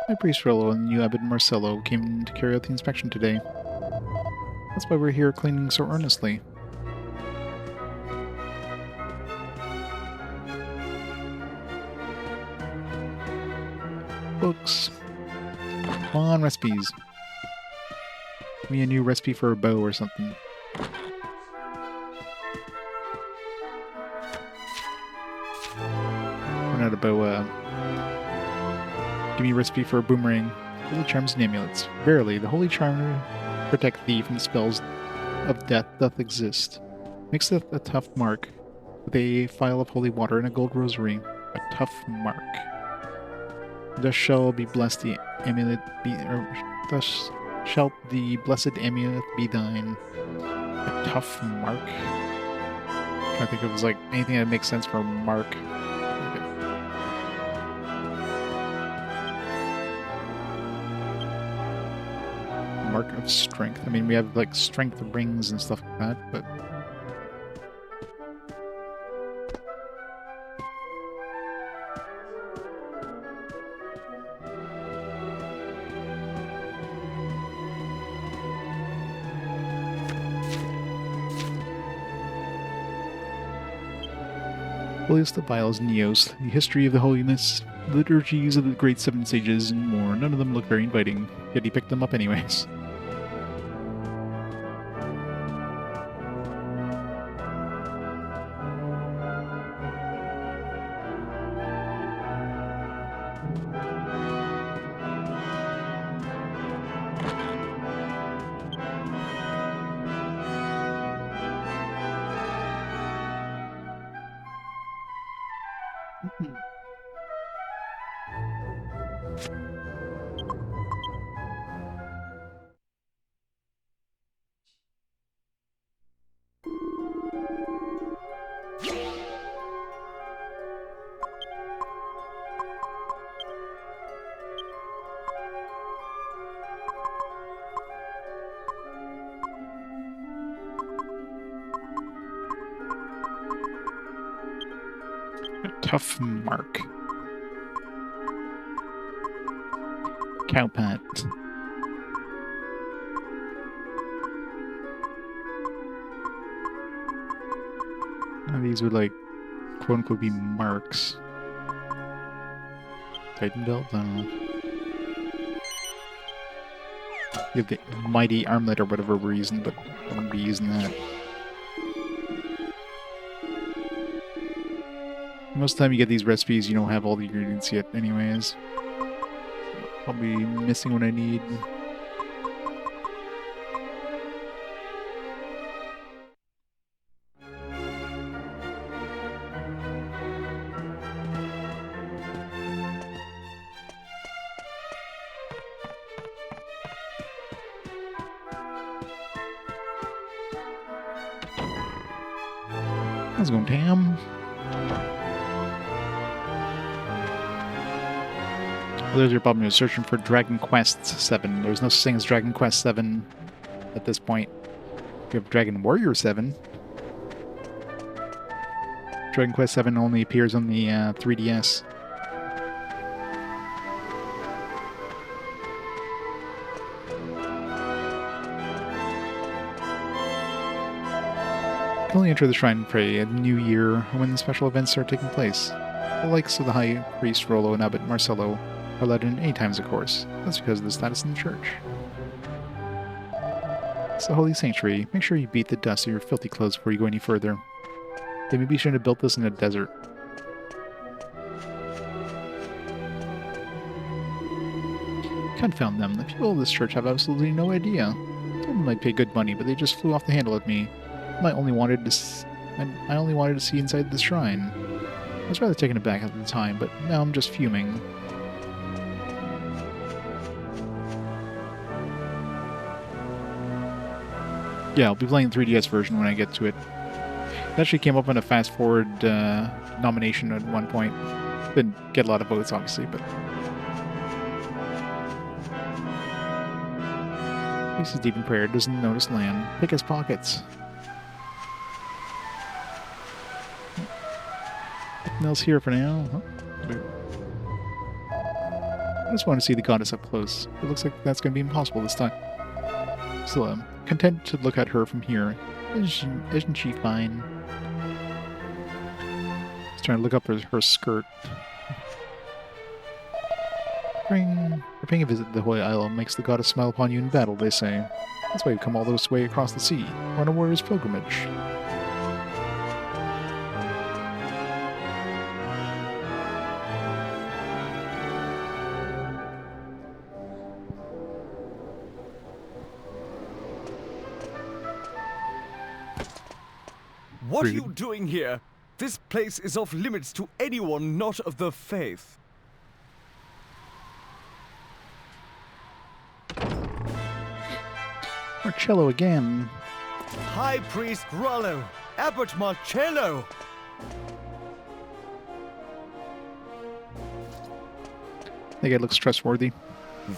My priest Frollo and the new abbot Marcello came to carry out the inspection today. That's why we're here cleaning so earnestly. Books. Come on, recipes. Give me a new recipe for a bow or something. Run out of bow, give me a recipe for a boomerang. Holy charms and amulets. Verily, the holy charm to protect thee from the spells of death doth exist. Mix it a tough mark with a phial of holy water and a gold rosary. A tough mark. Thus shall be blessed the amulet be, thus shalt the blessed amulet be thine. A tough mark. I'm trying to think of like anything that makes sense for mark. Mark of strength. I mean, we have like strength rings and stuff like that, but holiest of vials, Neos, the history of the holiness, liturgies of the great seven sages, and more. None of them look very inviting, yet he picked them up anyways. Tough mark. Cowpat. Now these would like quote unquote be marks. Titan belt? I don't know. You have the mighty armlet or whatever we're using, but I wouldn't be using that. Most of the time you get these recipes, you don't have all the ingredients yet anyways. I'll be missing what I need. How's it going, Tam? There's your problem. You're searching for Dragon Quest VII. There's no such thing as Dragon Quest VII at this point. You have Dragon Warrior 7. Dragon Quest VII only appears on the 3DS. You can only enter the shrine and pray at New Year when the special events start taking place. The likes of the High Priest Rollo and Abbot Marcello are allowed in 8 times a course. That's because of the status in the church. It's the holy sanctuary. Make sure you beat the dust of your filthy clothes before you go any further. They maybe shouldn't have built this in a desert. Confound them. The people of this church have absolutely no idea. Someone might pay good money, but they just flew off the handle at me. I only wanted to see inside the shrine. I was rather taken aback at the time, but now I'm just fuming. Yeah, I'll be playing the 3DS version when I get to it. It actually came up in a fast-forward nomination at one point. Didn't get a lot of votes, obviously, but... This is deep in prayer, doesn't notice land. Pick his pockets. Nothing else here for now. Huh? I just want to see the goddess up close. It looks like that's going to be impossible this time. Still, I'm content to look at her from here. Isn't she fine? Just trying to look up her skirt. Paying a visit to the Holy Isle makes the goddess smile upon you in battle, they say. That's why you've come all this way across the sea, on a warrior's pilgrimage. What are you doing here? This place is off limits to anyone not of the faith. Marcello again. High Priest Rollo, Abbot Marcello. I think it looks trustworthy.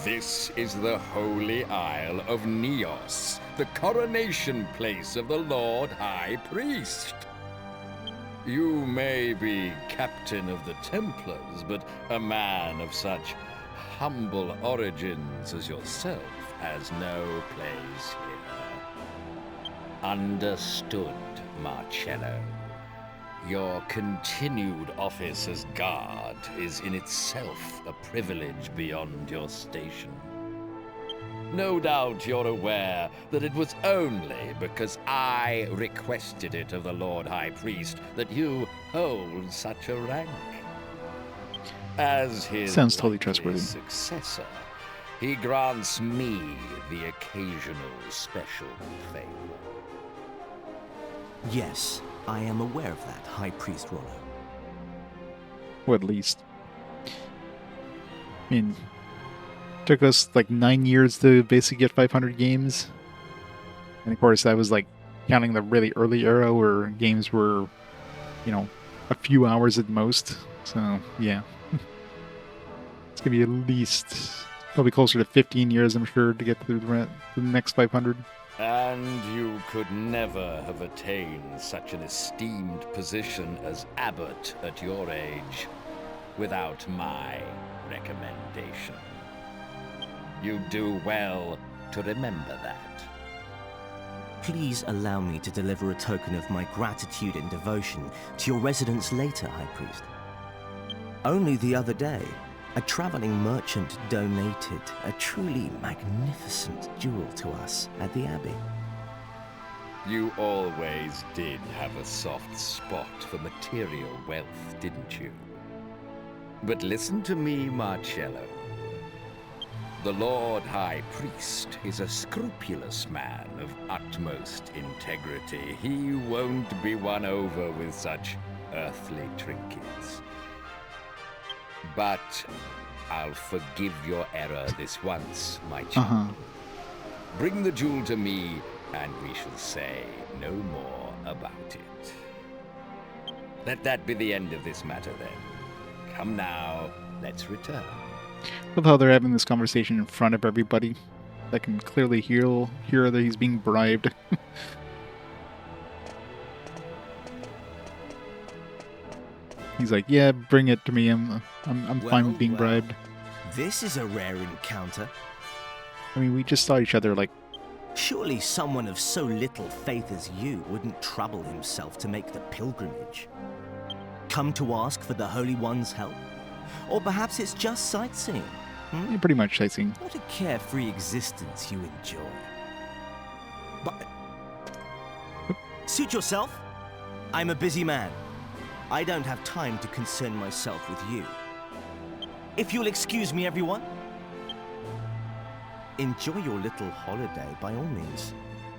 This is the Holy Isle of Neos, the coronation place of the Lord High Priest. You may be captain of the Templars, but a man of such humble origins as yourself has no place here. Understood, Marcello. Your continued office as guard is in itself a privilege beyond your station. No doubt you're aware that it was only because I requested it of the Lord High Priest that you hold such a rank. As his Sounds totally trustworthy. successor, he grants me the occasional special favor. Yes, I am aware of that, High Priest Rollo. Or at least. I mean, took us like 9 years to basically get 500 games. And of course, that was like counting the really early era where games were, you know, a few hours at most. So, yeah. It's going to be at least, probably closer to 15 years, I'm sure, to get through the next 500. And you could never have attained such an esteemed position as abbot at your age without my recommendation. You do well to remember that. Please allow me to deliver a token of my gratitude and devotion to your residence later, High Priest. Only the other day, a traveling merchant donated a truly magnificent jewel to us at the Abbey. You always did have a soft spot for material wealth, didn't you? But listen to me, Marcello. The Lord High Priest is a scrupulous man of utmost integrity. He won't be won over with such earthly trinkets. But I'll forgive your error this once, my child. Bring the jewel to me, and we shall say no more about it. Let that be the end of this matter, then. Come now, let's return. I love how they're having this conversation in front of everybody. I can clearly hear that he's being bribed. He's like, yeah, bring it to me. I'm fine with being bribed. This is a rare encounter. I mean, we just saw each other like... Surely someone of so little faith as you wouldn't trouble himself to make the pilgrimage. Come to ask for the Holy One's help? Or perhaps it's just sightseeing? Yeah, pretty much sightseeing. What a carefree existence you enjoy. But... Suit yourself. I'm a busy man. I don't have time to concern myself with you. If you'll excuse me, everyone. Enjoy your little holiday, by all means.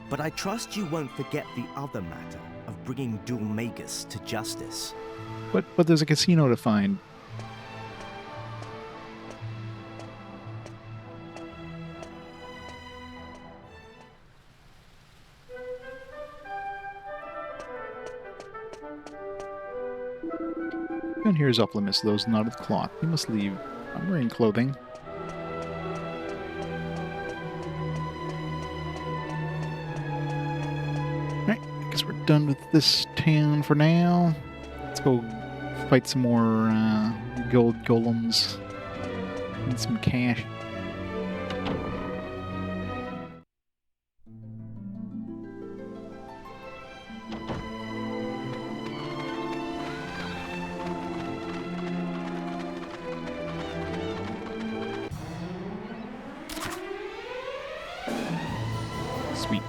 But I trust you won't forget the other matter of bringing Dhoulmagus to justice. But there's a casino to find. And here's off limits to those not of cloth. You must leave. I'm wearing clothing. Alright, I guess we're done with this town for now. Let's go fight some more gold golems. Need some cash. Sweet.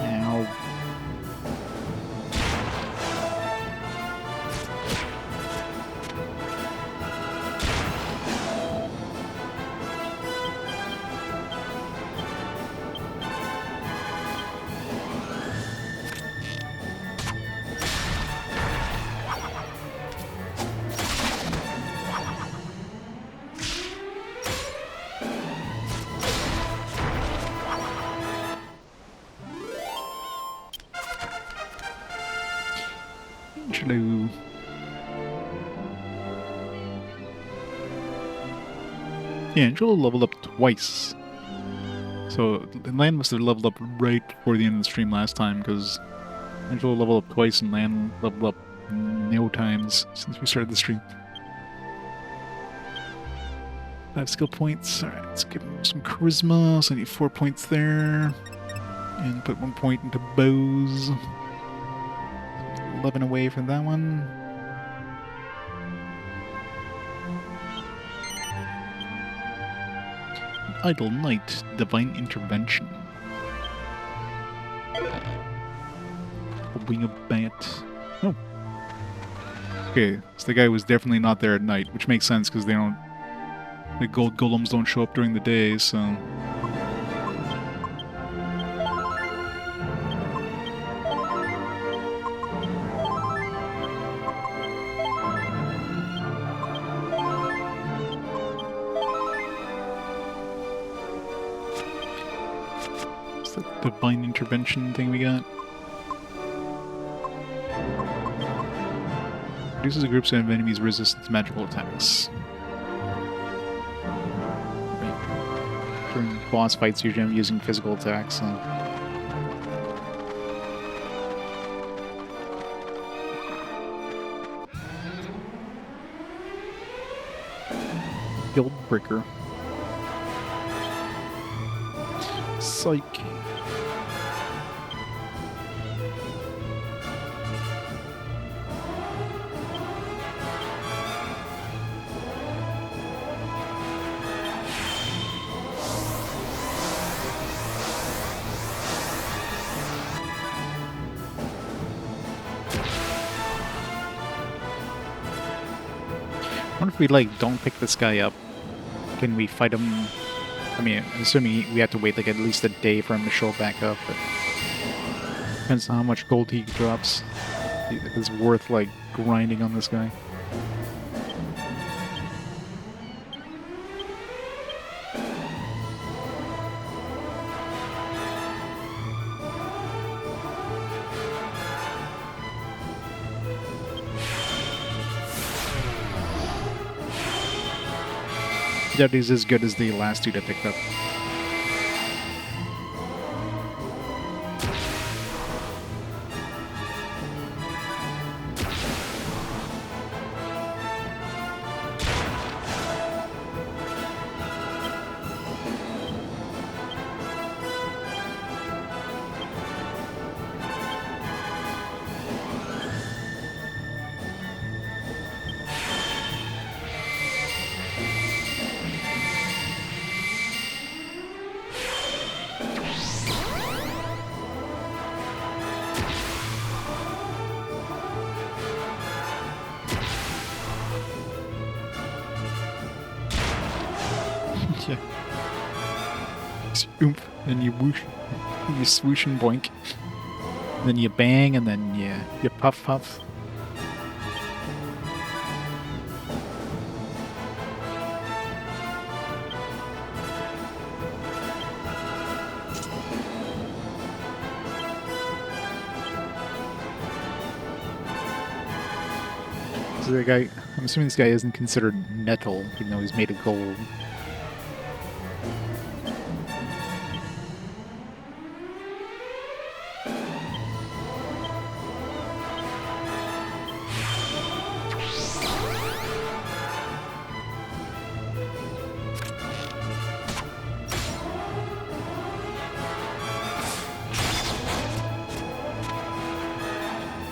Ow. Angelo. Yeah, Angelo leveled up twice. So Lan must have leveled up right before the end of the stream last time, because Angelo leveled up twice and Lan leveled up no times since we started the stream. 5 skill points. Alright, let's give him some charisma. So I need 4 points there. And put 1 point into bows. 11 away from that one. Idle Knight, Divine Intervention. A Wing of Bat. Oh. Okay, so the guy was definitely not there at night, which makes sense because they don't... The gold golems don't show up during the day, so... It's the divine intervention thing we got. Reduces a group's of enemies' resistance to magical attacks. Right. During boss fights, usually I'm using physical attacks. So. Guild Breaker. Psych. I wonder if we, like, don't pick this guy up. Can we fight him? I mean, I'm assuming we have to wait, like, at least a day for him to show back up, but... Depends on how much gold he drops. If it's worth, like, grinding on this guy. Doubt he's as good as the last dude I picked up. Yeah. Oomph, and you whoosh, you swoosh and boink. And then you bang, and then you puff puff. So the guy, I'm assuming this guy isn't considered metal, even though he's made of gold.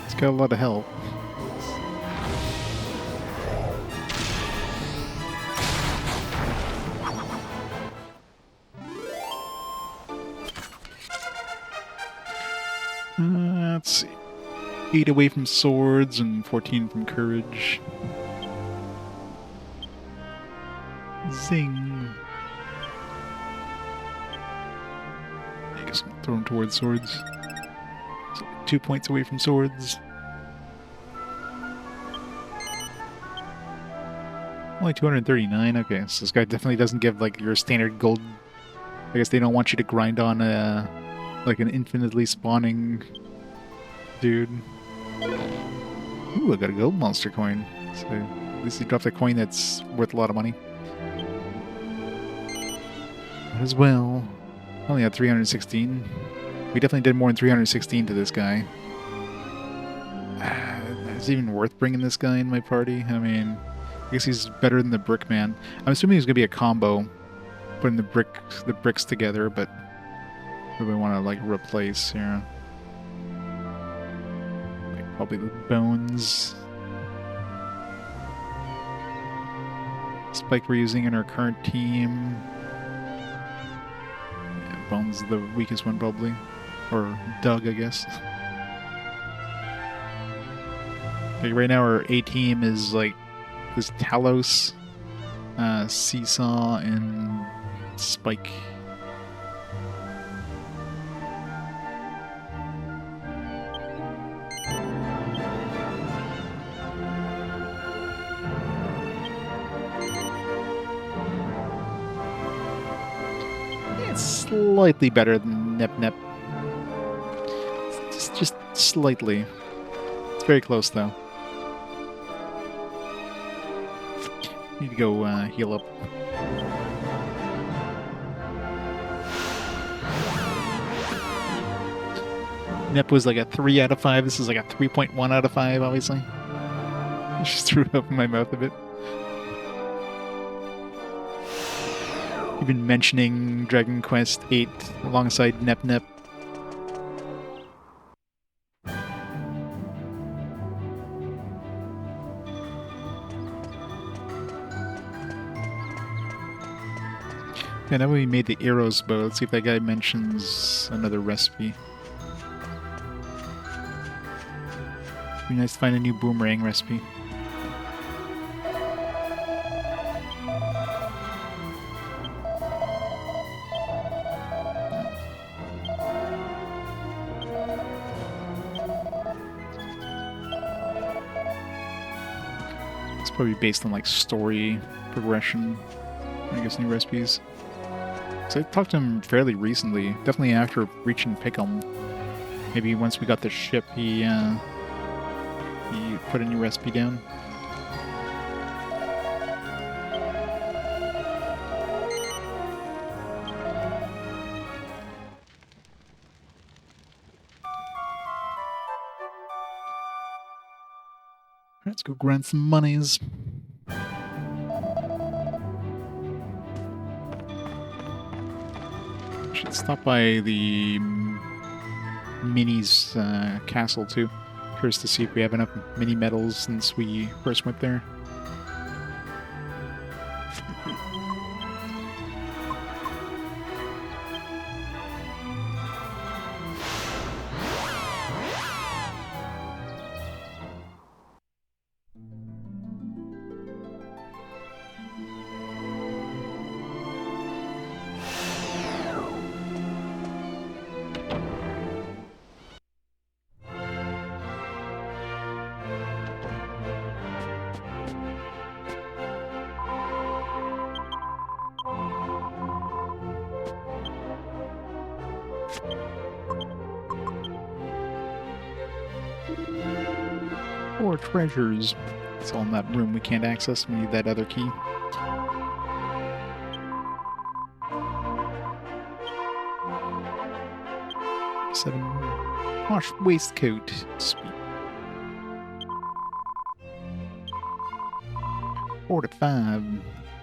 He's got a lot of health. Let's see. 8 away from swords and 14 from courage. Zing. I guess I'll throw him towards swords. So 2 points away from swords. Only 239. Okay, so this guy definitely doesn't give like your standard gold. I guess they don't want you to grind on like an infinitely spawning dude. Ooh, I got a gold monster coin. So at least he dropped a coin that's worth a lot of money. As well. Only had 316. We definitely did more than 316 to this guy. Is it even worth bringing this guy in my party? I mean, I guess he's better than the brick man. I'm assuming he's gonna be a combo, putting the bricks together, but who do we want to like replace here? Like probably the bones. Spike we're using in our current team. Yeah, Bones is the weakest one probably, or Doug, I guess. Okay, right now our A team is like this Talos, Seesaw, and Spike. slightly better than Nep Nep. Just slightly. It's very close, though. Need to go heal up. Nep was like a 3 out of 5. This is like a 3.1 out of 5, obviously. I just threw it up in my mouth a bit. Even mentioning Dragon Quest VIII alongside Nep Nep. Yeah, now we made the arrows bow. Let's see if that guy mentions another recipe. Be nice to find a new boomerang recipe. It's probably based on like story progression. I guess new recipes. So I talked to him fairly recently, definitely after reaching Pick'em. Maybe once we got the ship, he put a new recipe down. Let's go grind some monies. Should stop by the Minis castle too. Curious to see if we have enough mini medals since we first went there. Or treasures. It's all in that room we can't access. We need that other key. Seven. Wash waistcoat. Sweet. 4 to 5.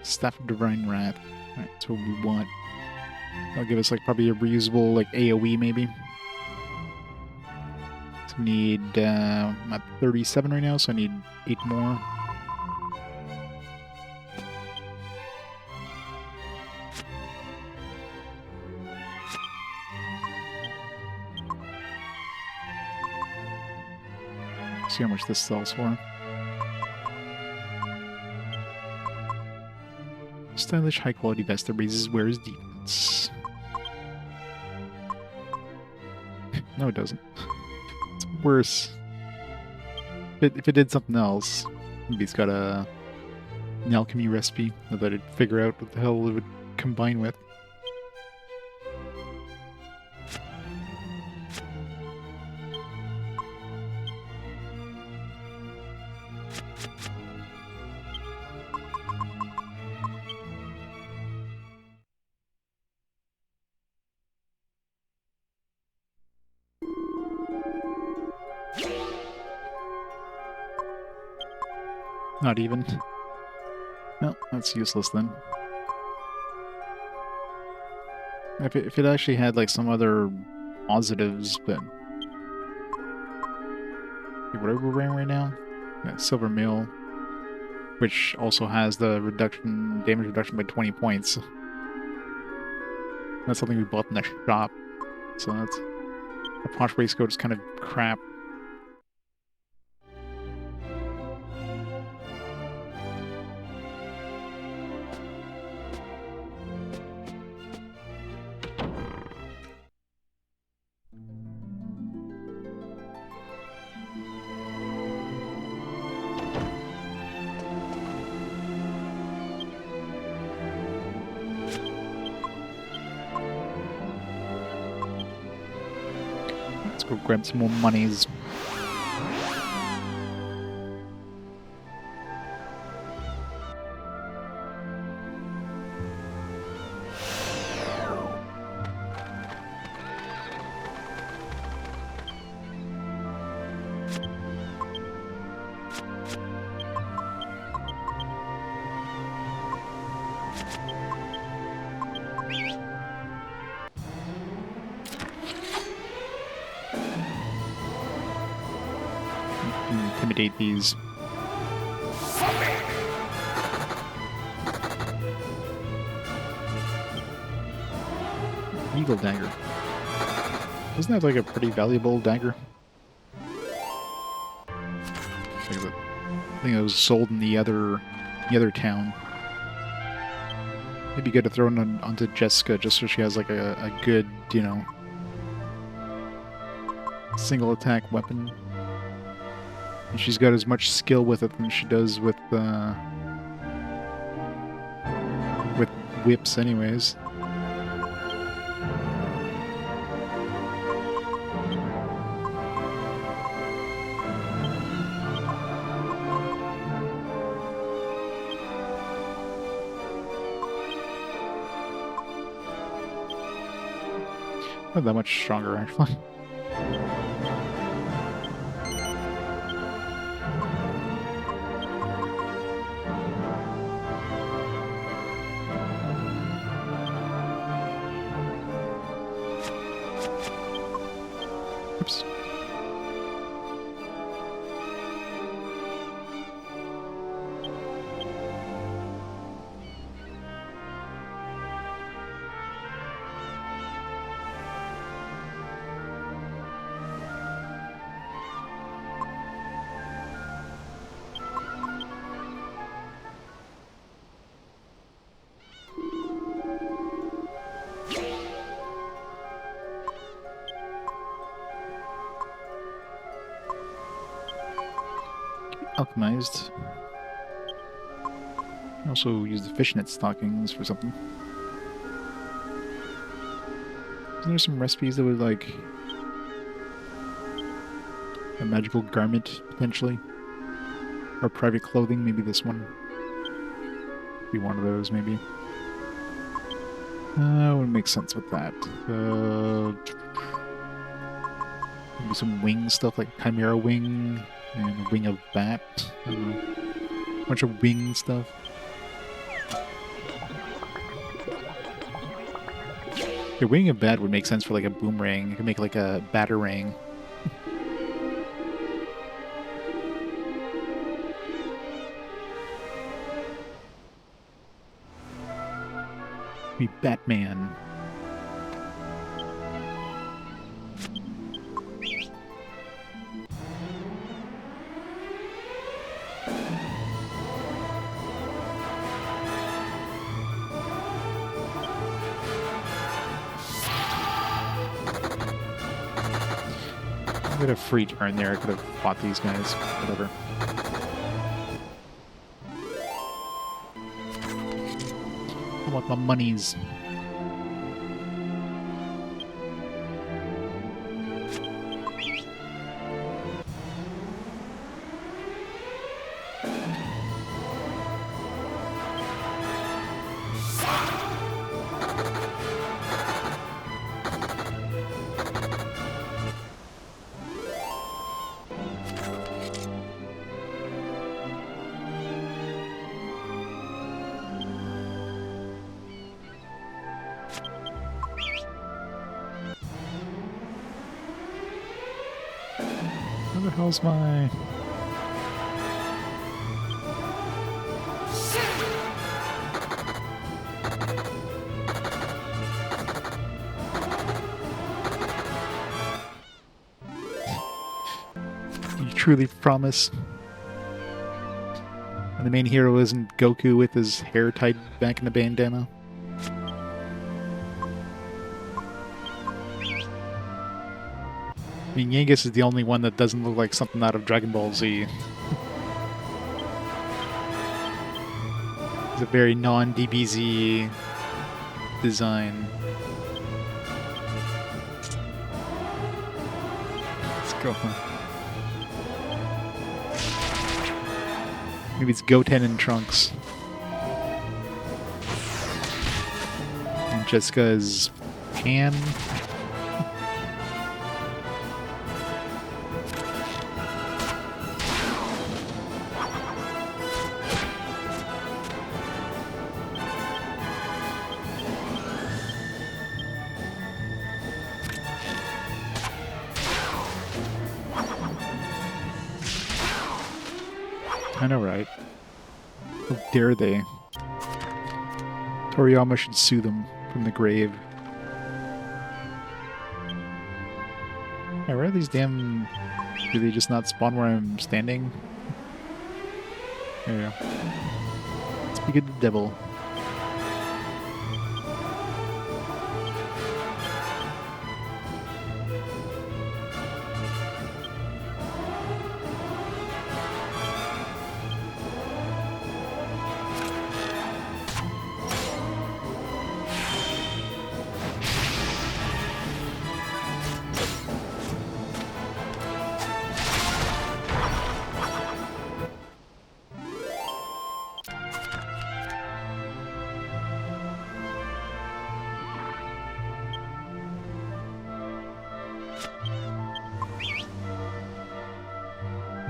Staff of Divine Wrath. Alright, that's what we want. That'll give us like probably a reusable like AoE maybe. So we need I'm at 37 right now, so I need 8 more. See how much this sells for. Stylish, high-quality vest that raises wearer's defense. No, it doesn't. It's worse. If it did something else, maybe it's got an alchemy recipe that I'd figure out what the hell it would combine with. Not even. No, that's useless then. If it actually had like some other positives, but okay, what are we wearing right now? Yeah, Silver Mill, which also has the damage reduction by 20 points. That's something we bought in the shop, so that's the posh waistcoat is kind of crap. Let's go grab some more monies. Intimidate these. Eagle dagger. Isn't that like a pretty valuable dagger? Like the thing that was sold in the other town. It'd be good to throw it onto Jessica just so she has like a good, you know, single attack weapon. And she's got as much skill with it than she does with whips anyways. Not that much stronger, actually. Oops. Alchemized. Also use the fishnet stockings for something. Isn't there some recipes that would like a magical garment potentially? Or private clothing, maybe this one. Be one of those maybe. Would make sense with that. Maybe some wing stuff like Chimera Wing. And a wing of bat. A bunch of wing stuff. The wing of bat would make sense for like a boomerang. You can make like a batarang. Be Batman. I got a free turn there. I could have fought these guys. Whatever. I want my monies. Where the hell's my... You truly promise? And the main hero isn't Goku with his hair tied back in a bandana? I mean, Yangus is the only one that doesn't look like something out of Dragon Ball Z. It's a very non-DBZ design. God. Maybe it's Goten and Trunks. And Jessica is Pan. I know, right? How dare they? Toriyama should sue them from the grave. Yeah, where are these damn... Do they just not spawn where I'm standing? There you go. Speak of the devil.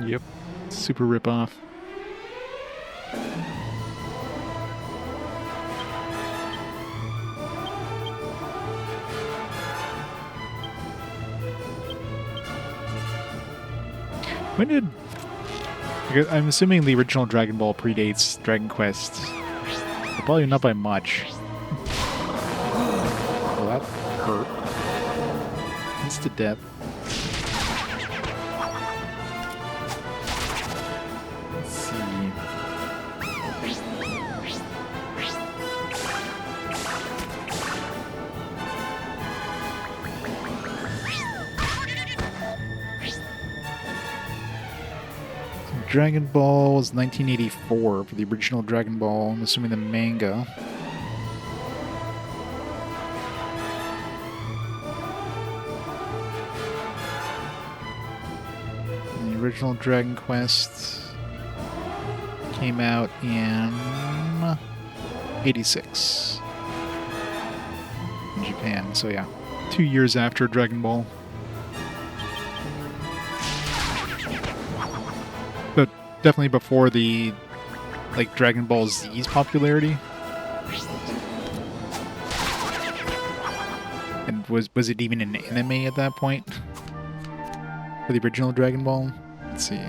Yep. Super rip-off. When did... I'm assuming the original Dragon Ball predates Dragon Quest. But probably not by much. Well, that hurt. Instant death. Let's see. Dragon Ball was 1984 for the original Dragon Ball, I'm assuming the manga. And the original Dragon Quest came out in 86 in Japan, so yeah, 2 years after Dragon Ball. But definitely before the, like, Dragon Ball Z's popularity. And was it even an anime at that point? For the original Dragon Ball? Let's see.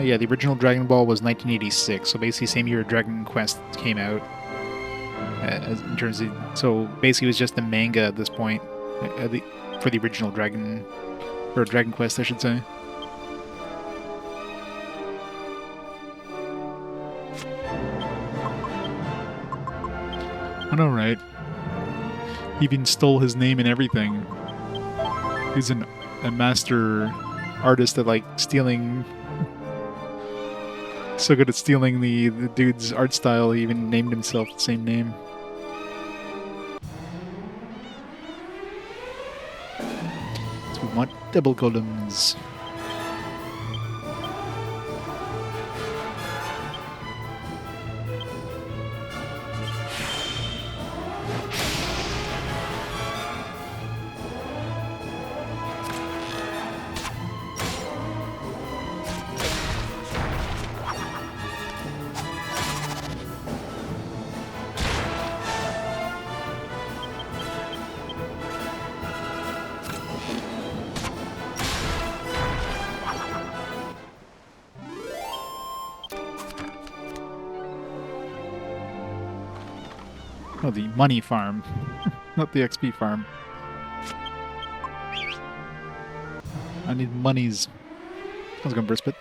Yeah, the original Dragon Ball was 1986, so basically same year Dragon Quest came out. In terms of, so basically it was just the manga at this point. For the original Dragon Quest, I should say. I know, right? He even stole his name and everything. He's a master artist at, like, stealing... So good at stealing the dude's art style, he even named himself the same name. We want double golems. Oh, the money farm, not the XP farm. I need monies. How's it going, Brispit?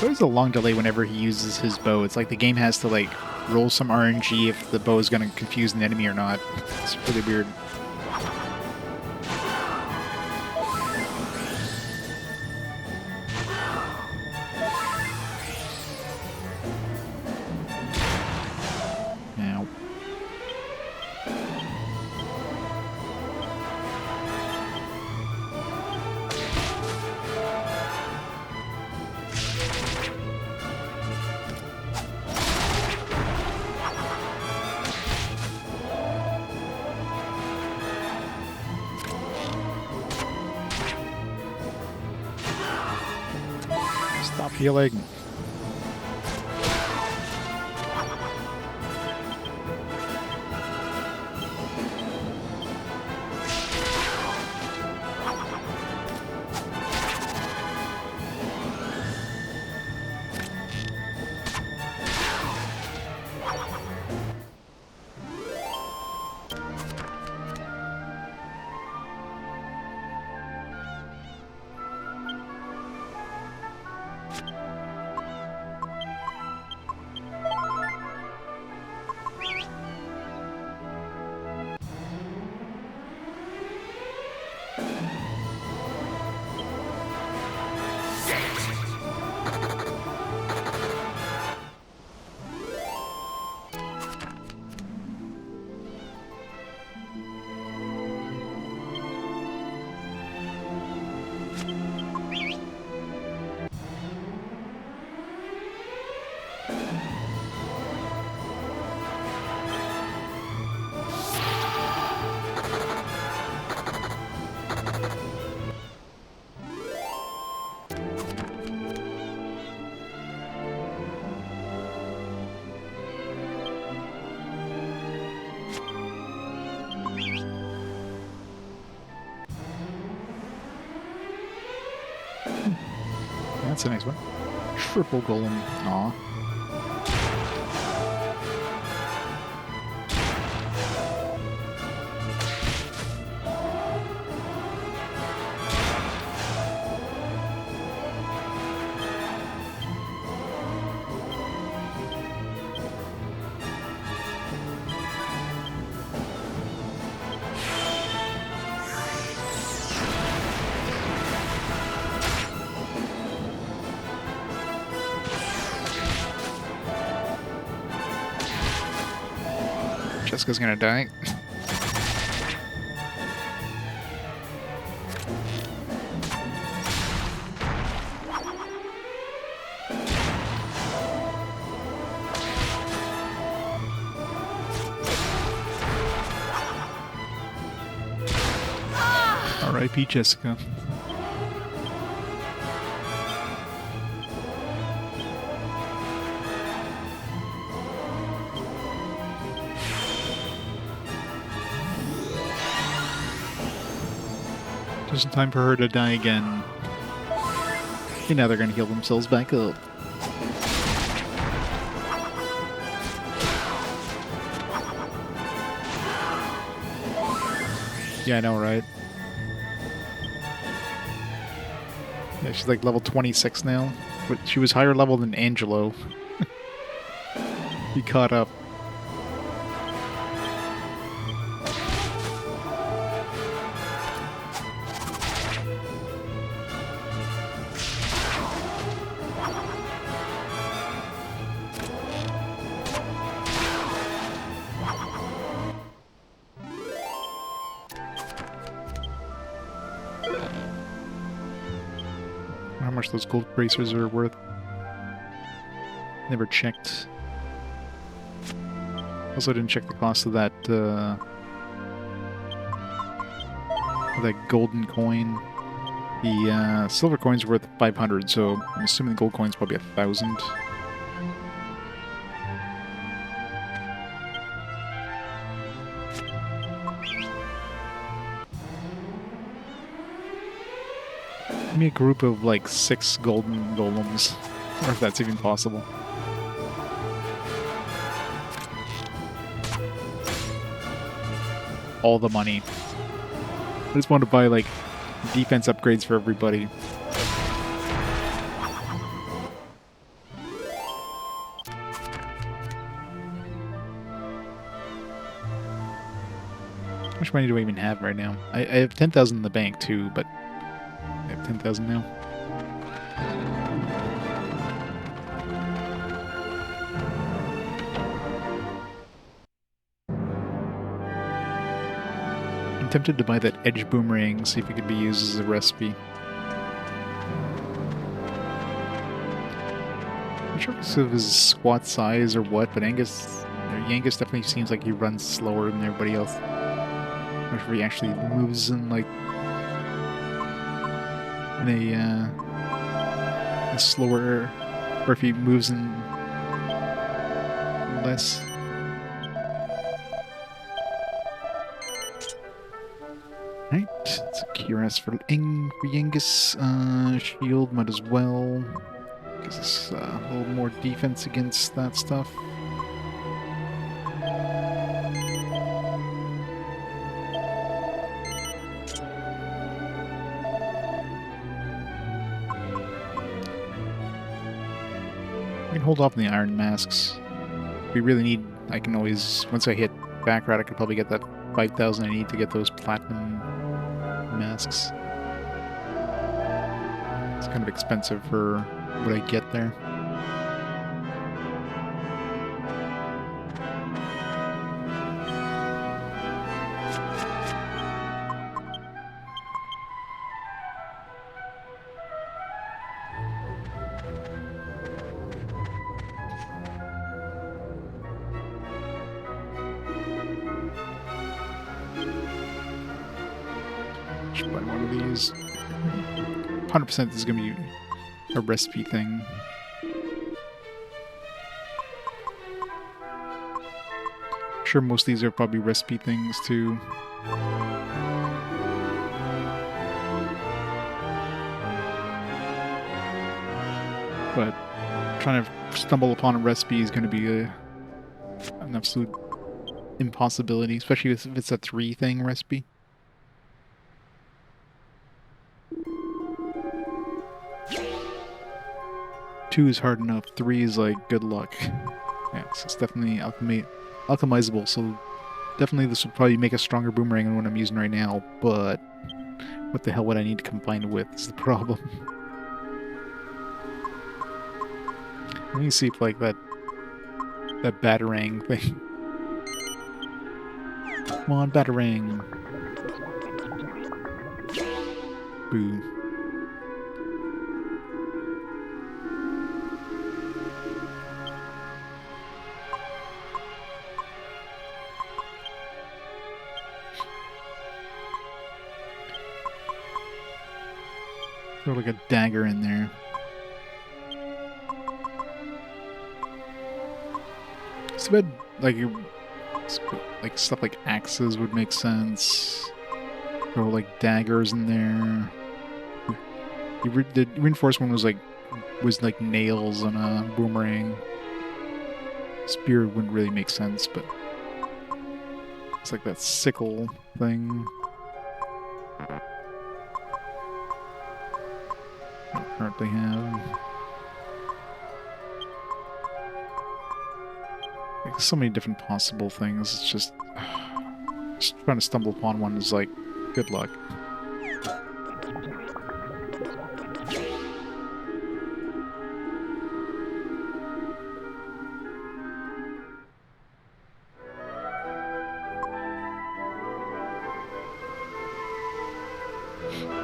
There's a long delay whenever he uses his bow. It's like the game has to like roll some RNG if the bow is going to confuse an enemy or not. It's really weird. Now. Stop healing. That's a nice one. Triple golem. Aw. Jessica's gonna die. R.I.P. Jessica. Just in time for her to die again. And now they're gonna heal themselves back up. Yeah, I know, right? Yeah, she's like level 26 now. But she was higher level than Angelo. He caught up. How much those gold bracers are worth. Never checked. Also didn't check the cost of that golden coin. The silver coin's worth 500, so I'm assuming the gold coin's probably 1,000. Give me a group of like 6 golden golems, or if that's even possible. All the money. I just want to buy like defense upgrades for everybody. much money do I even have right now? I have 10,000 in the bank too, but I have 10,000 now. I'm tempted to buy that edge boomerang, see if it could be used as a recipe. I'm not sure if it's of his squat size or what, but Yangus definitely seems like he runs slower than everybody else. I'm not sure if he actually moves in like in a slower, or if he moves in less. Right, it's a Cuirass for Yangus. Shield might as well. Gives us a little more defense against that stuff. I can hold off on the iron masks. If we really need, I can always, once I hit Baccarat, I could probably get that 5,000 I need to get those platinum masks. It's kind of expensive for what I get there. Should buy one of these. 100% this is going to be a recipe thing. Sure, most of these are probably recipe things too. But trying to stumble upon a recipe is going to be an absolute impossibility, especially if it's a 3 thing recipe. Two is hard enough. 3 is like good luck. Yeah, so it's definitely alchemizable. So definitely this would probably make a stronger boomerang than what I'm using right now. But what the hell would I need to combine it with? Is the problem. Let me see if like that batarang thing. Come on, batarang. Boo. Throw like a dagger in there. It's a bit like stuff like axes would make sense. Throw like daggers in there. The reinforcement was like nails on a boomerang. Spear wouldn't really make sense, but it's like that sickle thing. I don't currently have. Like, so many different possible things. It's just trying to stumble upon one is like good luck.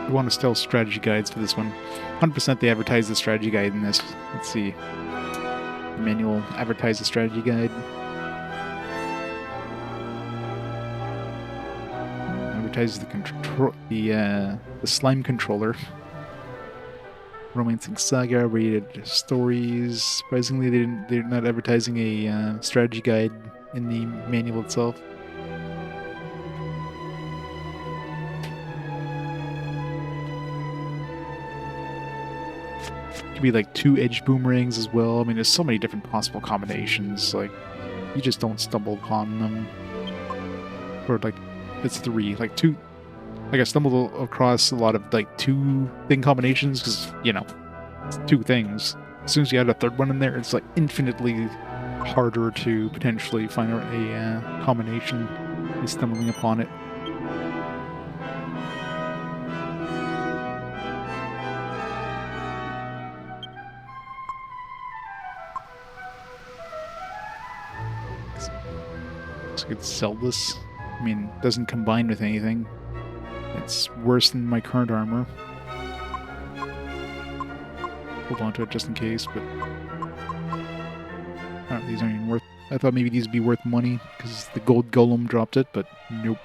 You want to steal strategy guides for this one. 100% they advertise the strategy guide in this. Let's see. The manual advertise the strategy guide. Advertises the slime controller. Romancing Saga, rated stories. Surprisingly, they're not advertising a strategy guide in the manual itself. Could be like 2 edge boomerangs as well. I mean, there's so many different possible combinations. Like, you just don't stumble upon them. Or like, it's 3. Like 2. Like I stumbled across a lot of like 2 thing combinations because, you know, it's 2 things. As soon as you add a 3rd one in there, it's like infinitely harder to potentially find a combination by stumbling upon it. So I could sell this. I mean, it doesn't combine with anything. It's worse than my current armor. Hold on to it just in case, but... Oh, these aren't even worth... I thought maybe these would be worth money, because the gold golem dropped it, but nope.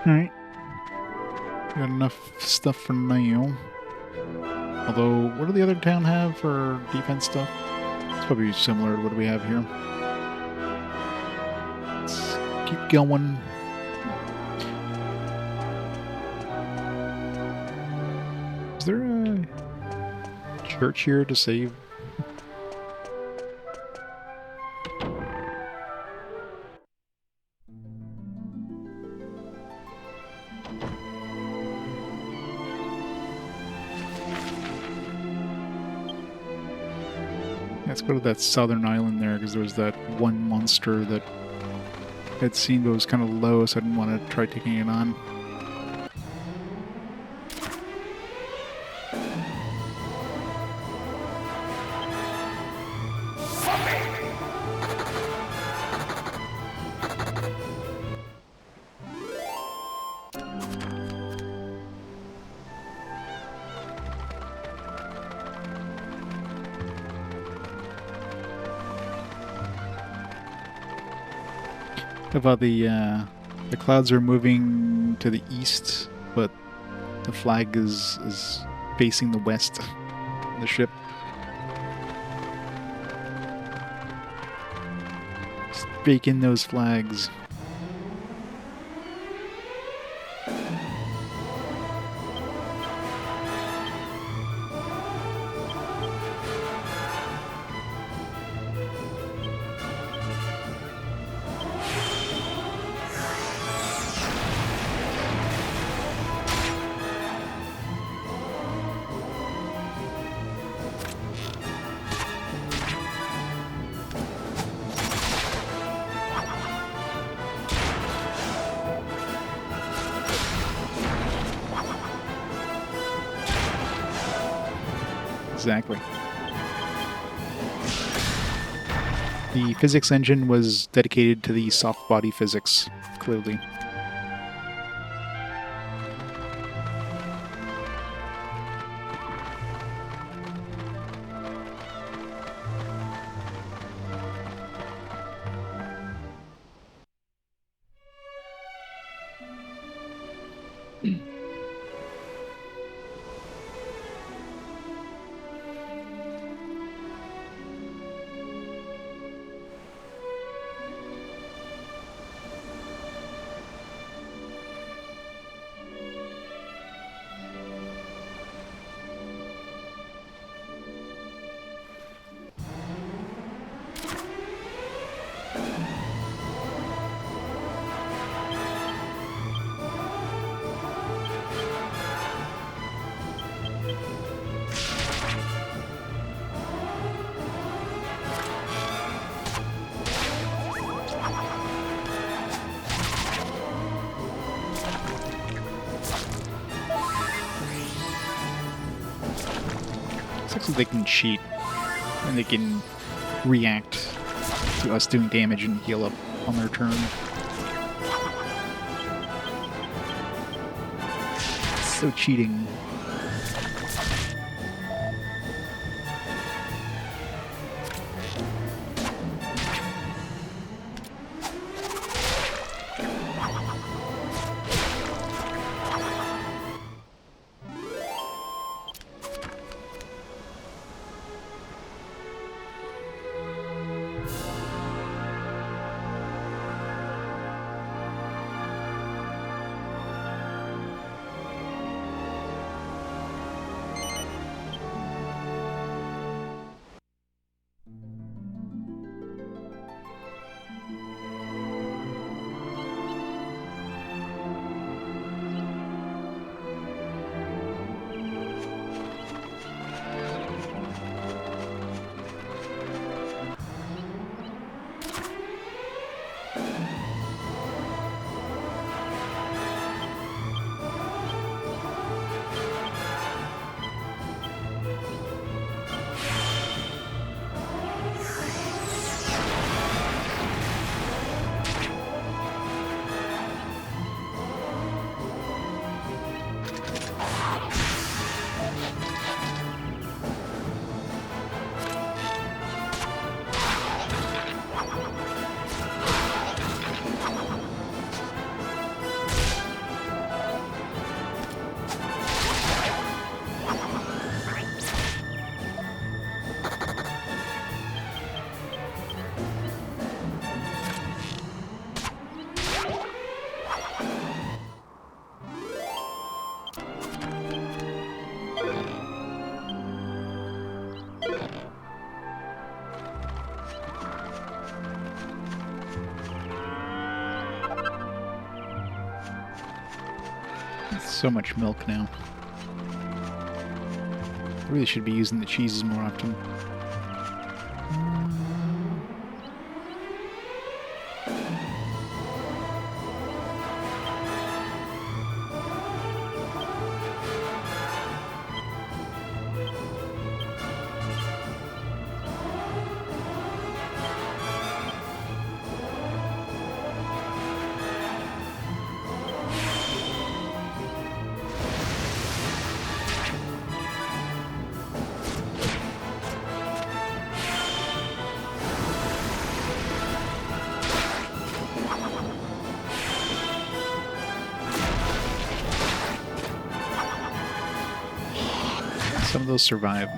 Alright. Got enough stuff for now. Although, what do the other town have for defense stuff? It's probably similar to what we have here. Let's keep going. Is there a church here to save? Let's go to that southern island there, because there was that one monster that had seemed it was kind of low, so I didn't want to try taking it on. About the clouds are moving to the east, but the flag is facing the west. The ship. Just bake in those flags. Exactly. The physics engine was dedicated to the soft body physics, clearly. So they can cheat, and they can react to us doing damage and heal up on their turn. So cheating. So much milk now. Really should be using the cheeses more often. Some of those survive.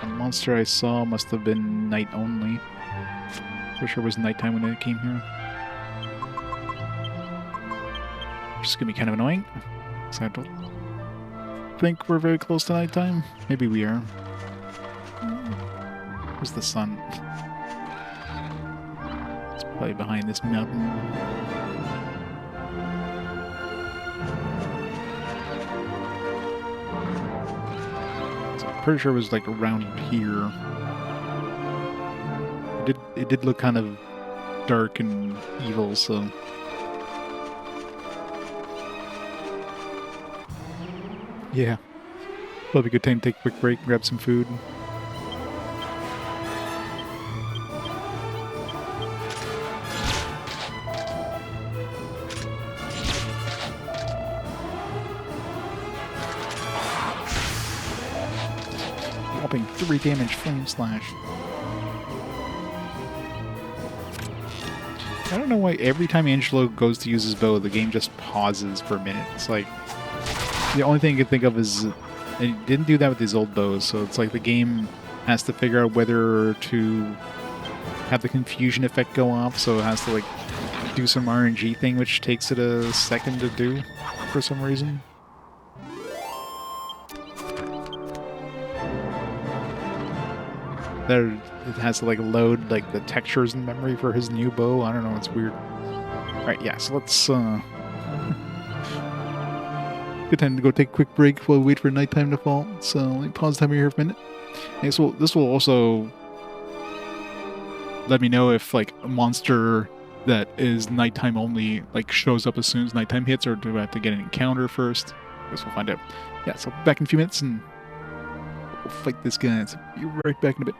The monster I saw must have been night only. For sure it was nighttime when it came here. Which is gonna be kind of annoying. So I don't think we're very close to nighttime. Maybe we are. Where's the sun? It's probably behind this mountain. So I'm pretty sure it was like around here. It did look kind of dark and evil, so. Yeah. Probably a good time to take a quick break, grab some food. Whopping 3 damage, Flame Slash. I don't know why every time Angelo goes to use his bow, the game just pauses for a minute. It's like, the only thing I can think of is, it didn't do that with his old bows, so it's like the game has to figure out whether to have the confusion effect go off, so it has to like do some RNG thing, which takes it a second to do for some reason. There, it has to like load like the textures in memory for his new bow. I don't know, it's weird. Alright, yeah, so let's good time to go take a quick break while we wait for nighttime to fall. So let me pause the timer here for a minute. Okay, so this will also let me know if like a monster that is nighttime only like shows up as soon as nighttime hits, or do I have to get an encounter first? I guess we'll find out. Yeah, so back in a few minutes and we'll fight this guy. So be right back in a bit.